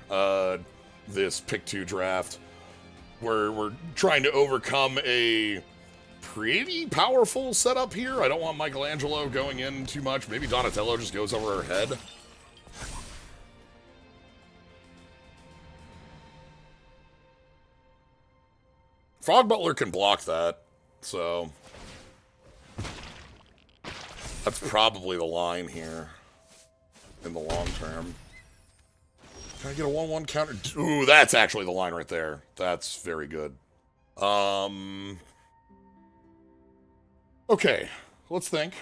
this Pick 2 draft. We're trying to overcome a pretty powerful setup here. I don't want Michelangelo going in too much. Maybe Donatello just goes over her head. Frog Butler can block that, so that's probably the line here in the long term. Can I get a 1/1 counter? Ooh, that's actually the line right there. That's very good. Okay, let's think.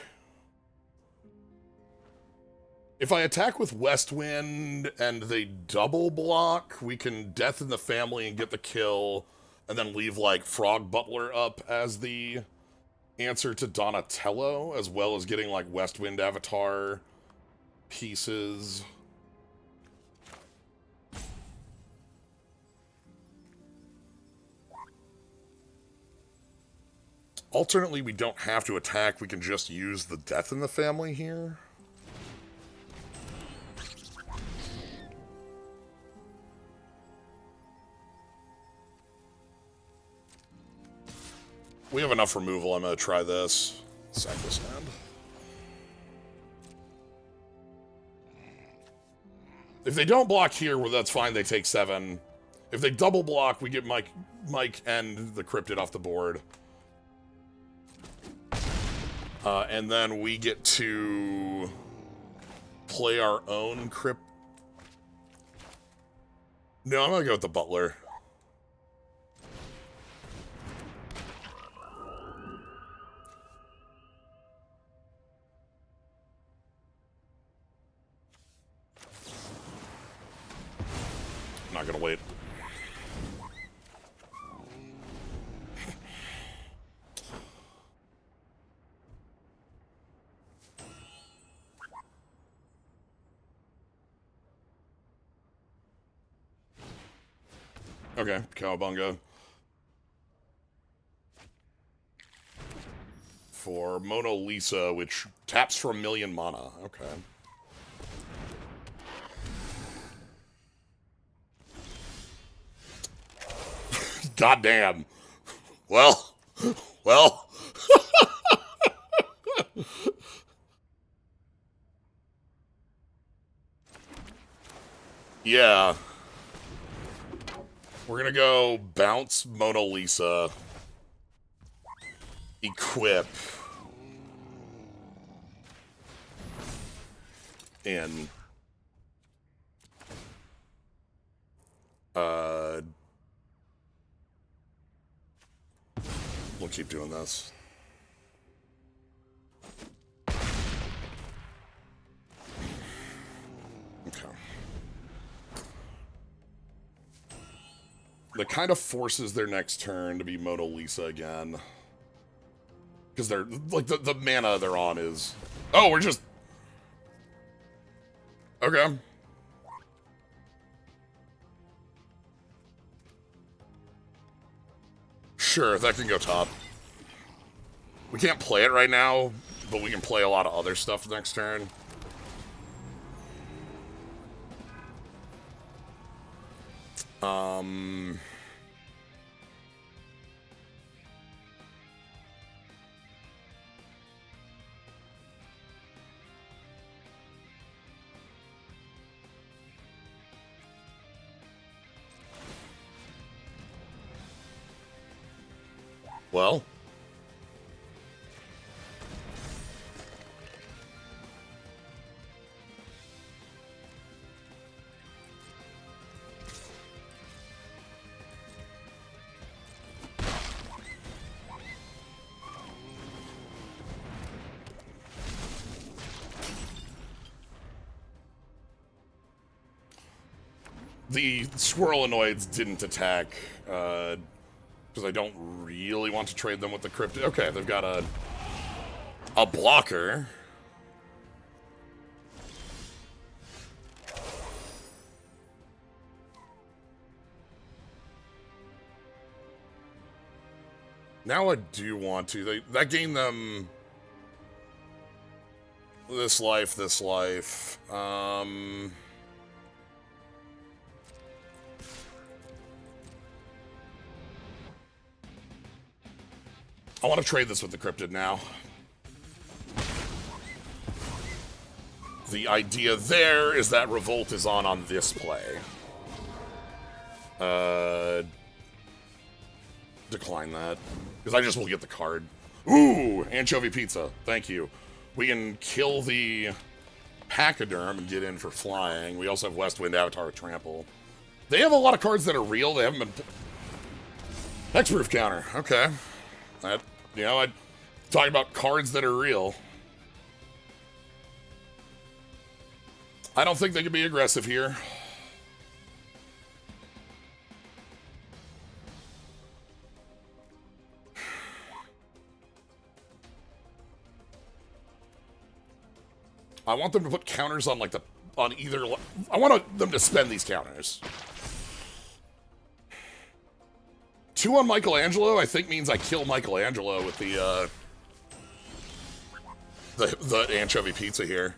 If I attack with West Wind and they double block, we can Death in the Family and get the kill, and then leave, like, Frog Butler up as the answer to Donatello, as well as getting, like, West Wind Avatar pieces. Alternately, we don't have to attack. We can just use the Death in the Family here. We have enough removal. I'm going to try this. Sack this land. If they don't block here, well, that's fine. They take 7. If they double block, we get Mike and the Cryptid off the board. And then we get to play our own Crypt. No, I'm going to go with the Butler. I'm not going to wait. Okay, Cowabunga. For Mona Lisa, which taps for 1,000,000 mana. Okay. Goddamn. Well. Yeah. We're gonna go bounce Mona Lisa. Equip. And we'll keep doing this. Okay. That kind of forces their next turn to be Mona Lisa again. Because they're, like, the mana they're on is... Oh, we're just... Okay. Sure, that can go top. We can't play it right now, but we can play a lot of other stuff next turn. Well... The Squirrelinoids didn't attack, because I don't really want to trade them with the Cryptid. Okay, they've got a blocker. Now I do want to. That gained them this life, this life. I want to trade this with the Cryptid now. The idea there is that Revolt is on this play. Decline that. Because I just will get the card. Ooh! Anchovy Pizza. Thank you. We can kill the Pachyderm and get in for flying. We also have Westwind Avatar with Trample. They have a lot of cards that are real. They haven't been... Hexproof counter. Okay. That, you know, I'm talking about cards that are real. I don't think they could be aggressive here. I want them to put counters on, like, on either... I want them to spend these counters. 2 on Michelangelo, I think, means I kill Michelangelo with the anchovy pizza here.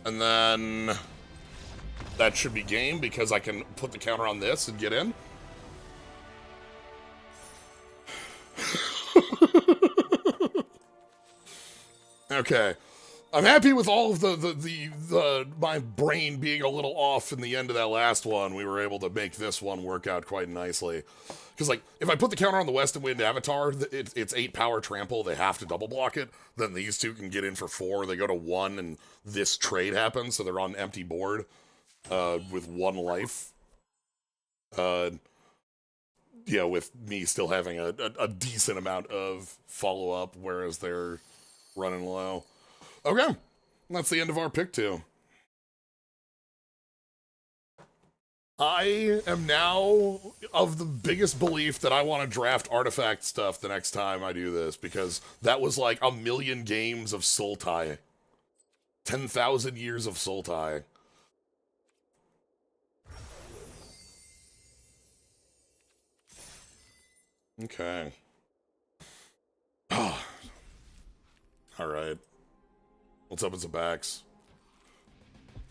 And then that should be game because I can put the counter on this and get in. Okay. I'm happy with all of my brain being a little off in the end of that last one. We were able to make this one work out quite nicely. Because, like, if I put the counter on the West and Wind Avatar, it's 8 power trample, they have to double block it. Then these two can get in for 4. They go to 1, and this trade happens, so they're on empty board with 1 life. Yeah, with me still having a decent amount of follow-up, whereas they're running low. Okay, that's the end of our pick 2. I am now of the biggest belief that I want to draft artifact stuff the next time I do this, because that was like 1,000,000 games of Sultai. 10,000 years of Sultai. Okay. Alright. Let's open some backs.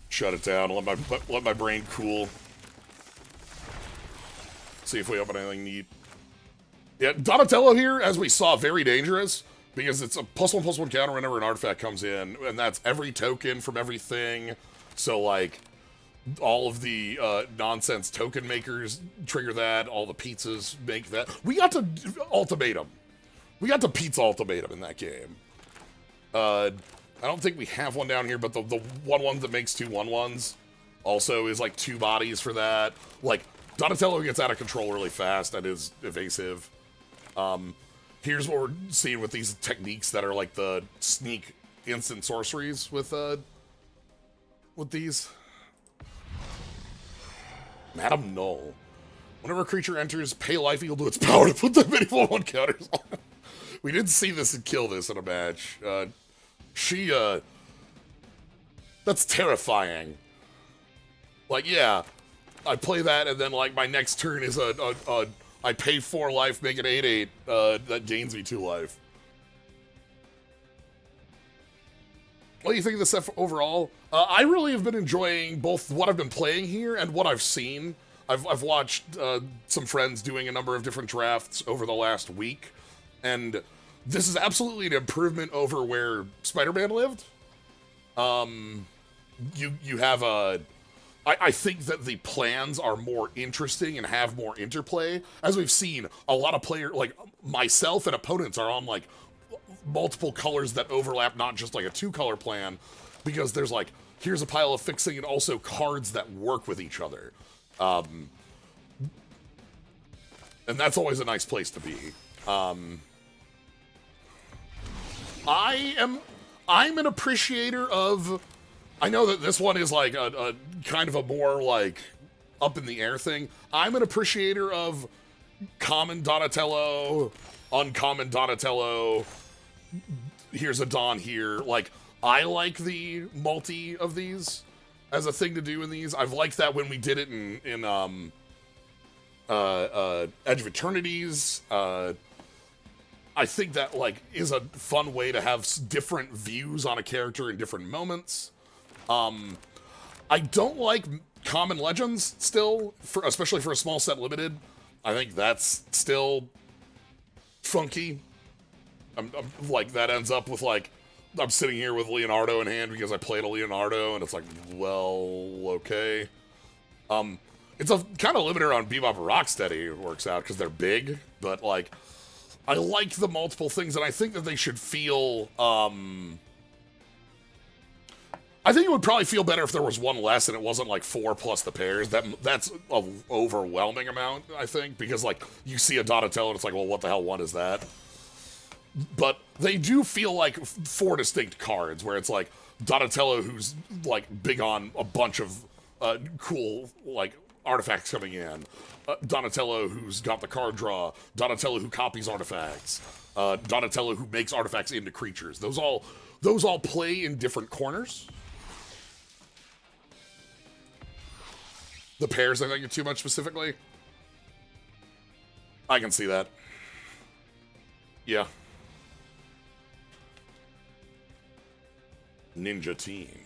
Shut it down. Let my brain cool. See if we open anything neat. Yeah, Donatello here, as we saw, very dangerous. Because it's a +1/+1 counter whenever an artifact comes in. And that's every token from everything. So, like, all of the nonsense token makers trigger that. All the pizzas make that. We got to ultimatum. We got to pizza ultimatum in that game. I don't think we have one down here, but the 1/1 that makes 2 1/1s also is like 2 bodies for that. Like, Donatello gets out of control really fast and is evasive. Here's what we're seeing with these techniques that are like the sneak instant sorceries with with these. Madam Null. Whenever a creature enters, pay life equal to its power to put the many 1/1 counters on. We did see this and kill this in a match. That's terrifying. Like, yeah, I play that, and then, like, my next turn is I pay 4 life, make it 8/8, that gains me 2 life. What do you think of the set overall? I really have been enjoying both what I've been playing here and what I've seen. I've watched some friends doing a number of different drafts over the last week, and this is absolutely an improvement over where Spider-Man lived. You have I think that the plans are more interesting and have more interplay. As we've seen, a lot of players, like myself and opponents, are on like multiple colors that overlap, not just like a 2-color plan, because there's like, here's a pile of fixing and also cards that work with each other. And that's always a nice place to be. I'm an appreciator of, I know that this one is like a kind of a more like up in the air thing. I'm an appreciator of common Donatello, uncommon Donatello, here's a Don here. Like, I like the multi of these as a thing to do in these. I've liked that when we did it in Edge of Eternities. I think that, like, is a fun way to have different views on a character in different moments. I don't like common legends still, especially for a small set limited. I think that's still funky. I'm like, that ends up with, like, I'm sitting here with Leonardo in hand because I played a Leonardo, and it's like, well, okay. It's a kind of limiter on Bebop and Rocksteady, it works out, because they're big, but, like, I like the multiple things, and I think that they should feel, I think it would probably feel better if there was one less and it wasn't like 4 plus the pairs. That's an overwhelming amount, I think, because, like, you see a Donatello and it's like, well, what the hell one is that? But they do feel like 4 distinct cards, where it's like Donatello, who's like big on a bunch of cool like artifacts coming in, Donatello who's got the card draw, Donatello who copies artifacts, Donatello who makes artifacts into creatures. Those all play in different corners. The pairs, I think, are too much specifically. I can see that. Yeah. Ninja Teen.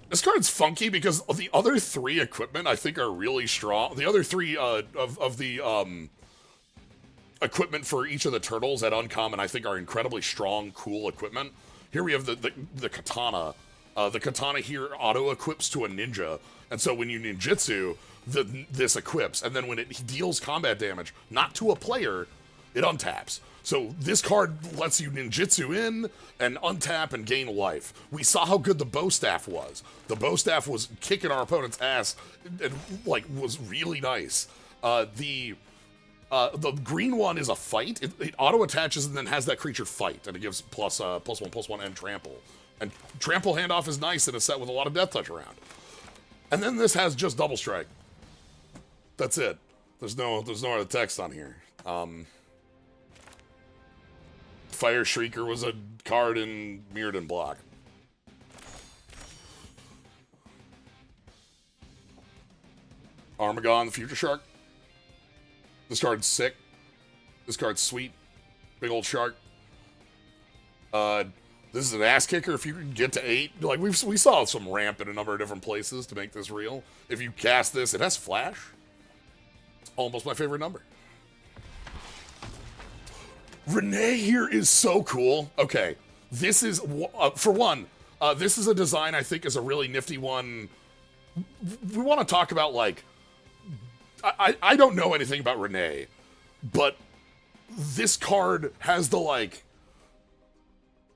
This card's funky because the other 3 equipment I think are really strong. The other 3 of the equipment for each of the turtles at uncommon I think are incredibly strong, cool equipment. Here we have the katana. The katana here auto-equips to a ninja, and so when you ninjutsu, this equips, and then when it deals combat damage, not to a player, it untaps. So this card lets you ninjutsu in and untap and gain life. We saw how good the bow staff was. The bow staff was kicking our opponent's ass and like was really nice. The green one is a fight. It auto-attaches and then has that creature fight, and it gives +1/+1 and trample. And trample handoff is nice in a set with a lot of death touch around. And then this has just double strike. That's it. There's no other text on here. Fire Shrieker was a card in Mutant block. Armagon, the Future Shark. This card's sick. This card's sweet. Big old shark. This is an ass kicker if you can get to 8. Like, we saw some ramp in a number of different places to make this real. If you cast this, it has flash. It's almost my favorite number. Renee here is so cool. Okay, this is, for one, this is a design I think is a really nifty one. We want to talk about, like, I don't know anything about Renee, but this card has the, like,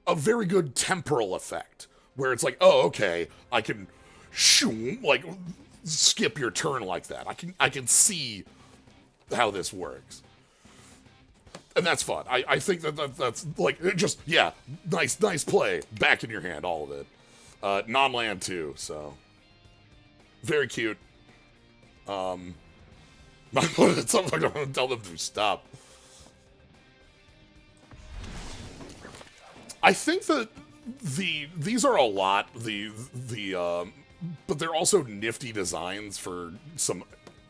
a very good temporal effect, where it's like, oh, okay, I can, like, skip your turn like that. I can see how this works. And that's fun. I think that's like, just, yeah, nice play. Back in your hand, all of it. Non-land too, so. Very cute. Something I'm gonna tell them to stop. I think that these are a lot, but they're also nifty designs for some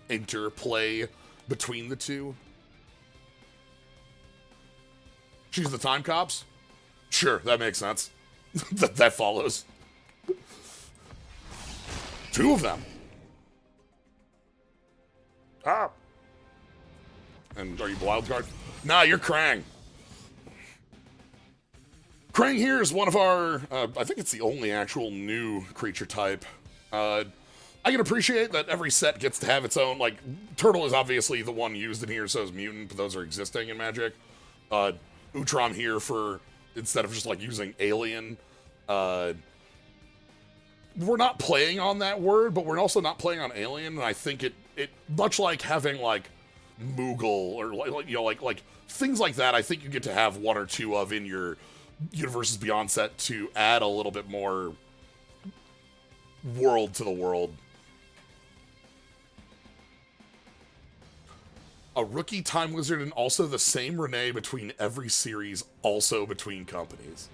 interplay between the two. She's the time cops? Sure, that makes sense. that follows. Two of them. Ah. And are you wild card? Nah, you're Krang. Krang here is one of our, I think it's the only actual new creature type. I can appreciate that every set gets to have its own, like, Turtle is obviously the one used in here, so is Mutant, but those are existing in Magic. Utrom here for, instead of just, like, using Alien. We're not playing on that word, but we're also not playing on Alien, and I think it much like having, like, Moogle, or, like, things like that, I think you get to have one or two of in your Universes Beyond set to add a little bit more world to the world. A rookie Time Wizard and also the same Renee between every series, also between companies.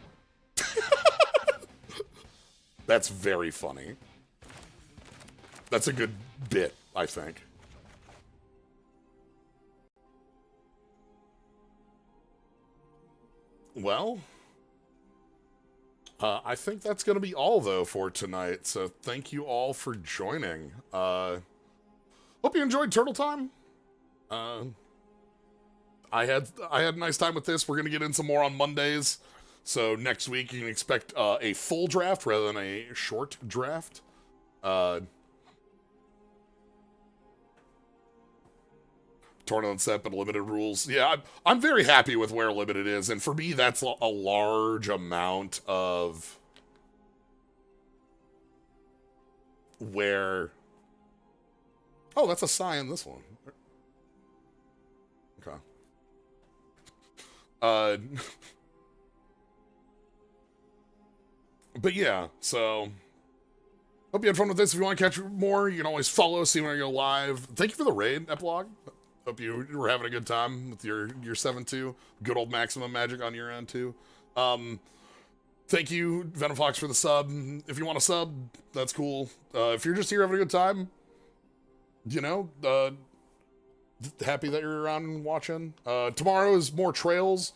That's very funny. That's a good bit, I think. Well, I think that's going to be all, though, for tonight. So thank you all for joining. Hope you enjoyed Turtle Time. I had a nice time with this. We're going to get in some more on Mondays. So next week you can expect a full draft rather than a short draft. Tournament set, but limited rules. Yeah, I'm very happy with where limited is, and for me, that's a large amount of where. Oh, that's a sign in this one. Okay. But yeah, so hope you had fun with this. If you want to catch more, you can always follow, see when I go live. Thank you for the raid, Epilogue. Hope you were having a good time with your 7-2. Good old Maximum Magic on your end, too. Thank you, Venom Fox, for the sub. If you want to sub, that's cool. If you're just here having a good time, you know, happy that you're around and watching. Tomorrow is more trails.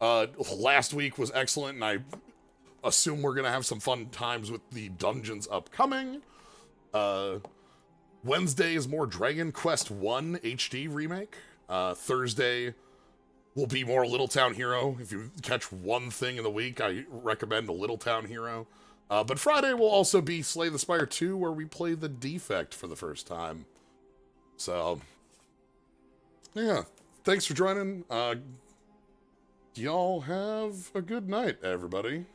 Last week was excellent, and I assume we're going to have some fun times with the dungeons upcoming. Wednesday is more Dragon Quest 1 HD remake. Thursday will be more Little Town Hero. If you catch one thing in the week, I recommend a Little Town Hero. But Friday will also be Slay the Spire 2, where we play the Defect for the first time. So, yeah. Thanks for joining. Y'all have a good night, everybody.